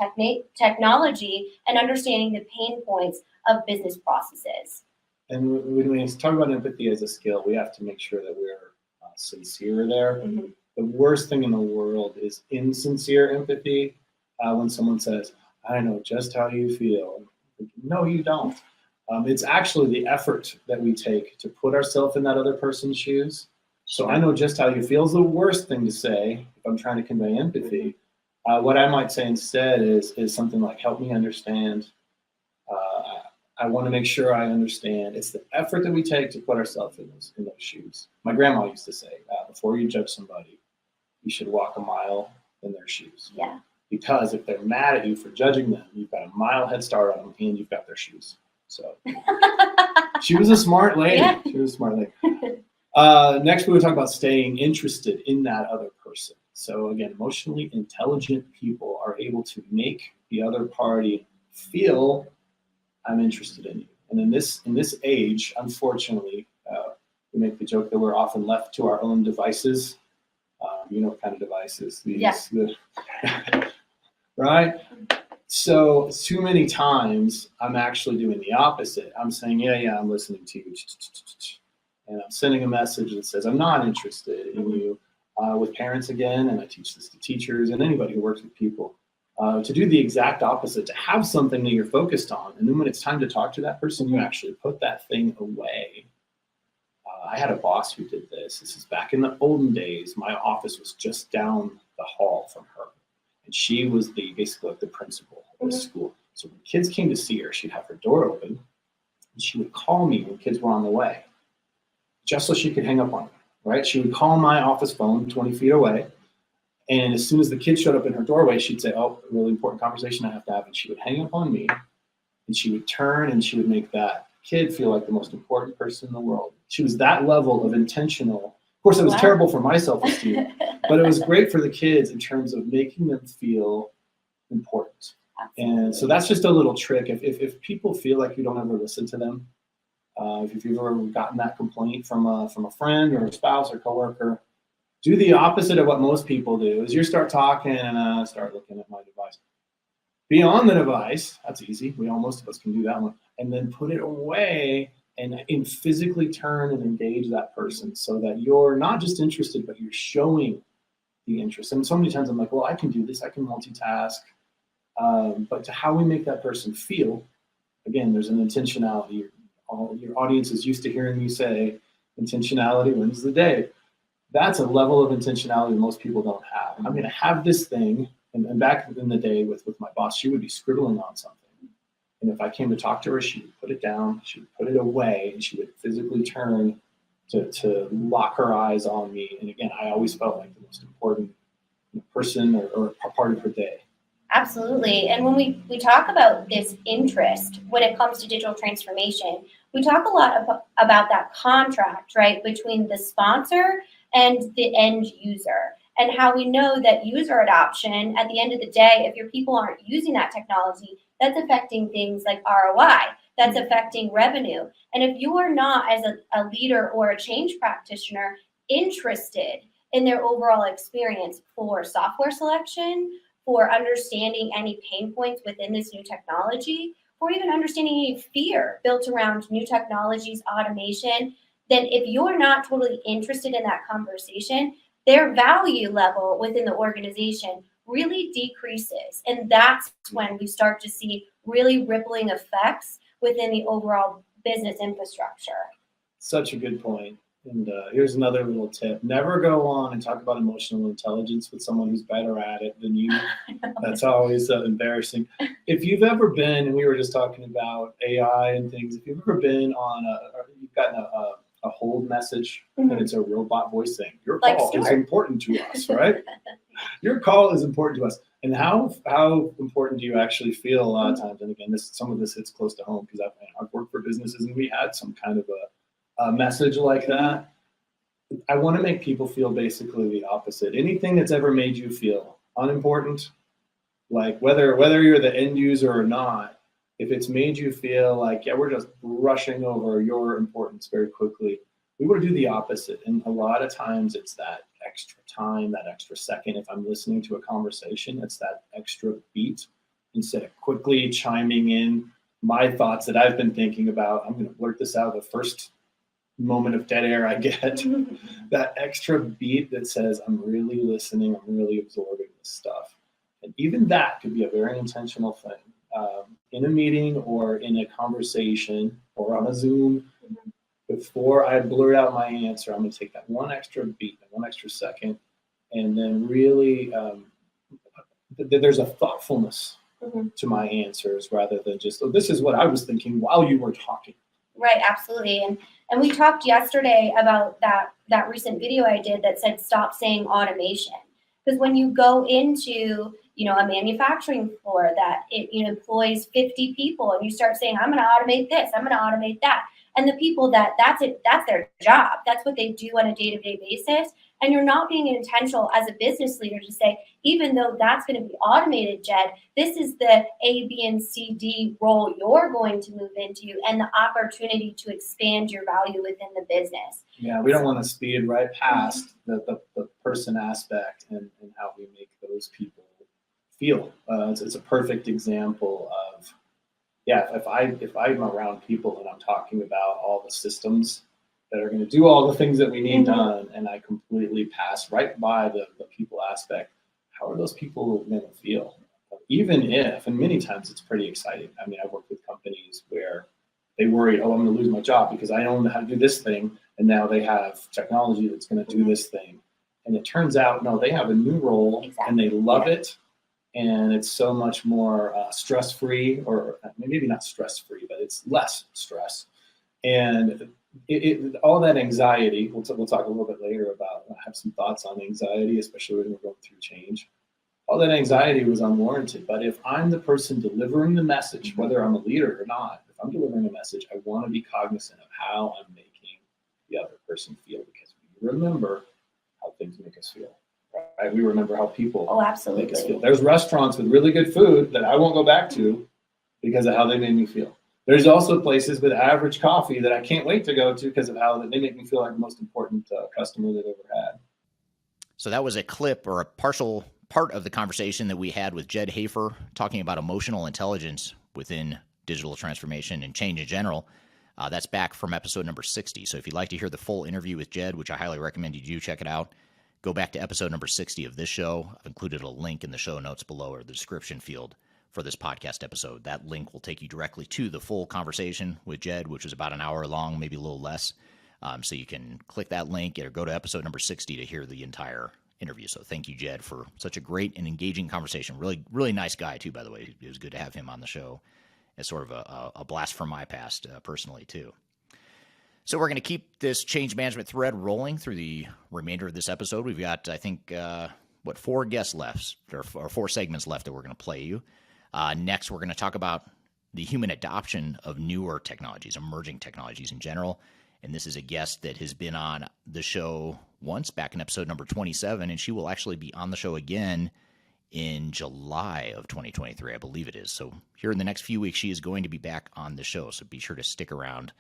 technology and understanding the pain points of business processes. And when we talk about empathy as a skill, we have to make sure that we're sincere there. The worst thing in the world is insincere empathy. When someone says, I know just how you feel. No, you don't. It's actually the effort that we take to put ourselves in that other person's shoes. So I know just how you feel is the worst thing to say if I'm trying to convey empathy. What I might say instead is something like, help me understand. I want to make sure I understand. It's the effort that we take to put ourselves in those shoes. My grandma used to say, before you judge somebody, you should walk a mile in their shoes. Yeah. Because if they're mad at you for judging them, you've got a mile head start on them and you've got their shoes. So she was a smart lady. Yeah. She was a smart lady. Next, we will talk about staying interested in that other person. So again, emotionally intelligent people are able to make the other party feel, I'm interested in you. And in this age, unfortunately, we make the joke that we're often left to our own devices. You know what kind of devices? Right? So too many times I'm actually doing the opposite. I'm saying, yeah, I'm listening to you. And I'm sending a message that says, I'm not interested in you. With parents again, and I teach this to teachers and anybody who works with people, to do the exact opposite, to have something that you're focused on. And then when it's time to talk to that person, you actually put that thing away. I had a boss who did this. This is back in the olden days. My office was just down the hall from her. And she was basically like the principal of the school. So when kids came to see her, she'd have her door open and she would call me when kids were on the way, just so she could hang up on me, right? She would call my office phone 20 feet away. And as soon as the kids showed up in her doorway, she'd say, oh, a really important conversation I have to have. And she would hang up on me and she would turn and she would make that kid feel like the most important person in the world. She was that level of intentional. Of course, it was terrible for my self-esteem, but it was great for the kids in terms of making them feel important. Absolutely. And so that's just a little trick. If people feel like you don't ever listen to them, if you've ever gotten that complaint from a friend or a spouse or coworker, do the opposite of what most people do. Is you start talking and start looking at my device. Be on the device. That's easy. Most of us can do that one. And then put it away and physically turn and engage that person so that you're not just interested, but you're showing the interest. And so many times I'm like, well, I can do this. I can multitask. But to how we make that person feel, again, there's an intentionality. Your audience is used to hearing you say, intentionality wins the day. That's a level of intentionality most people don't have. I'm going to have this thing. And back in the day with my boss, she would be scribbling on something. And if I came to talk to her, she would put it down, she would put it away, and she would physically turn to lock her eyes on me. And again, I always felt like the most important person or part of her day. Absolutely. And when we talk about this interest when it comes to digital transformation, we talk a lot about that contract, right, between the sponsor and the end user, and how we know that user adoption, at the end of the day, if your people aren't using that technology, that's affecting things like ROI, that's affecting revenue. And if you are not, as a leader or a change practitioner, interested in their overall experience for software selection, for understanding any pain points within this new technology, or even understanding any fear built around new technologies, automation, then if you're not totally interested in that conversation, their value level within the organization really decreases. And that's when we start to see really rippling effects within the overall business infrastructure. Such a good point. And here's another little tip. Never go on and talk about emotional intelligence with someone who's better at it than you. That's always embarrassing. If you've ever been, and we were just talking about AI and things, if you've ever been on you've gotten a hold message, and it's a robot voice saying, your call is important to us, right? Your call is important to us. And how important do you actually feel a lot of times? And again, some of this hits close to home because I've worked for businesses and we had some kind of a message like that. I want to make people feel basically the opposite. Anything that's ever made you feel unimportant, like whether you're the end user or not, if it's made you feel like, yeah, we're just rushing over your importance very quickly, we want to do the opposite. And a lot of times it's that extra time, that extra second. If I'm listening to a conversation, it's that extra beat. Instead of quickly chiming in my thoughts that I've been thinking about, I'm going to blurt this out the first moment of dead air I get. That extra beat that says, I'm really listening, I'm really absorbing this stuff. And even that could be a very intentional thing. in a meeting or in a conversation or on a Zoom, before I blurt out my answer, I'm going to take that one extra beat, one extra second, and then really there's a thoughtfulness to my answers rather than just, oh, this is what I was thinking while you were talking. Right, absolutely. And we talked yesterday about that recent video I did that said stop saying automation. Because when you go into, a manufacturing floor that it employs 50 people and you start saying, I'm going to automate this, I'm going to automate that. And the people that's their job. That's what they do on a day-to-day basis. And you're not being intentional as a business leader to say, even though that's going to be automated, Jed, this is the A, B, and C, D role you're going to move into and the opportunity to expand your value within the business. Yeah, we don't want to speed right past the person aspect and how we make those people feel. It's a perfect example of, if I'm around people and I'm talking about all the systems that are going to do all the things that we need done, and I completely pass right by the people aspect, how are those people going to feel? Even if, and many times it's pretty exciting. I mean, I've worked with companies where they worry, oh, I'm going to lose my job because I don't know how to do this thing, and now they have technology that's going to do this thing. And it turns out, no, they have a new role and they love it. And it's so much more stress-free, or maybe not stress-free, but it's less stress. And all that anxiety, we'll talk a little bit later about, I have some thoughts on anxiety, especially when we're going through change. All that anxiety was unwarranted. But if I'm the person delivering the message, whether I'm a leader or not, if I'm delivering a message, I want to be cognizant of how I'm making the other person feel, because we remember how things make us feel. Right? We remember how people make us feel. There's restaurants with really good food that I won't go back to because of how they made me feel. There's also places with average coffee that I can't wait to go to because of how they make me feel like the most important customer they've ever had. So that was a clip or a partial part of the conversation that we had with Jed Hafer talking about emotional intelligence within digital transformation and change in general. That's back from episode number 60. So if you'd like to hear the full interview with Jed, which I highly recommend you do check it out, go back to episode number 60 of this show. I've included a link in the show notes below, or the description field for this podcast episode. That link will take you directly to the full conversation with Jed, which was about an hour long, maybe a little less. So you can click that link or go to episode number 60 to hear the entire interview. So thank you, Jed, for such a great and engaging conversation. Really, really nice guy, too, by the way. It was good to have him on the show as sort of a blast from my past personally, too. So we're going to keep this change management thread rolling through the remainder of this episode. We've got, I think, 4 guests left, or 4 segments left that we're going to play you. Next, we're going to talk about the human adoption of newer technologies, emerging technologies in general. And this is a guest that has been on the show once, back in episode number 27, and she will actually be on the show again in July of 2023, I believe it is. So here in the next few weeks, she is going to be back on the show, so be sure to stick around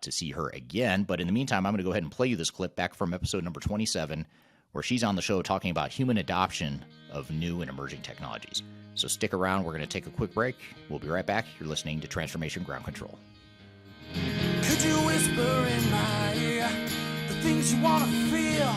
to see her again. But in the meantime, I'm going to go ahead and play you this clip back from episode number 27, where she's on the show talking about human adoption of new and emerging technologies. So stick around. We're going to take a quick break. We'll be right back. You're listening to Transformation Ground Control. Could you whisper in my ear the things you want to feel?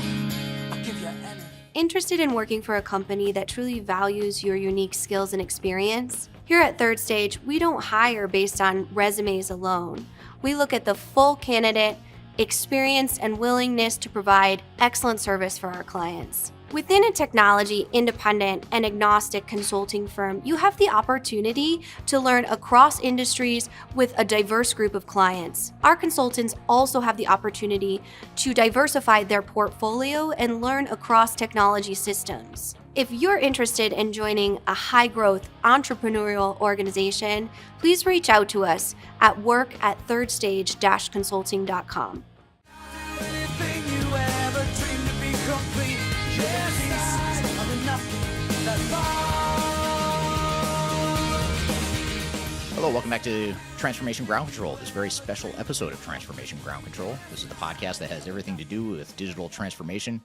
I'll give you anything. Interested in working for a company that truly values your unique skills and experience? Here at Third Stage, we don't hire based on resumes alone. We look at the full candidate, experience, and willingness to provide excellent service for our clients. Within a technology, independent, and agnostic consulting firm, you have the opportunity to learn across industries with a diverse group of clients. Our consultants also have the opportunity to diversify their portfolio and learn across technology systems. If you're interested in joining a high-growth entrepreneurial organization, please reach out to us at work@thirdstage-consulting.com. Hello, welcome back to Transformation Ground Control, this very special episode of Transformation Ground Control. This is the podcast that has everything to do with digital transformation,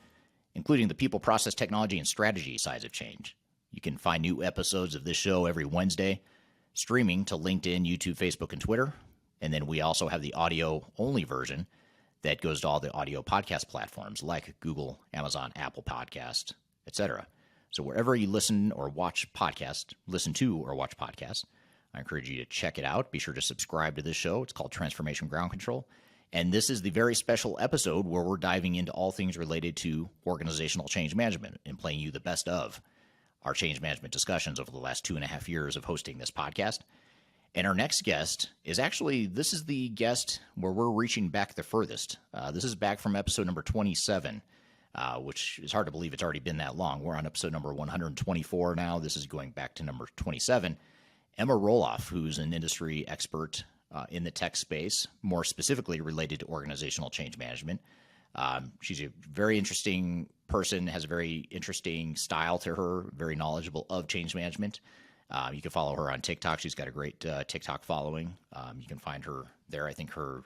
including the people, process, technology, and strategy sides of change. You can find new episodes of this show every Wednesday, streaming to LinkedIn, YouTube, Facebook, and Twitter. And then we also have the audio-only version that goes to all the audio podcast platforms like Google, Amazon, Apple Podcast, etc. So wherever you listen to or watch podcasts, I encourage you to check it out. Be sure to subscribe to this show. It's called Transformation Ground Control. And this is the very special episode where we're diving into all things related to organizational change management and playing you the best of our change management discussions over the last 2.5 years of hosting this podcast. And our next guest is actually, this is the guest where we're reaching back the furthest. This is back from episode number 27, which is hard to believe it's already been that long. We're on episode number 124 now. This is going back to number 27. Emma Roloff, who's an industry expert in the tech space, more specifically related to organizational change management. She's a very interesting person, has a very interesting style to her, very knowledgeable of change management. You can follow her on TikTok. She's got a great TikTok following. You can find her there. I think her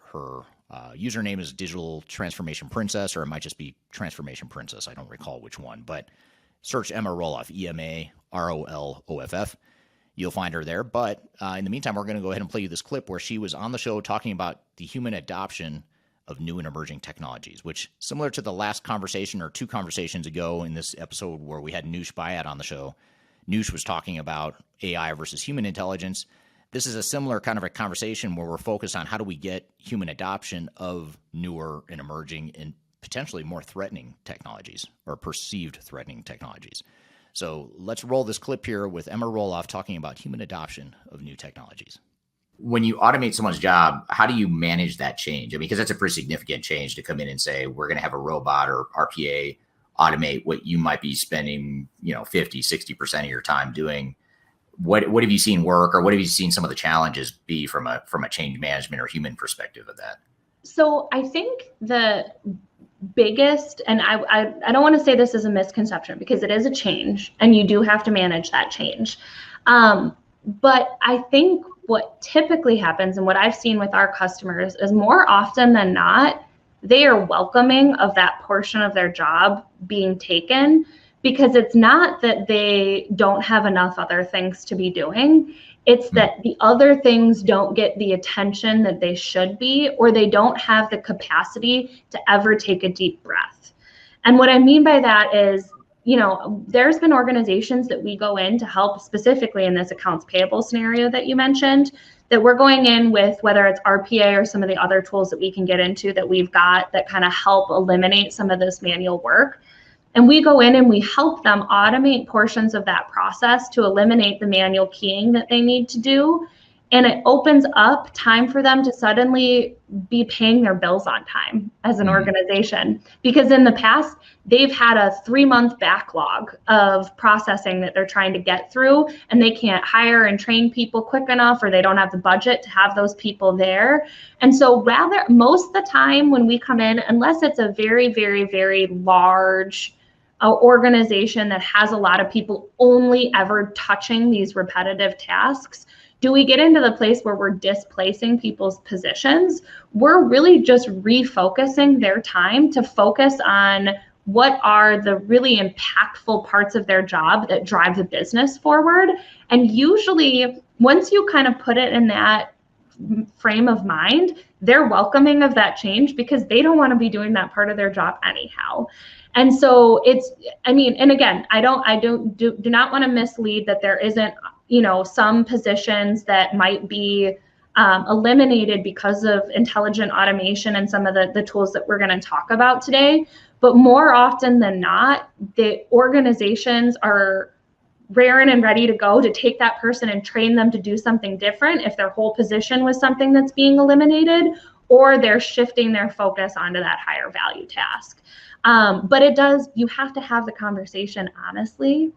username is Digital Transformation Princess, or it might just be Transformation Princess. I don't recall which one, but search Emma Roloff, EMAROLOFF. You'll find her there. But in the meantime, we're going to go ahead and play you this clip where she was on the show talking about the human adoption of new and emerging technologies, which, similar to the last conversation or two conversations ago in this episode where we had Noosh Bayat on the show, Noosh was talking about AI versus human intelligence. This is a similar kind of a conversation where we're focused on how do we get human adoption of newer and emerging and potentially more threatening technologies or perceived threatening technologies. So let's roll this clip here with Emma Roloff talking about human adoption of new technologies. When you automate someone's job, how do you manage that change? I mean, because that's a pretty significant change to come in and say, we're going to have a robot or RPA automate what you might be spending, 50, 60% of your time doing. What have you seen work, or what have you seen some of the challenges be from a change management or human perspective of that? So I think the biggest, and I don't want to say this is a misconception because it is a change and you do have to manage that change. But I think what typically happens and what I've seen with our customers is more often than not, they are welcoming of that portion of their job being taken, because it's not that they don't have enough other things to be doing. It's that the other things don't get the attention that they should be, or they don't have the capacity to ever take a deep breath. And what I mean by that is, there's been organizations that we go in to help, specifically in this accounts payable scenario that you mentioned, that we're going in with, whether it's RPA or some of the other tools that we can get into that we've got that kind of help eliminate some of this manual work. And we go in and we help them automate portions of that process to eliminate the manual keying that they need to do. And it opens up time for them to suddenly be paying their bills on time as an organization. Because in the past, they've had a 3-month backlog of processing that they're trying to get through, and they can't hire and train people quick enough, or they don't have the budget to have those people there. And so most of the time when we come in, unless it's a very, very, very large organization that has a lot of people only ever touching these repetitive tasks, do we get into the place where we're displacing people's positions? We're really just refocusing their time to focus on what are the really impactful parts of their job that drive the business forward. And usually, once you kind of put it in that frame of mind, they're welcoming of that change because they don't want to be doing that part of their job anyhow. And so and again, I do not want to mislead that there isn't, some positions that might be eliminated because of intelligent automation and some of the tools that we're going to talk about today. But more often than not, the organizations are raring and ready to go to take that person and train them to do something different if their whole position was something that's being eliminated, or they're shifting their focus onto that higher value task. But you have to have the conversation honestly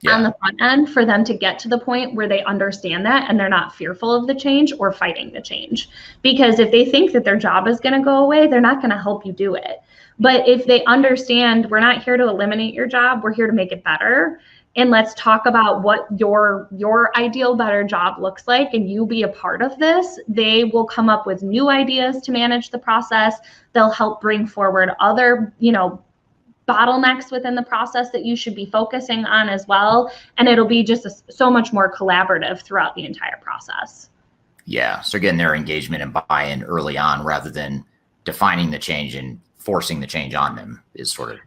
on the front end for them to get to the point where they understand that and they're not fearful of the change or fighting the change. Because if they think that their job is going to go away, they're not going to help you do it. But if they understand, we're not here to eliminate your job, we're here to make it better. And let's talk about what your ideal better job looks like, and you be a part of this. They will come up with new ideas to manage the process. They'll help bring forward other, bottlenecks within the process that you should be focusing on as well. And it'll be just so much more collaborative throughout the entire process. Yeah. So getting their engagement and buy-in early on rather than defining the change and forcing the change on them is sort of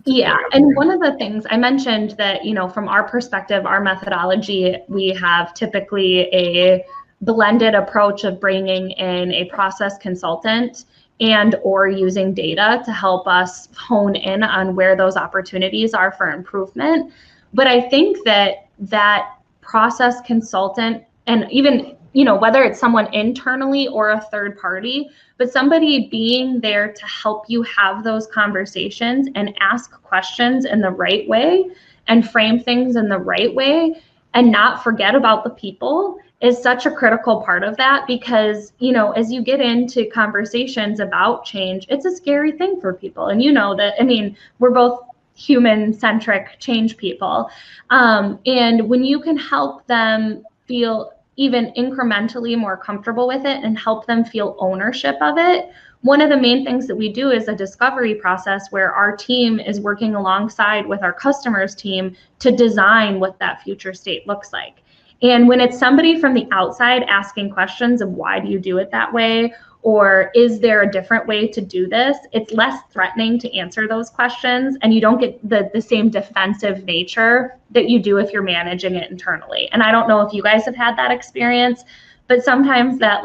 Yeah. And one of the things I mentioned that, from our perspective, our methodology, we have typically a blended approach of bringing in a process consultant and or using data to help us hone in on where those opportunities are for improvement. But I think that process consultant, and even, whether it's someone internally or a third party, but somebody being there to help you have those conversations and ask questions in the right way and frame things in the right way and not forget about the people is such a critical part of that, because, as you get into conversations about change, it's a scary thing for people. And we're both human-centric change people. And when you can help them feel even incrementally more comfortable with it and help them feel ownership of it, one of the main things that we do is a discovery process where our team is working alongside with our customers' team to design what that future state looks like. And when it's somebody from the outside asking questions of why do you do it that way, or is there a different way to do this, it's less threatening to answer those questions, and you don't get the same defensive nature that you do if you're managing it internally. And I don't know if you guys have had that experience, but sometimes that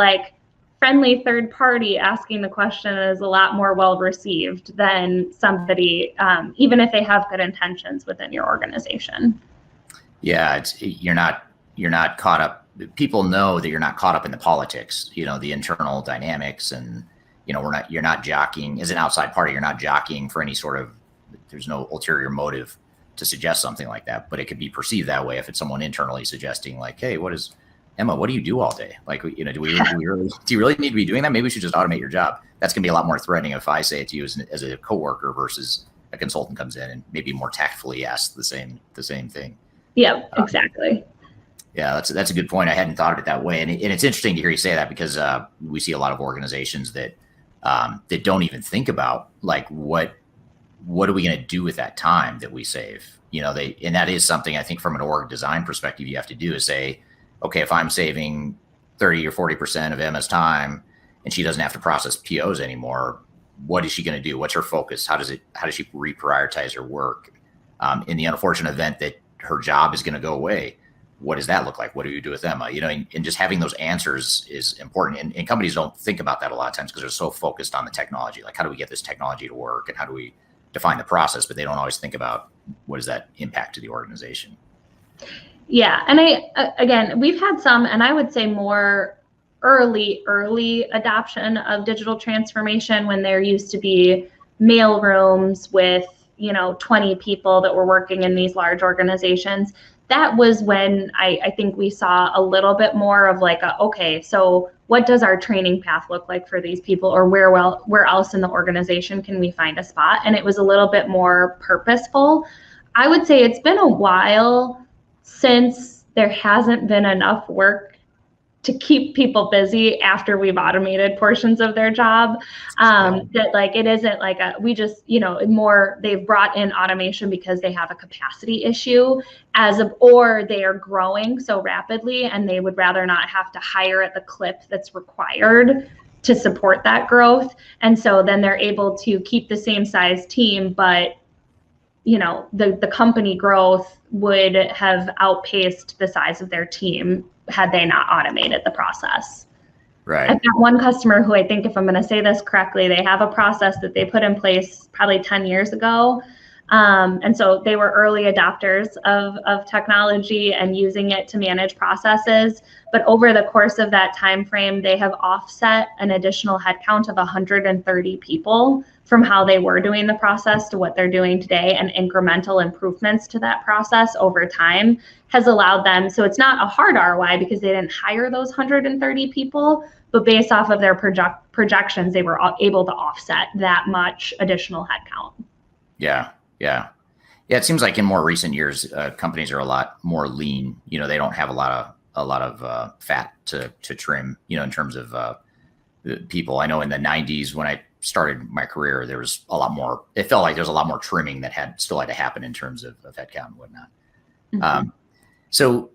friendly third party asking the question is a lot more well received than somebody, even if they have good intentions within your organization. Yeah, you're not caught up. People know that you're not caught up in the politics, the internal dynamics, and you're not jockeying as an outside party. You're not jockeying for any sort of, there's no ulterior motive to suggest something like that, but it could be perceived that way if it's someone internally suggesting hey, Emma, what do you do all day? Do you really need to be doing that? Maybe we should just automate your job. That's going to be a lot more threatening if I say it to you as a coworker versus a consultant comes in and maybe more tactfully asks the same thing. Yeah, exactly. Yeah, that's a good point. I hadn't thought of it that way, and it's interesting to hear you say that, because we see a lot of organizations that don't even think about what are we going to do with that time that we save. And that is something I think from an org design perspective you have to do, is say, okay, if I'm saving 30 or 40% of Emma's time and she doesn't have to process POs anymore, what is she going to do? What's her focus? How does she reprioritize her work? In the unfortunate event that her job is going to go away, what does that look like? What do you do with Emma? And just having those answers is important. And companies don't think about that a lot of times because they're so focused on the technology. How do we get this technology to work, and how do we define the process? But they don't always think about what does that impact to the organization. Yeah. And again, we've had some, and I would say more early adoption of digital transformation when there used to be mail rooms with, 20 people that were working in these large organizations. That was when I think we saw a little bit more of okay, so what does our training path look like for these people, or where else in the organization can we find a spot? And it was a little bit more purposeful. I would say it's been a while since there hasn't been enough work to keep people busy after we've automated portions of their job. That it isn't we just, more they've brought in automation because they have a capacity issue or they are growing so rapidly and they would rather not have to hire at the clip that's required to support that growth. And so then they're able to keep the same size team, but the company growth would have outpaced the size of their team had they not automated the process. Right. I've got one customer who, I think if I'm going to say this correctly, they have a process that they put in place probably 10 years ago. And so they were early adopters of technology and using it to manage processes. But over the course of that time frame, they have offset an additional headcount of 130 people from how they were doing the process to what they're doing today, and incremental improvements to that process over time has allowed them. So it's not a hard ROI because they didn't hire those 130 people, but based off of their projections, they were able to offset that much additional headcount. Yeah. It seems like in more recent years, companies are a lot more lean. They don't have a lot of fat to trim. In terms of people. I know in the 90s when I started my career, there was a lot more. It felt like there was a lot more trimming that still had to happen in terms of headcount and whatnot. Mm-hmm. So,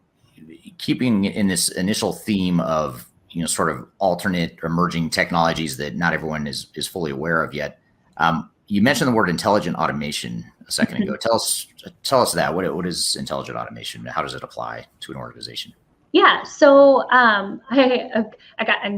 keeping in this initial theme of sort of alternate emerging technologies that not everyone is fully aware of yet. You mentioned the word intelligent automation a second ago. Tell us that. What is intelligent automation? How does it apply to an organization? Yeah, so I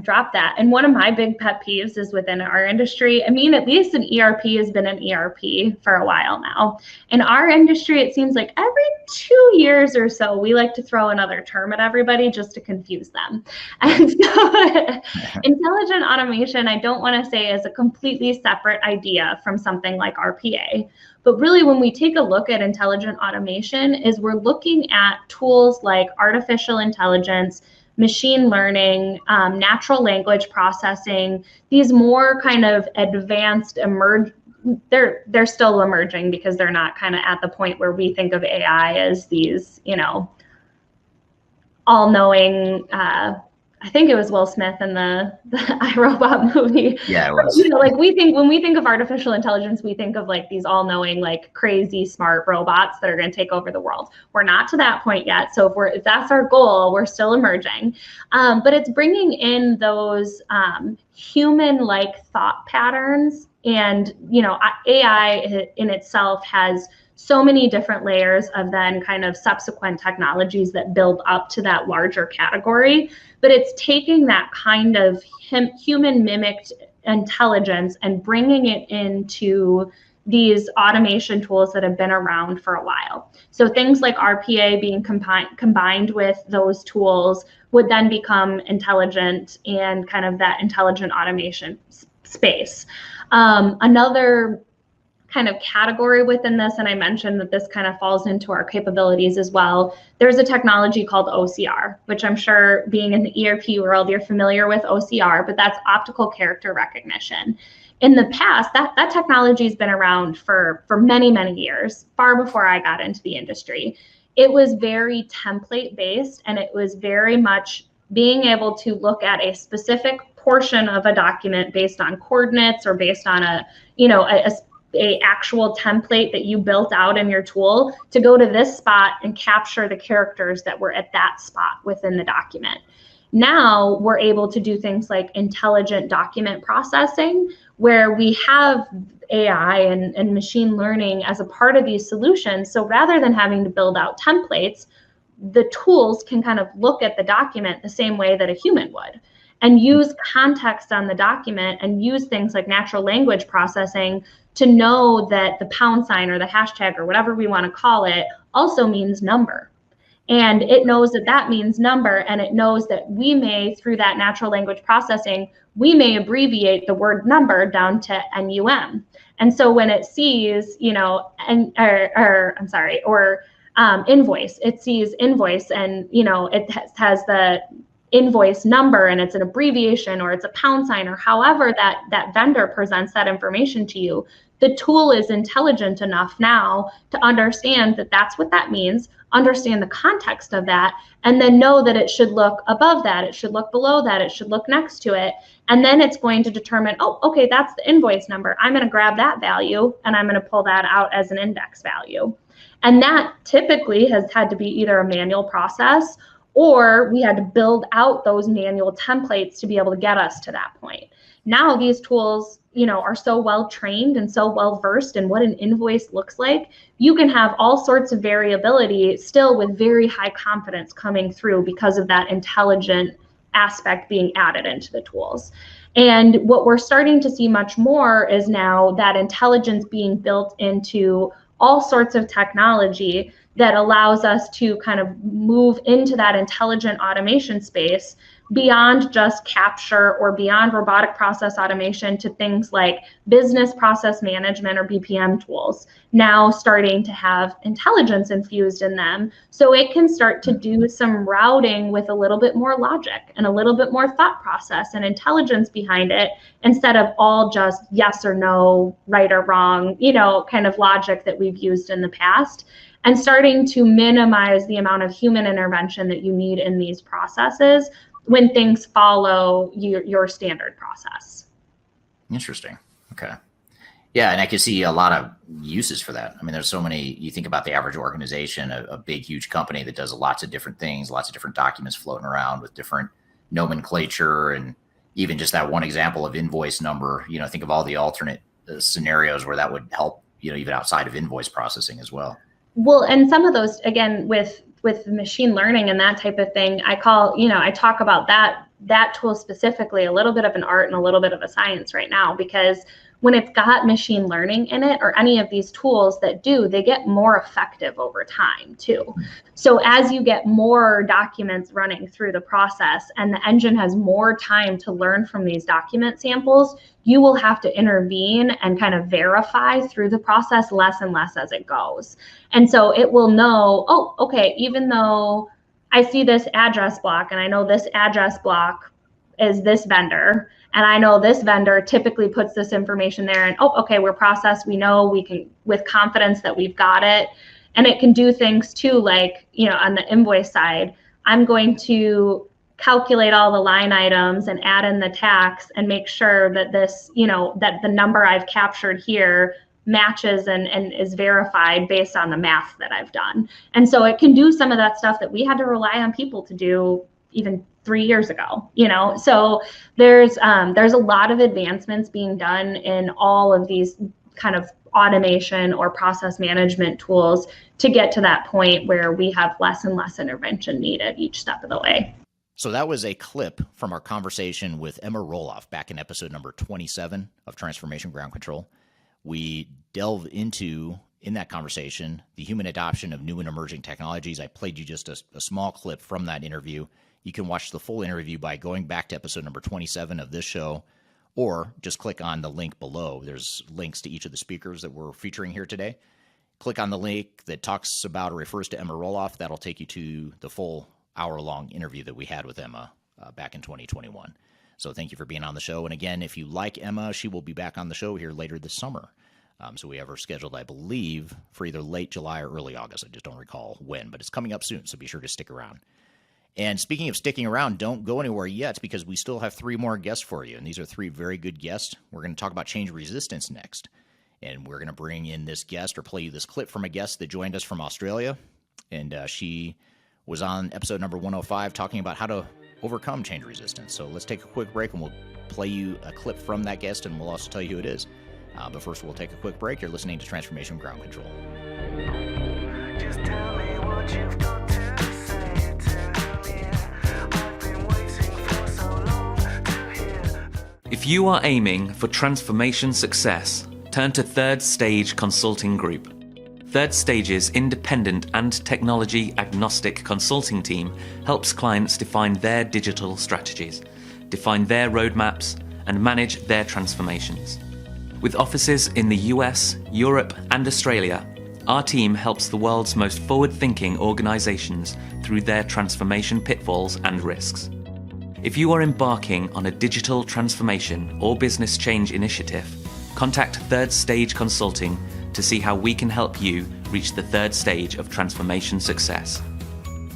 dropped that. And one of my big pet peeves is within our industry. I mean, at least an ERP has been an ERP for a while now. In our industry, it seems like every 2 years or so, we like to throw another term at everybody just to confuse them. And so intelligent automation, I don't want to say is a completely separate idea from something like RPA. But really, when we take a look at intelligent automation, is we're looking at tools like artificial intelligence, machine learning, natural language processing, these more kind of advanced they're still emerging because they're not kind of at the point where we think of AI as these, all-knowing, I think it was Will Smith in the iRobot movie. Yeah, it was. Like when we think of artificial intelligence, we think of like these all-knowing, like crazy smart robots that are going to take over the world. We're not to that point yet. So if that's our goal, we're still emerging. But it's bringing in those human-like thought patterns, and AI in itself has so many different layers of then kind of subsequent technologies that build up to that larger category. But it's taking that kind of human mimicked intelligence and bringing it into these automation tools that have been around for a while. So things like RPA being combined with those tools would then become intelligent and kind of that intelligent automation space. Another kind of category within this, and I mentioned that this kind of falls into our capabilities as well. There's a technology called OCR, which I'm sure being in the ERP world, you're familiar with OCR, but that's optical character recognition. In the past, that technology has been around for many, many years, far before I got into the industry. It was very template based, and it was very much being able to look at a specific portion of a document based on coordinates or based on a actual template that you built out in your tool to go to this spot and capture the characters that were at that spot within the document. Now we're able to do things like intelligent document processing, where we have AI and machine learning as a part of these solutions. So rather than having to build out templates, the tools can kind of look at the document the same way that a human would, and use context on the document and use things like natural language processing to know that the pound sign or the hashtag or whatever we want to call it also means number. And it knows that that means number, and it knows that we may, through that natural language processing, we may abbreviate the word number down to NUM. And so when it sees, invoice, it sees invoice, and, it has the invoice number, and it's an abbreviation or it's a pound sign, or however that vendor presents that information to you. The tool is intelligent enough now to understand that that's what that means, understand the context of that, and then know that it should look above that, it should look below that, it should look next to it. And then it's going to determine, oh, okay, that's the invoice number. I'm going to grab that value and I'm going to pull that out as an index value. And that typically has had to be either a manual process, or we had to build out those manual templates to be able to get us to that point. Now these tools, are so well trained and so well versed in what an invoice looks like. You can have all sorts of variability still with very high confidence coming through because of that intelligent aspect being added into the tools. And what we're starting to see much more is now that intelligence being built into all sorts of technology that allows us to kind of move into that intelligent automation space beyond just capture or beyond robotic process automation to things like business process management or BPM tools, now starting to have intelligence infused in them. So it can start to do some routing with a little bit more logic and a little bit more thought process and intelligence behind it, instead of all just yes or no, right or wrong, kind of logic that we've used in the past, and starting to minimize the amount of human intervention that you need in these processes when things follow your standard process. Interesting. Okay. Yeah, and I can see a lot of uses for that. I mean, there's so many, you think about the average organization, a big, huge company that does lots of different things, lots of different documents floating around with different nomenclature, and even just that one example of invoice number, think of all the alternate scenarios where that would help, even outside of invoice processing as well. Well, and some of those, again, with machine learning and that type of thing, I talk about that tool specifically, a little bit of an art and a little bit of a science right now, because when it's got machine learning in it, or any of these tools that they get more effective over time too. So as you get more documents running through the process and the engine has more time to learn from these document samples, you will have to intervene and kind of verify through the process less and less as it goes. And so it will know, oh, okay, even though I see this address block and I know this address block is this vendor, and I know this vendor typically puts this information there, and oh, okay, we're processed. We know we can, with confidence, that we've got it. And it can do things too, like, on the invoice side, I'm going to calculate all the line items and add in the tax and make sure that this, that the number I've captured here matches and is verified based on the math that I've done. And so it can do some of that stuff that we had to rely on people to do even 3 years ago, So there's a lot of advancements being done in all of these kind of automation or process management tools to get to that point where we have less and less intervention needed each step of the way. So that was a clip from our conversation with Emma Roloff back in episode number 27 of Transformation Ground Control. We delve into, in that conversation, the human adoption of new and emerging technologies. I played you just a small clip from that interview. You can watch the full interview by going back to episode number 27 of this show, or just click on the link below. There's links to each of the speakers that we're featuring here today. Click on the link that talks about or refers to Emma Roloff. That'll take you to the full hour-long interview that we had with Emma back in 2021. So thank you for being on the show. And again, if you like Emma, she will be back on the show here later this summer. So we have her scheduled, I believe, for either late July or early August. I just don't recall when, but it's coming up soon, so be sure to stick around. And speaking of sticking around, don't go anywhere yet, because we still have 3 more guests for you. And these are 3 very good guests. We're going to talk about change resistance next. And we're going to bring in this guest, or play you this clip from a guest that joined us from Australia. And she was on episode number 105 talking about how to overcome change resistance. So let's take a quick break, and we'll play you a clip from that guest, and we'll also tell you who it is. But first, we'll take a quick break. You're listening to Transformation Ground Control. Just tell me what you've got to say to me. I've been waiting for so long to hear. If you are aiming for transformation success, turn to Third Stage Consulting Group. Third Stage's independent and technology agnostic consulting team helps clients define their digital strategies, define their roadmaps, and manage their transformations. With offices in the US, Europe, and Australia, our team helps the world's most forward-thinking organizations through their transformation pitfalls and risks. If you are embarking on a digital transformation or business change initiative, contact Third Stage Consulting to see how we can help you reach the third stage of transformation success.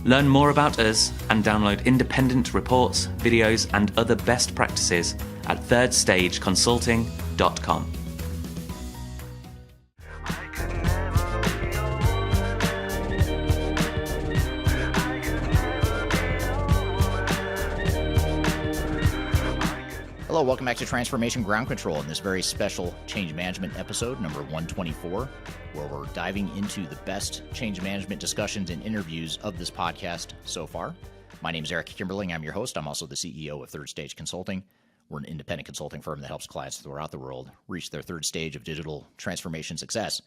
Learn more about us and download independent reports, videos, and other best practices at thirdstageconsulting.com. Hello, welcome back to Transformation Ground Control in this very special change management episode, number 124, where we're diving into the best change management discussions and interviews of this podcast so far. My name is Eric Kimberling. I'm your host. I'm also the CEO of Third Stage Consulting. We're an independent consulting firm that helps clients throughout the world reach their third stage of digital transformation success.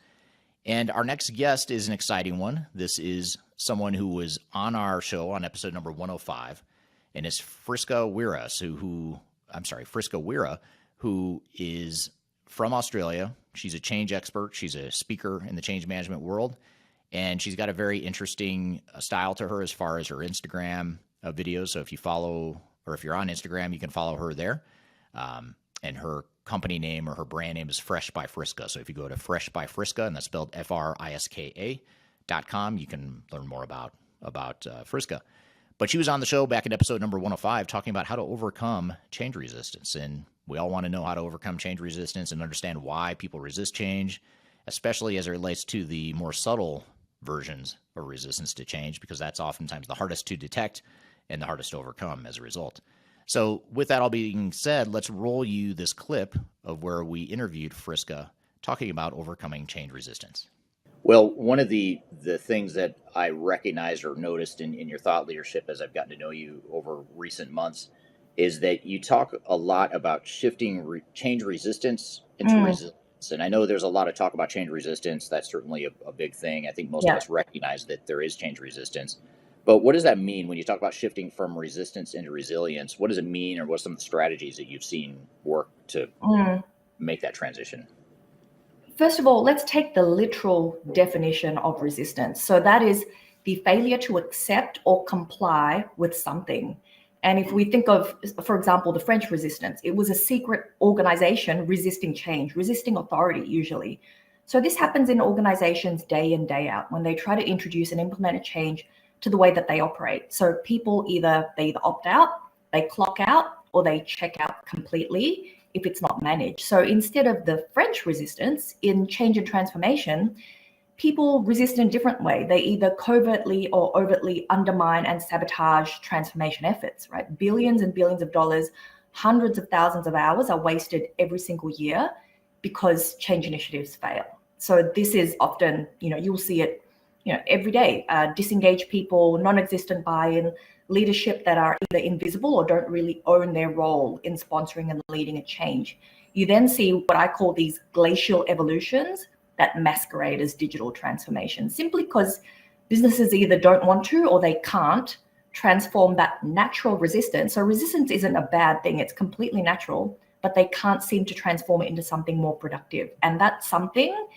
And our next guest is an exciting one. This is someone who was on our show on episode number 105, and it's Friska Wira, who is from Australia. She's a change expert. She's a speaker in the change management world, and she's got a very interesting style to her as far as her Instagram videos. So if you follow, or if you're on Instagram, you can follow her there. And her company name, or her brand name, is Fresh by Friska. So if you go to Fresh by Friska, and that's spelled FRISKA.com, you can learn more about Friska. But she was on the show back in episode number 105 talking about how to overcome change resistance. And we all want to know how to overcome change resistance and understand why people resist change, especially as it relates to the more subtle versions of resistance to change, because that's oftentimes the hardest to detect and the hardest to overcome as a result. So, with that all being said, let's roll you this clip of where we interviewed Friska talking about overcoming change resistance. Well, one of the things that I recognized or noticed in your thought leadership as I've gotten to know you over recent months is that you talk a lot about shifting change resistance into resilience. And I know there's a lot of talk about change resistance. That's certainly a big thing. I think most of Yeah. us recognize that there is change resistance. But what does that mean when you talk about shifting from resistance into resilience? What does it mean, or what are some of the strategies that you've seen work to make that transition? First of all, let's take the literal definition of resistance. So that is the failure to accept or comply with something. And if we think of, for example, the French resistance, it was a secret organization resisting change, resisting authority usually. So this happens in organizations day in, day out when they try to introduce and implement a change to the way that they operate. So people they either opt out, they clock out, or they check out completely if it's not managed. So instead of the French resistance in change and transformation, people resist in a different way. They either covertly or overtly undermine and sabotage transformation efforts, right? Billions and billions of dollars, hundreds of thousands of hours are wasted every single year because change initiatives fail. So this is often, you'll see it, every day, disengaged people, non-existent buy-in, leadership that are either invisible or don't really own their role in sponsoring and leading a change. You then see what I call these glacial evolutions that masquerade as digital transformation, simply because businesses either don't want to or they can't transform that natural resistance. So resistance isn't a bad thing, it's completely natural, but they can't seem to transform it into something more productive. And that something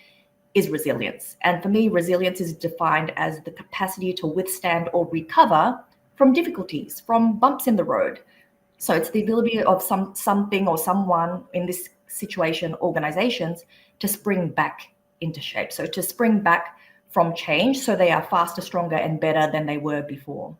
is resilience. And for me, resilience is defined as the capacity to withstand or recover from difficulties, from bumps in the road. So it's the ability of something or someone, in this situation, organizations, to spring back into shape. So to spring back from change so they are faster, stronger, and better than they were before.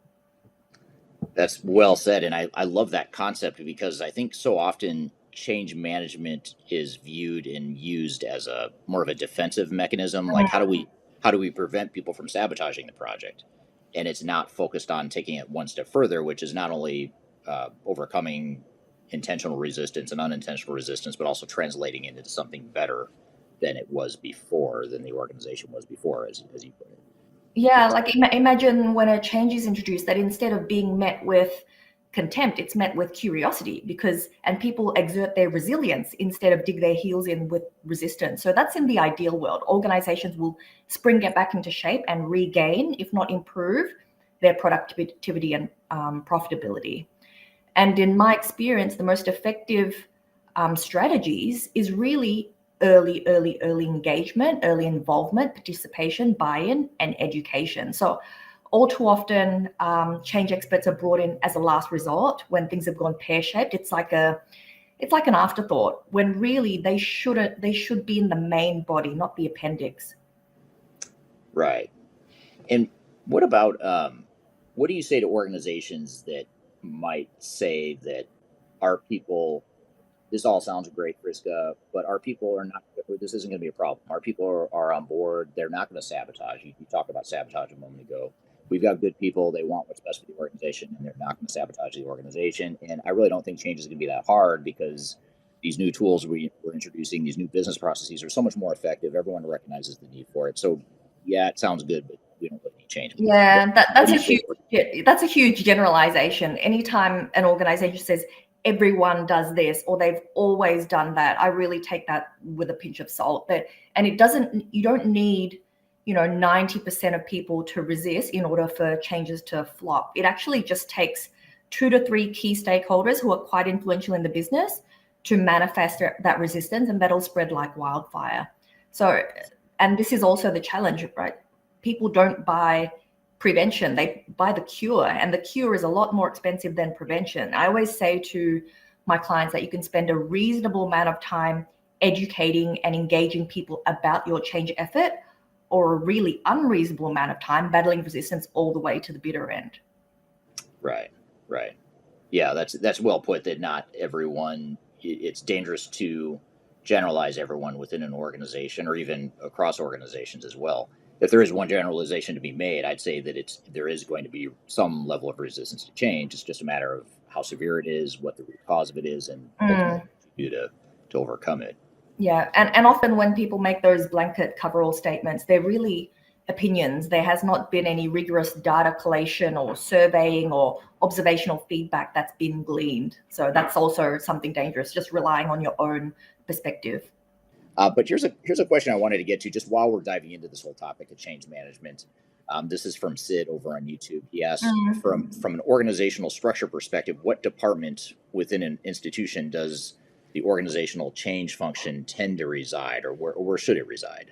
That's well said. And I love that concept because I think so often change management is viewed and used as a more of a defensive mechanism. Like how do we prevent people from sabotaging the project? And it's not focused on taking it one step further, which is not only overcoming intentional resistance and unintentional resistance, but also translating it into something better than it was before, than the organization was before, as you put it. Yeah, like imagine when a change is introduced that instead of being met with contempt, it's met with curiosity and people exert their resilience instead of dig their heels in with resistance. So that's in the ideal world. Organizations will get back into shape and regain, if not improve, their productivity and profitability. And in my experience, the most effective strategies is really early engagement, early involvement, participation, buy-in, and education. So all too often, change experts are brought in as a last resort when things have gone pear-shaped. It's like an afterthought when really they should be in the main body, not the appendix. Right. And what about what do you say to organizations that might say that our people? This all sounds great, Friska, but our people are not. This isn't going to be a problem. Our people are on board. They're not going to sabotage. You talked about sabotage a moment ago. We've got good people. They want what's best for the organization, and they're not going to sabotage the organization. And I really don't think change is going to be that hard because these new tools we're introducing, these new business processes, are so much more effective. Everyone recognizes the need for it. So, yeah, it sounds good, but we don't really need change. Yeah, that's a huge generalization. Anytime an organization says everyone does this or they've always done that, I really take that with a pinch of salt. You don't need 90% of people to resist in order for changes to flop. It actually just takes 2 to 3 key stakeholders who are quite influential in the business to manifest that resistance, and that'll spread like wildfire. So, and this is also the challenge, right? People don't buy prevention, they buy the cure, and the cure is a lot more expensive than prevention. I always say to my clients that you can spend a reasonable amount of time educating and engaging people about your change effort, or a really unreasonable amount of time battling resistance all the way to the bitter end. Right. Yeah, that's well put. That not everyone. It's dangerous to generalize everyone within an organization or even across organizations as well. If there is one generalization to be made, I'd say that there is going to be some level of resistance to change. It's just a matter of how severe it is, what the root cause of it is, and ultimately Mm. what you do to overcome it. Yeah, and often when people make those blanket coverall statements, they're really opinions. There has not been any rigorous data collation or surveying or observational feedback that's been gleaned. So that's also something dangerous, just relying on your own perspective. But here's a question I wanted to get to just while we're diving into this whole topic of change management. This is from Sid over on YouTube. He asks, Mm. from an organizational structure perspective, what department within an institution does the organizational change function tend to reside, or where should it reside?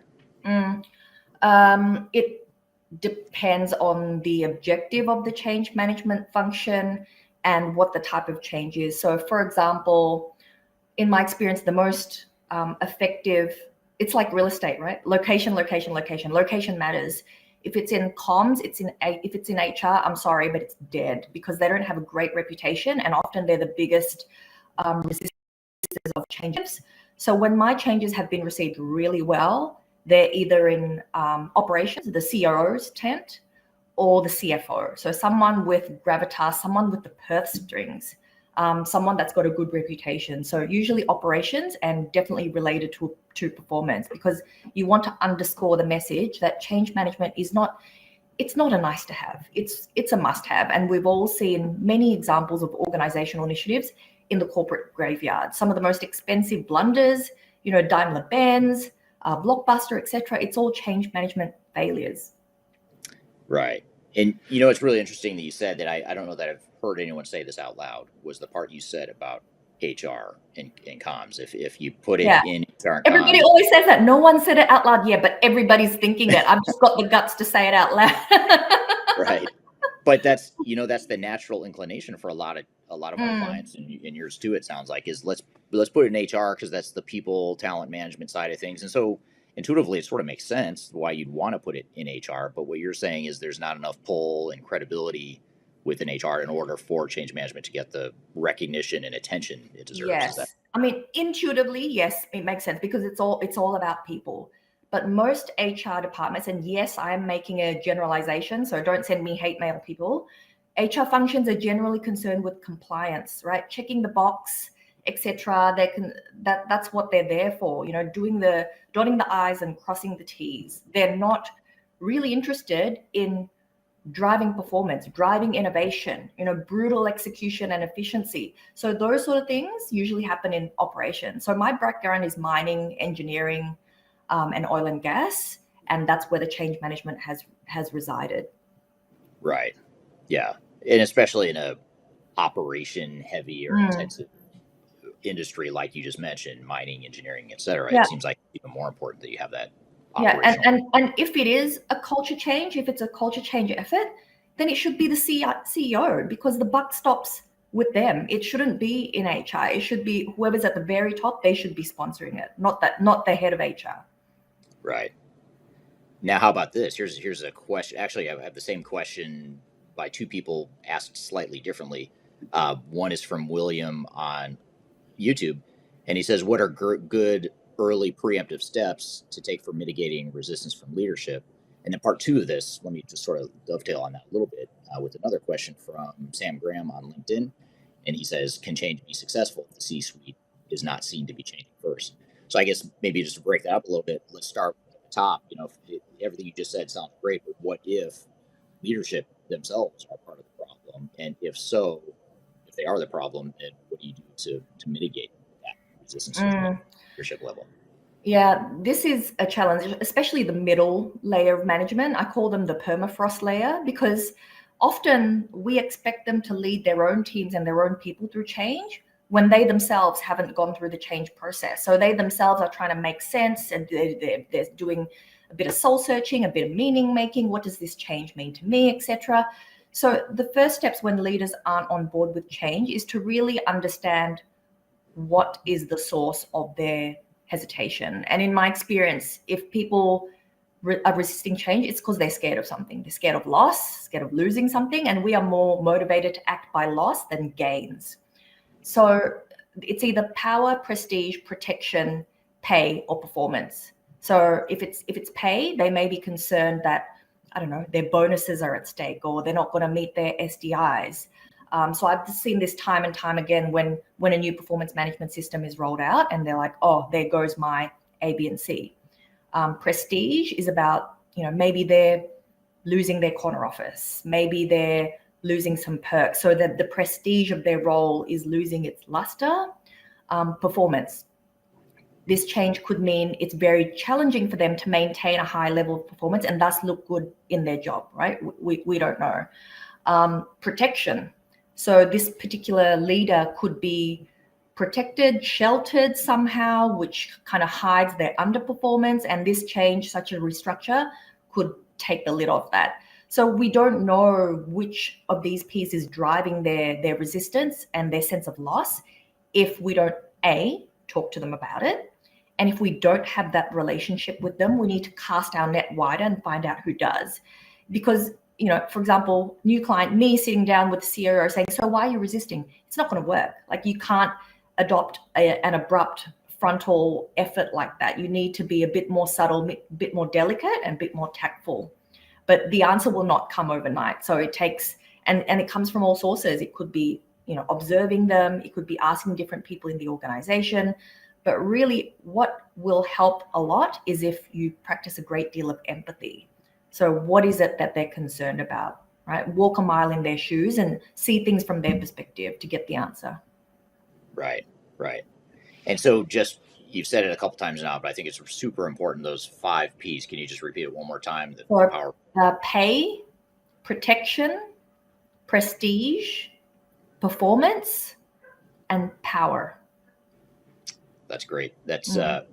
It depends on the objective of the change management function and what the type of change is. So, for example, in my experience, the most effective, it's like real estate, right? Location, location, location. Location matters. If it's in comms, if it's in HR, I'm sorry, but it's dead because they don't have a great reputation, and often they're the biggest resistors of changes. So when my changes have been received really well, they're either in operations, the COO's tent, or the CFO. So someone with gravitas, someone with the purse strings, someone that's got a good reputation. So usually operations, and definitely related to performance, because you want to underscore the message that change management is not, it's not a nice to have, it's a must have. And we've all seen many examples of organizational initiatives in the corporate graveyard. Some of the most expensive blunders, Daimler Benz, Blockbuster, etc. It's all change management failures. Right. And it's really interesting that you said that. I don't know that I've heard anyone say this out loud, was the part you said about HR and comms. If you put it Yeah. in HR and Everybody comms, always says that. No one said it out loud yet, but everybody's thinking it. I've just got the guts to say it out loud. right. But that's that's the natural inclination for a lot of our Mm. clients, and yours too, it sounds like, is let's put it in HR because that's the people talent management side of things. And so intuitively it sort of makes sense why you'd want to put it in HR. But what you're saying is there's not enough pull and credibility within HR in order for change management to get the recognition and attention it deserves. Yes. Is that I mean, intuitively, yes, it makes sense because it's all about people. But most HR departments, and yes, I'm making a generalization, so don't send me hate mail, people. HR functions are generally concerned with compliance, right? Checking the box, etc. That's what they're there for, dotting the I's and crossing the T's. They're not really interested in driving performance, driving innovation, brutal execution and efficiency. So those sort of things usually happen in operations. So my background is mining, engineering, and oil and gas, and that's where the change management has resided. right? Yeah. And especially in a operation heavy or intensive industry like you just mentioned, mining, engineering, et cetera, Yeah. it seems like it's even more important that you have that Yeah, operational. and if it is a culture change, if it's a culture change effort, then it should be the CEO because the buck stops with them. It shouldn't be in HR. It should be whoever's at the very top. They should be sponsoring it, not the head of HR. Right. Now, how about this? Here's a question. Actually, I have the same question by two people asked slightly differently. One is from William on YouTube, and he says, "What are good early preemptive steps to take for mitigating resistance from leadership?" And then part two of this, let me just sort of dovetail on that a little bit with another question from Sam Graham on LinkedIn, and he says, "Can change be successful if the C-suite is not seen to be changing first?" So I guess maybe just to break that up a little bit, let's start at the top. Everything you just said sounds great, but what if leadership themselves are part of the problem? And if so, if they are the problem, then what do you do to mitigate that resistance from leadership level? Yeah, this is a challenge, especially the middle layer of management. I call them the permafrost layer because often we expect them to lead their own teams and their own people through change when they themselves haven't gone through the change process. So they themselves are trying to make sense, and they're doing a bit of soul searching, a bit of meaning making. What does this change mean to me, etc. So the first steps when leaders aren't on board with change is to really understand what is the source of their hesitation. And in my experience, if people are resisting change, it's because they're scared of something. They're scared of loss, scared of losing something, and we are more motivated to act by loss than gains. So it's either power, prestige, protection, pay, or performance. So if it's pay, they may be concerned that, I don't know, their bonuses are at stake or they're not going to meet their SDIs. So I've seen this time and time again when a new performance management system is rolled out and they're like, oh, there goes my A, B, and C. Prestige is about, maybe they're losing their corner office. Maybe they're losing some perks. So that the prestige of their role is losing its luster. Performance. This change could mean it's very challenging for them to maintain a high level of performance and thus look good in their job, right? We don't know. Protection. So this particular leader could be protected, sheltered somehow, which kind of hides their underperformance. And this change, such a restructure, could take the lid off that. So we don't know which of these P's is driving their resistance and their sense of loss if we don't, A, talk to them about it. And if we don't have that relationship with them, we need to cast our net wider and find out who does. Because, for example, new client, me sitting down with the CEO saying, so why are you resisting? It's not going to work. Like, you can't adopt an abrupt frontal effort like that. You need to be a bit more subtle, a bit more delicate, and a bit more tactful. But the answer will not come overnight. So it takes, and it comes from all sources. It could be, observing them. It could be asking different people in the organization. But really, what will help a lot is if you practice a great deal of empathy. So what is it that they're concerned about, right? Walk a mile in their shoes and see things from their perspective to get the answer. Right. And so you've said it a couple times now, but I think it's super important, those 5 Ps. Can you just repeat it one more time? Pay, protection, prestige, performance, and power. That's great. I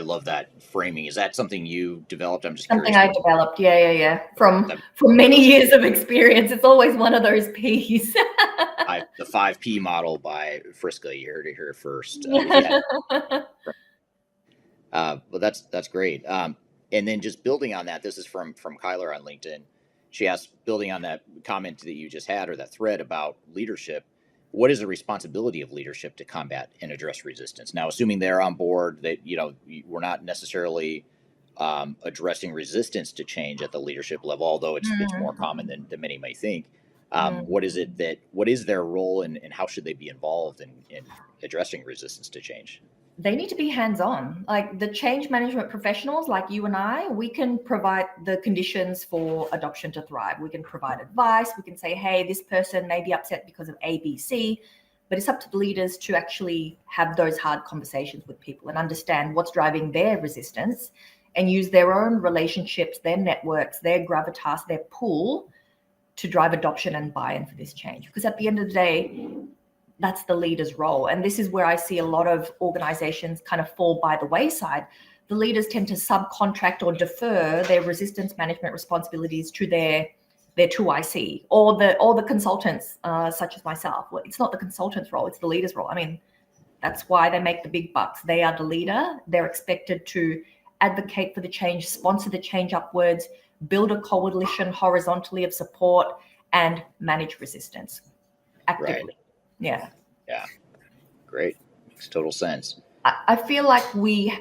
love that framing. Is that something you developed? I'm just something curious. I developed. Yeah. From many years of experience. It's always one of those P's. The 5P model by Friska. You heard it here first. Well, that's great. And then just building on that, this is from Kyler on LinkedIn. She asked, building on that comment that you just had, or that thread about leadership, what is the responsibility of leadership to combat and address resistance? Now, assuming they're on board, that we're not necessarily addressing resistance to change at the leadership level, although it's more common than many may think. What is their role, and how should they be involved in addressing resistance to change? They need to be hands-on. Like the change management professionals like you and I, we can provide the conditions for adoption to thrive. We can provide advice. We can say, hey, this person may be upset because of A, B, C, but it's up to the leaders to actually have those hard conversations with people and understand what's driving their resistance and use their own relationships, their networks, their gravitas, their pull to drive adoption and buy-in for this change. Because at the end of the day, that's the leader's role. And this is where I see a lot of organizations kind of fall by the wayside. The leaders tend to subcontract or defer their resistance management responsibilities to their 2IC or the consultants, such as myself. Well, it's not the consultant's role, it's the leader's role. I mean, that's why they make the big bucks. They are the leader. They're expected to advocate for the change, sponsor the change upwards, build a coalition horizontally of support, and manage resistance actively. Right. Yeah. Great. Makes total sense. I feel like we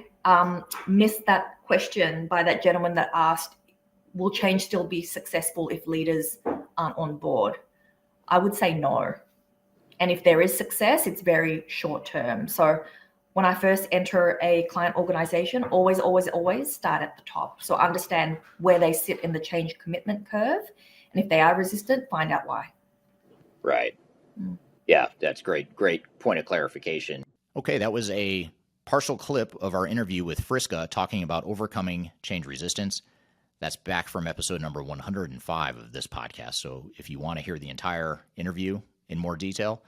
missed that question by that gentleman that asked, will change still be successful if leaders aren't on board? I would say no. And if there is success, it's very short term. So when I first enter a client organization, always start at the top. So understand where they sit in the change commitment curve. And if they are resistant, find out why. Right. Yeah, that's great. Great point of clarification. Okay, that was a partial clip of our interview with Friska talking about overcoming change resistance. That's back from episode number 105 of this podcast. So if you want to hear the entire interview in more detail,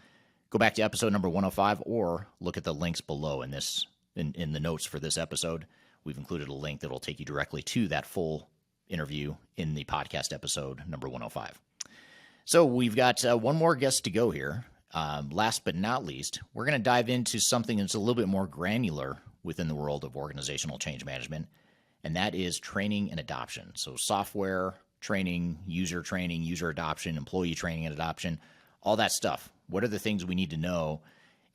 go back to episode number 105 or look at the links below in the notes for this episode. We've included a link that will take you directly to that full interview in the podcast episode number 105. So we've got one more guest to go here. Last but not least, we're going to dive into something that's a little bit more granular within the world of organizational change management, and that is training and adoption. So software training, user adoption, employee training and adoption, all that stuff. What are the things we need to know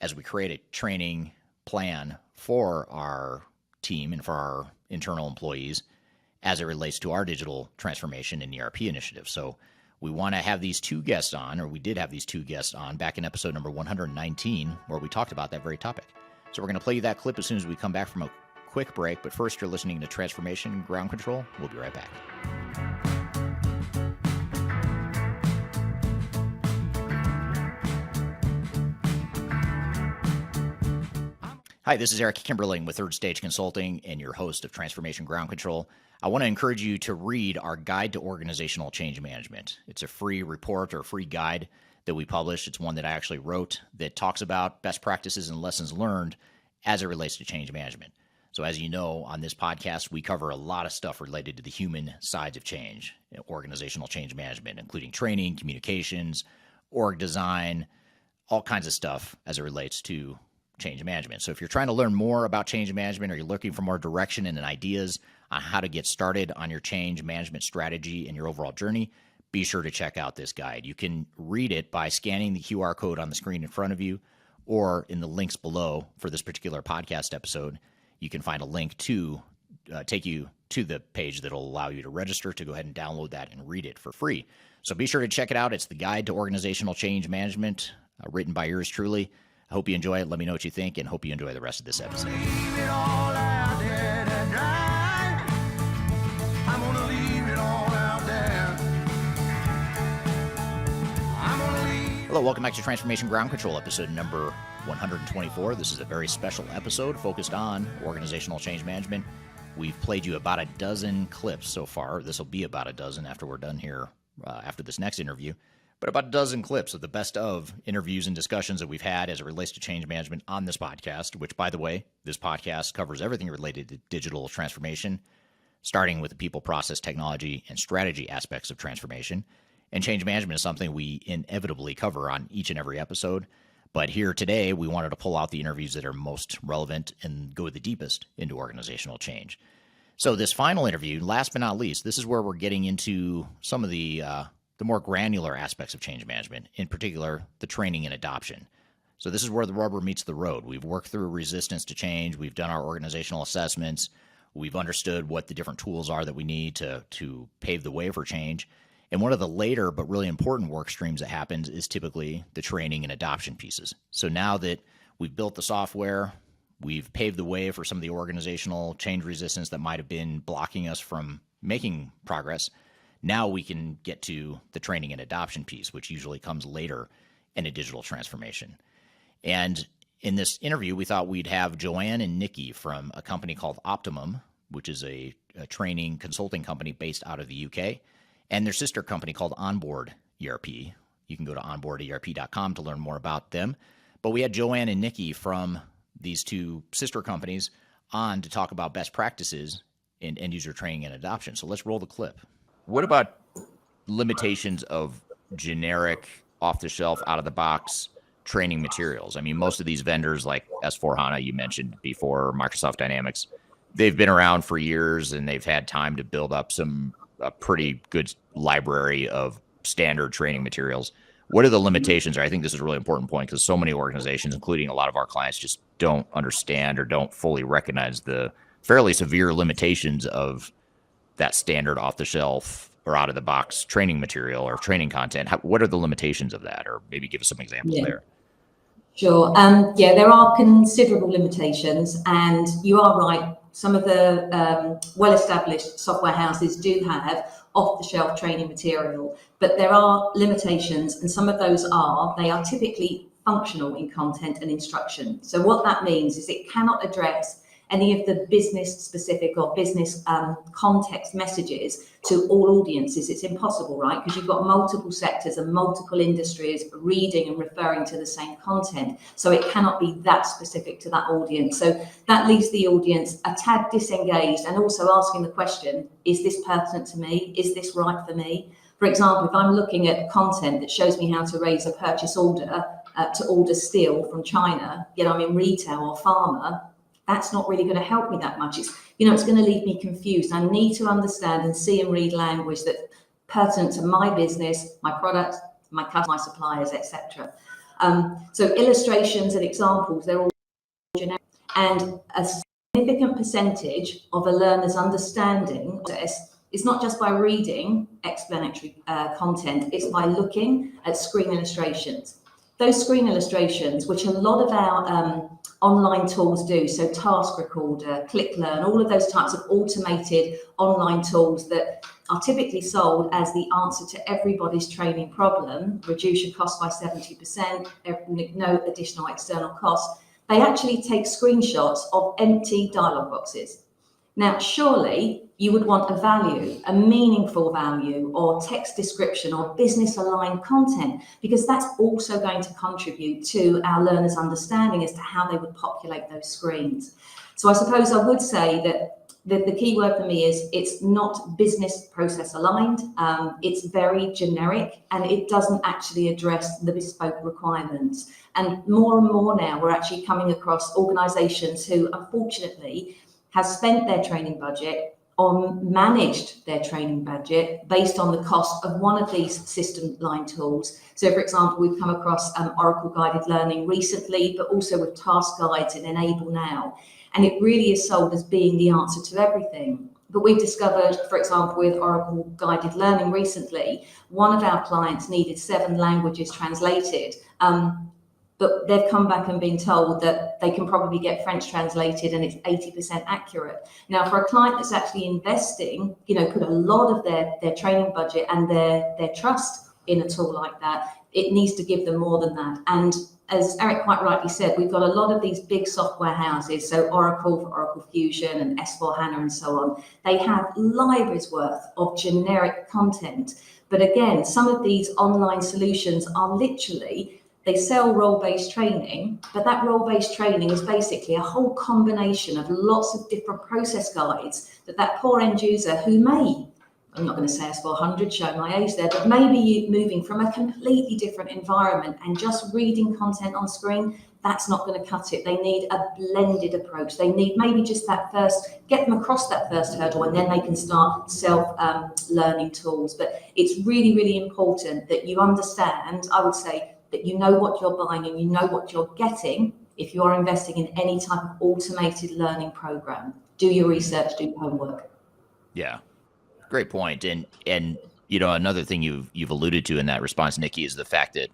as we create a training plan for our team and for our internal employees as it relates to our digital transformation and ERP initiative? So We want to have these two guests on, or we did have these two guests on back in episode number 119, where we talked about that very topic. So we're going to play you that clip as soon as we come back from a quick break. But first, you're listening to Transformation Ground Control. We'll be right back. Hi, this is Eric Kimberling with Third Stage Consulting and your host of Transformation Ground Control. I want to encourage you to read our Guide to Organizational Change Management. It's a free report or free guide that we publish. It's one that I actually wrote that talks about best practices and lessons learned as it relates to change management. So as you know, on this podcast, we cover a lot of stuff related to the human sides of change, organizational change management, including training, communications, org design, all kinds of stuff as it relates to change management. So if you're trying to learn more about change management, or you're looking for more direction and ideas on how to get started on your change management strategy and your overall journey, be sure to check out this guide. You can read it by scanning the QR code on the screen in front of you, or in the links below for this particular podcast episode. You can find a link to take you to the page that will allow you to register to go ahead and download that and read it for free. So be sure to check it out. It's the Guide to Organizational Change Management, written by yours truly. I hope you enjoy it. Let me know what you think, and hope you enjoy the rest of this episode. Hello, welcome back to Transformation Ground Control, episode number 124. This is a very special episode focused on organizational change management. We've played you about a dozen clips so far. This will be about a dozen after we're done here, after this next interview. But about a dozen clips of the best of interviews and discussions that we've had as it relates to change management on this podcast, which, by the way, this podcast covers everything related to digital transformation, starting with the people, process, technology, and strategy aspects of transformation. And change management is something we inevitably cover on each and every episode. But here today, we wanted to pull out the interviews that are most relevant and go the deepest into organizational change. So this final interview, last but not least, this is where we're getting into some of the more granular aspects of change management, in particular, the training and adoption. So this is where the rubber meets the road. We've worked through resistance to change. We've done our organizational assessments. We've understood what the different tools are that we need to pave the way for change. And one of the later but really important work streams that happens is typically the training and adoption pieces. So now that we've built the software, we've paved the way for some of the organizational change resistance that might have been blocking us from making progress, now we can get to the training and adoption piece, which usually comes later in a digital transformation. And in this interview, we thought we'd have Joanne and Nikki from a company called Optimum, which is a training consulting company based out of the UK, and their sister company called Onboard ERP. You can go to onboarderp.com to learn more about them. But we had Joanne and Nikki from these two sister companies on to talk about best practices in end-user training and adoption. So let's roll the clip. What about limitations of generic, off-the-shelf, out-of-the-box training materials? I mean, most of these vendors like S4HANA, you mentioned before, Microsoft Dynamics, they've been around for years and they've had time to build up a pretty good library of standard training materials. What are the limitations? I think this is a really important point because so many organizations, including a lot of our clients, just don't understand or don't fully recognize the fairly severe limitations of that standard off-the-shelf or out-of-the-box training material or training content. What are the limitations of that? Or maybe give us some examples there. Sure. There are considerable limitations, and you are right. Some of the well-established software houses do have off-the-shelf training material, but there are limitations, and some of those they are typically functional in content and instruction. So what that means is it cannot address any of the business specific or business context messages to all audiences. It's impossible, right? Because you've got multiple sectors and multiple industries reading and referring to the same content. So it cannot be that specific to that audience. So that leaves the audience a tad disengaged and also asking the question, is this pertinent to me? Is this right for me? For example, if I'm looking at content that shows me how to raise a purchase order to order steel from China, yet I'm in retail or pharma, that's not really going to help me that much. It's going to leave me confused. I need to understand and see and read language that's pertinent to my business, my product, my customers, my suppliers, etc. So illustrations and examples, they're all generic. And a significant percentage of a learner's understanding of this it's not just by reading explanatory content, it's by looking at screen illustrations. Those screen illustrations, which a lot of our online tools do, so Task Recorder, Click Learn, all of those types of automated online tools that are typically sold as the answer to everybody's training problem, reduce your cost by 70%, no additional external costs, they actually take screenshots of empty dialog boxes. Now, surely you would want a value, a meaningful value, or text description or business aligned content, because that's also going to contribute to our learners' understanding as to how they would populate those screens. So I suppose I would say that the key word for me is it's not business process aligned. It's very generic, and it doesn't actually address the bespoke requirements. And more now, we're actually coming across organizations who, unfortunately, have spent their training budget or managed their training budget based on the cost of one of these system line tools. So, for example, we've come across Oracle Guided Learning recently, but also with task guides and Enable Now. And it really is sold as being the answer to everything. But we've discovered, for example, with Oracle Guided Learning recently, one of our clients needed 7 languages translated. But they've come back and been told that they can probably get French translated and it's 80% accurate. Now, for a client that's actually investing, put a lot of their training budget and their trust in a tool like that, it needs to give them more than that. And as Eric quite rightly said, we've got a lot of these big software houses, so Oracle for Oracle Fusion and S4HANA and so on. They have libraries worth of generic content. But again, some of these online solutions are literally, they sell role-based training, but that role-based training is basically a whole combination of lots of different process guides that poor end user who may, I'm not going to say S400, show my age there, but maybe you moving from a completely different environment and just reading content on screen, that's not going to cut it. They need a blended approach. They need maybe just get them across that first hurdle, and then they can start self-learning tools. But it's really, really important that you understand, I would say, that you know what you're buying and you know what you're getting if you are investing in any type of automated learning program. Do your research, do your homework. Yeah, great point. And another thing you've alluded to in that response, Nikki, is the fact that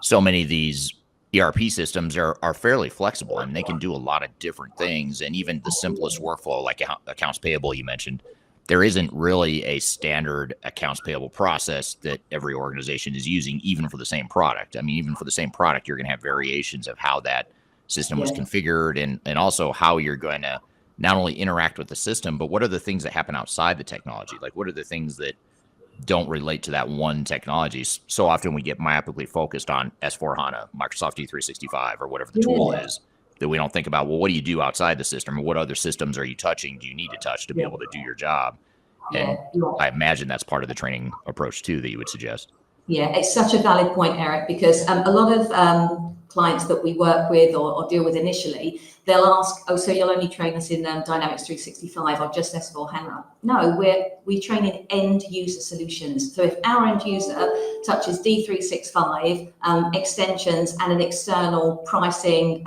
so many of these ERP systems are fairly flexible and they can do a lot of different things. And even the simplest workflow, like accounts payable you mentioned, there isn't really a standard accounts payable process that every organization is using, even for the same product. I mean, even for the same product, you're going to have variations of how that system was configured and also how you're going to not only interact with the system, but what are the things that happen outside the technology? Like, what are the things that don't relate to that one technology? So often we get myopically focused on S4HANA, Microsoft D365, or whatever the tool is, that we don't think about, well, what do you do outside the system, or what other systems are you touching? Do you need to touch to be able to do your job? And I imagine that's part of the training approach too that you would suggest. Yeah, it's such a valid point, Eric, because a lot of clients that we work with or deal with initially, they'll ask, oh, so you'll only train us in Dynamics 365 or just S4HANA? No, we train in end user solutions. So if our end user touches D365 extensions and an external pricing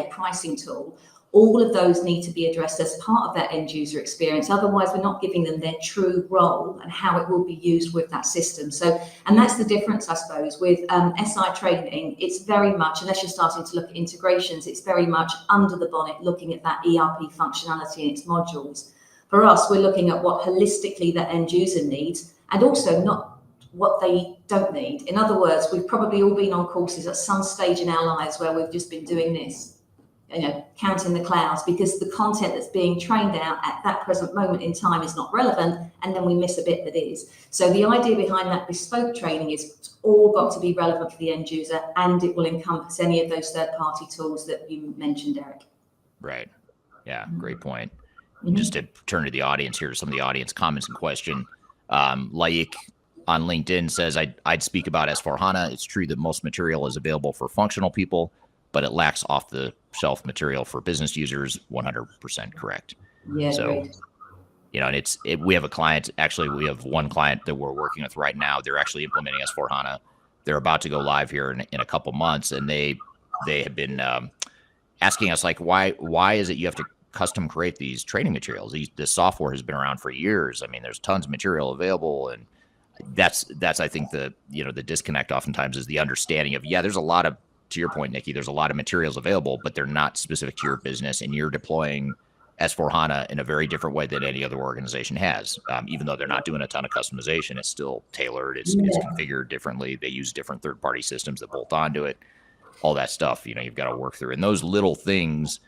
pricing tool, all of those need to be addressed as part of that end user experience. Otherwise, we're not giving them their true role and how it will be used with that system. So, and that's the difference, I suppose, with SI training. It's very much, unless you're starting to look at integrations, it's very much under the bonnet, looking at that ERP functionality and its modules. For us, we're looking at what holistically that end user needs, and also not what they don't need. In other words, we've probably all been on courses at some stage in our lives where we've just been doing this, counting the clouds, because the content that's being trained out at that present moment in time is not relevant, and then we miss a bit that is. So the idea behind that bespoke training is it's all got to be relevant for the end user, and it will encompass any of those third-party tools that you mentioned, Eric. Right. Yeah, great point. Just to turn to the audience here, some of the audience comments and question. Laik on LinkedIn says, I'd speak about S4HANA. It's true that most material is available for functional people, but it lacks off-the-shelf material for business users. 100% correct. Yeah. So, great. and we have a client. Actually, we have one client that we're working with right now. They're actually implementing S4HANA. They're about to go live here in a couple months, and they have been asking us, like, why is it you have to custom create these training materials. This software has been around for years. I mean, there's tons of material available, and that's I think the disconnect oftentimes is the understanding of, there's a lot of, to your point, Nikki, there's a lot of materials available, but they're not specific to your business, and you're deploying S4HANA in a very different way than any other organization has. Even though they're not doing a ton of customization, it's still tailored. It's configured differently. They use different third-party systems that bolt onto it. All that stuff, you've got to work through. And those little things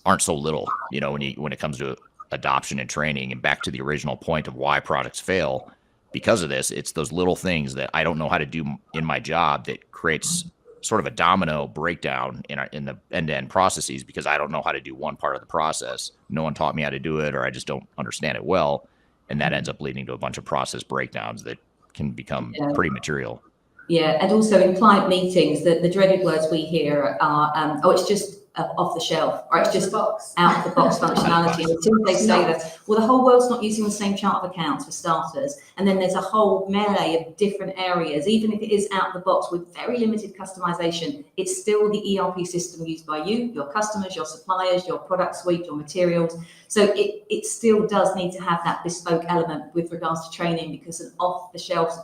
aren't so little, when it comes to adoption and training. And back to the original point of why products fail because of this, it's those little things that I don't know how to do in my job that creates sort of a domino breakdown in the end-to-end processes, because I don't know how to do one part of the process. No one taught me how to do it, or I just don't understand it well. And that ends up leading to a bunch of process breakdowns that can become pretty material. Yeah, and also in client meetings, the dreaded words we hear are, it's just off the shelf, or it's just out of the box functionality. And as soon as they say that, well, the whole world's not using the same chart of accounts for starters. And then there's a whole melee of different areas. Even if it is out of the box with very limited customization, it's still the ERP system used by you, your customers, your suppliers, your product suite, your materials. So it still does need to have that bespoke element with regards to training, because an off-the-shelf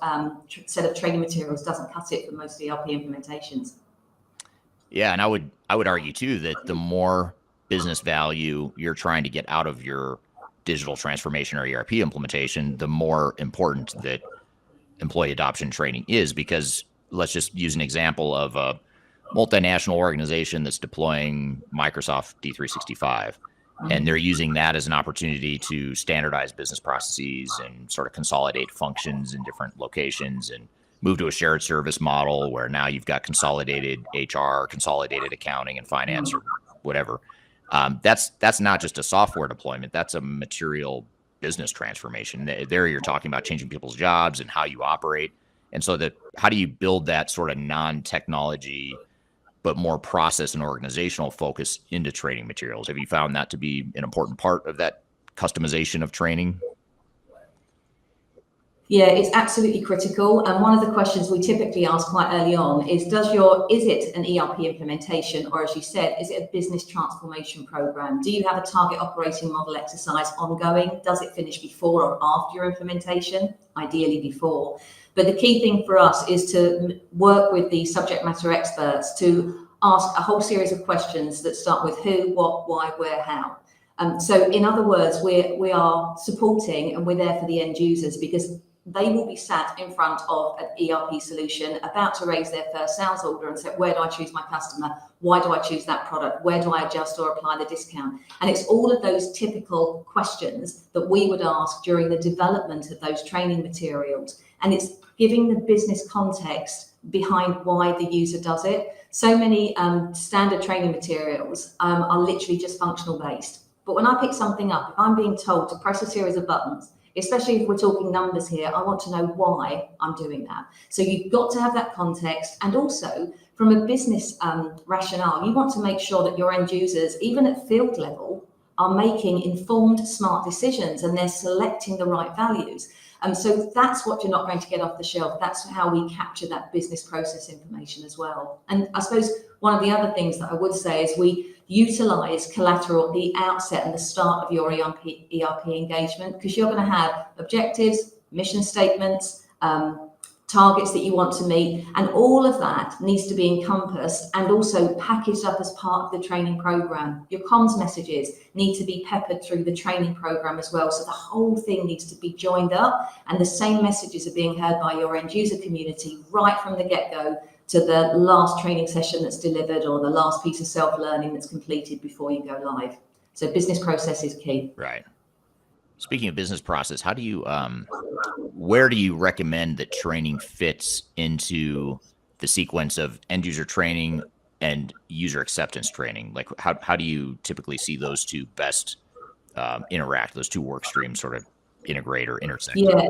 set of training materials doesn't cut it for most ERP implementations. Yeah, and I would argue too that the more business value you're trying to get out of your digital transformation or ERP implementation, the more important that employee adoption training is. Because let's just use an example of a multinational organization that's deploying Microsoft D365, and they're using that as an opportunity to standardize business processes and sort of consolidate functions in different locations and move to a shared service model where now you've got consolidated HR, consolidated accounting and finance, or whatever. That's not just a software deployment. That's a material business transformation. There you're talking about changing people's jobs and how you operate. And so how do you build that sort of non-technology but more process and organizational focus into training materials? Have you found that to be an important part of that customization of training? Yeah, it's absolutely critical. And one of the questions we typically ask quite early on is, is it an ERP implementation, or as you said, is it a business transformation program? Do you have a target operating model exercise ongoing? Does it finish before or after your implementation? Ideally before. But the key thing for us is to work with the subject matter experts to ask a whole series of questions that start with who, what, why, where, how. So in other words, we are supporting and we're there for the end users, because they will be sat in front of an ERP solution about to raise their first sales order and say, where do I choose my customer? Why do I choose that product? Where do I adjust or apply the discount? And it's all of those typical questions that we would ask during the development of those training materials. And it's giving the business context behind why the user does it. So many standard training materials are literally just functional based. But when I pick something up, if I'm being told to press a series of buttons, especially if we're talking numbers here, I want to know why I'm doing that. So you've got to have that context. And also from a business rationale, you want to make sure that your end users, even at field level, are making informed, smart decisions and they're selecting the right values. So that's what you're not going to get off the shelf. That's how we capture that business process information as well. And I suppose one of the other things that I would say is we utilize collateral at the outset and the start of your ERP engagement, because you're going to have objectives, mission statements, targets that you want to meet, and all of that needs to be encompassed and also packaged up as part of the training program. Your comms messages need to be peppered through the training program as well. So the whole thing needs to be joined up and the same messages are being heard by your end user community right from the get-go to the last training session that's delivered or the last piece of self-learning that's completed before you go live. So business process is key. Right. Speaking of business process, how do you, where do you recommend that training fits into the sequence of end user training and user acceptance training? Like how do you typically see those two best interact, those two work streams sort of integrate or intersect? Yeah.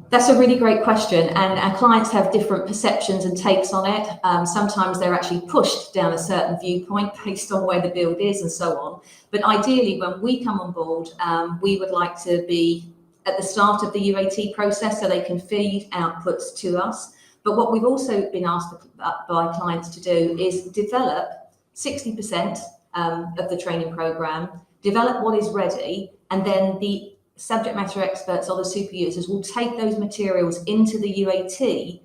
That's a really great question, and our clients have different perceptions and takes on it. Sometimes they're actually pushed down a certain viewpoint based on where the build is and so on. But ideally, when we come on board, we would like to be at the start of the UAT process so they can feed outputs to us. But what we've also been asked by clients to do is develop 60% of the training program, develop what is ready, and then the subject matter experts or the super users will take those materials into the UAT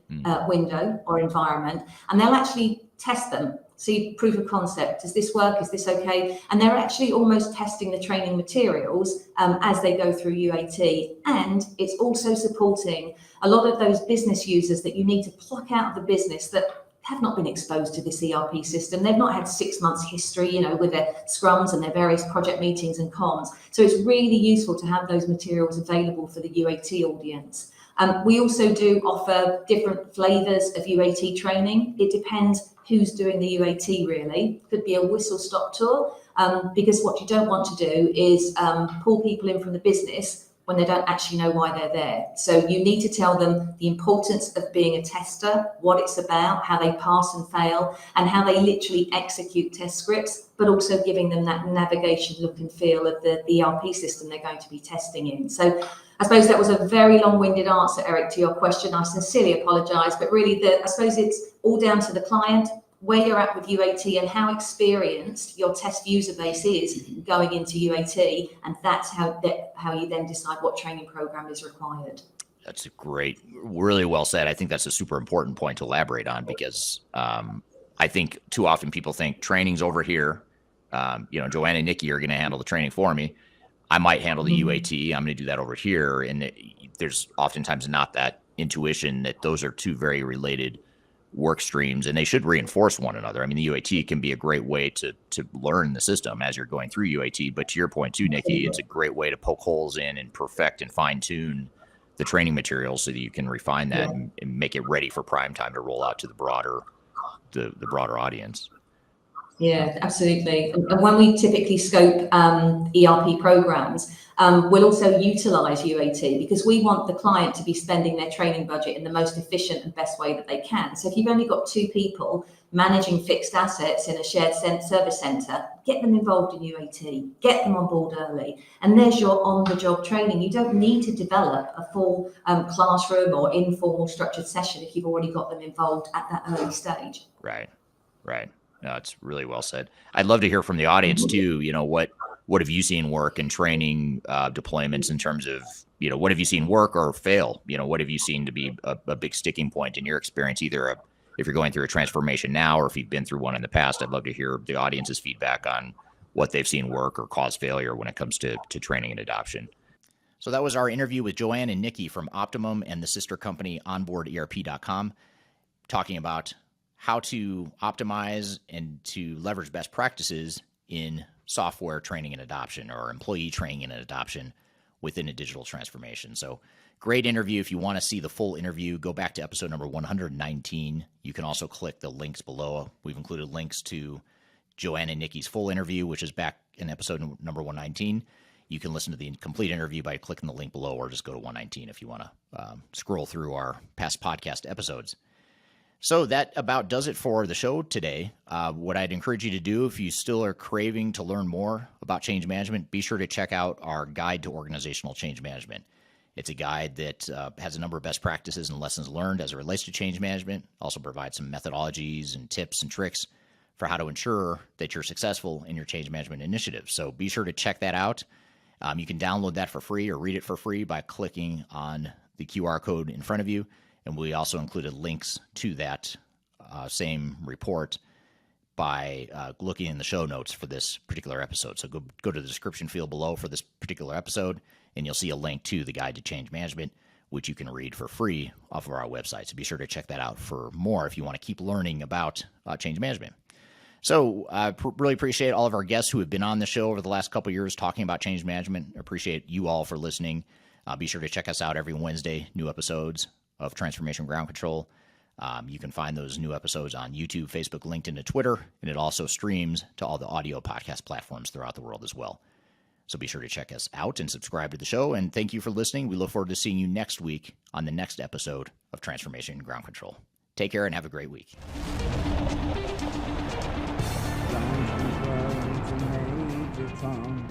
window or environment, and they'll actually test them. See proof of concept. Does this work? Is this okay? And they're actually almost testing the training materials as they go through UAT. And it's also supporting a lot of those business users that you need to pluck out of the business that have not been exposed to this ERP system. They've not had 6 months history, with their scrums and their various project meetings and comms. So it's really useful to have those materials available for the UAT audience. We also do offer different flavors of UAT training. It depends who's doing the UAT, really. Could be a whistle-stop tour, because what you don't want to do is pull people in from the business when they don't actually know why they're there. So you need to tell them the importance of being a tester, what it's about, how they pass and fail, and how they literally execute test scripts, but also giving them that navigation look and feel of the ERP system they're going to be testing in. So I suppose that was a very long-winded answer, Eric, to your question. I sincerely apologise, but really, I suppose it's all down to the client, where you're at with UAT and how experienced your test user base is going into UAT, and that's how you then decide what training program is required. That's great. Really well said. I think that's a super important point to elaborate on, because I think too often people think training's over here. Joanne and Nikki are going to handle the training for me. I might handle the UAT. I'm going to do that over here. And there's oftentimes not that intuition that those are two very related work streams, and they should reinforce one another. I mean, the UAT can be a great way to learn the system as you're going through UAT. But to your point too, Nikki, it's a great way to poke holes in and perfect and fine tune the training materials so that you can refine that and make it ready for prime time to roll out to the broader audience. Yeah, absolutely. And when we typically scope ERP programs, we'll also utilize UAT because we want the client to be spending their training budget in the most efficient and best way that they can. So if you've only got 2 people managing fixed assets in a shared service center, get them involved in UAT, get them on board early. And there's your on-the-job training. You don't need to develop a full classroom or informal structured session if you've already got them involved at that early stage. Right. No, it's really well said. I'd love to hear from the audience too. What have you seen work in training deployments in terms of, what have you seen work or fail? What have you seen to be a big sticking point in your experience, either if you're going through a transformation now or if you've been through one in the past? I'd love to hear the audience's feedback on what they've seen work or cause failure when it comes to training and adoption. So that was our interview with Joanne and Nikki from Optimum and the sister company OnboardERP.com, talking about how to optimize and to leverage best practices in software training and adoption, or employee training and adoption within a digital transformation. So great interview. If you want to see the full interview, go back to episode number 119. You can also click the links below. We've included links to Joanne and Nikki's full interview, which is back in episode number 119. You can listen to the complete interview by clicking the link below, or just go to 119 if you want to scroll through our past podcast episodes. So that about does it for the show today. What I'd encourage you to do, if you still are craving to learn more about change management, be sure to check out our Guide to Organizational Change Management. It's a guide that has a number of best practices and lessons learned as it relates to change management. Also provides some methodologies and tips and tricks for how to ensure that you're successful in your change management initiatives. So be sure to check that out. You can download that for free or read it for free by clicking on the QR code in front of you. And we also included links to that same report by looking in the show notes for this particular episode. So go to the description field below for this particular episode, and you'll see a link to the Guide to Change Management, which you can read for free off of our website. So be sure to check that out for more if you want to keep learning about change management. So I really appreciate all of our guests who have been on the show over the last couple of years talking about change management. I appreciate you all for listening. Be sure to check us out every Wednesday, new episodes of Transformation Ground Control. You can find those new episodes on YouTube, Facebook, LinkedIn, and Twitter, and it also streams to all the audio podcast platforms throughout the world as well. So be sure to check us out and subscribe to the show, and thank you for listening. We look forward to seeing you next week on the next episode of Transformation Ground Control. Take care and have a great week. Major Tom.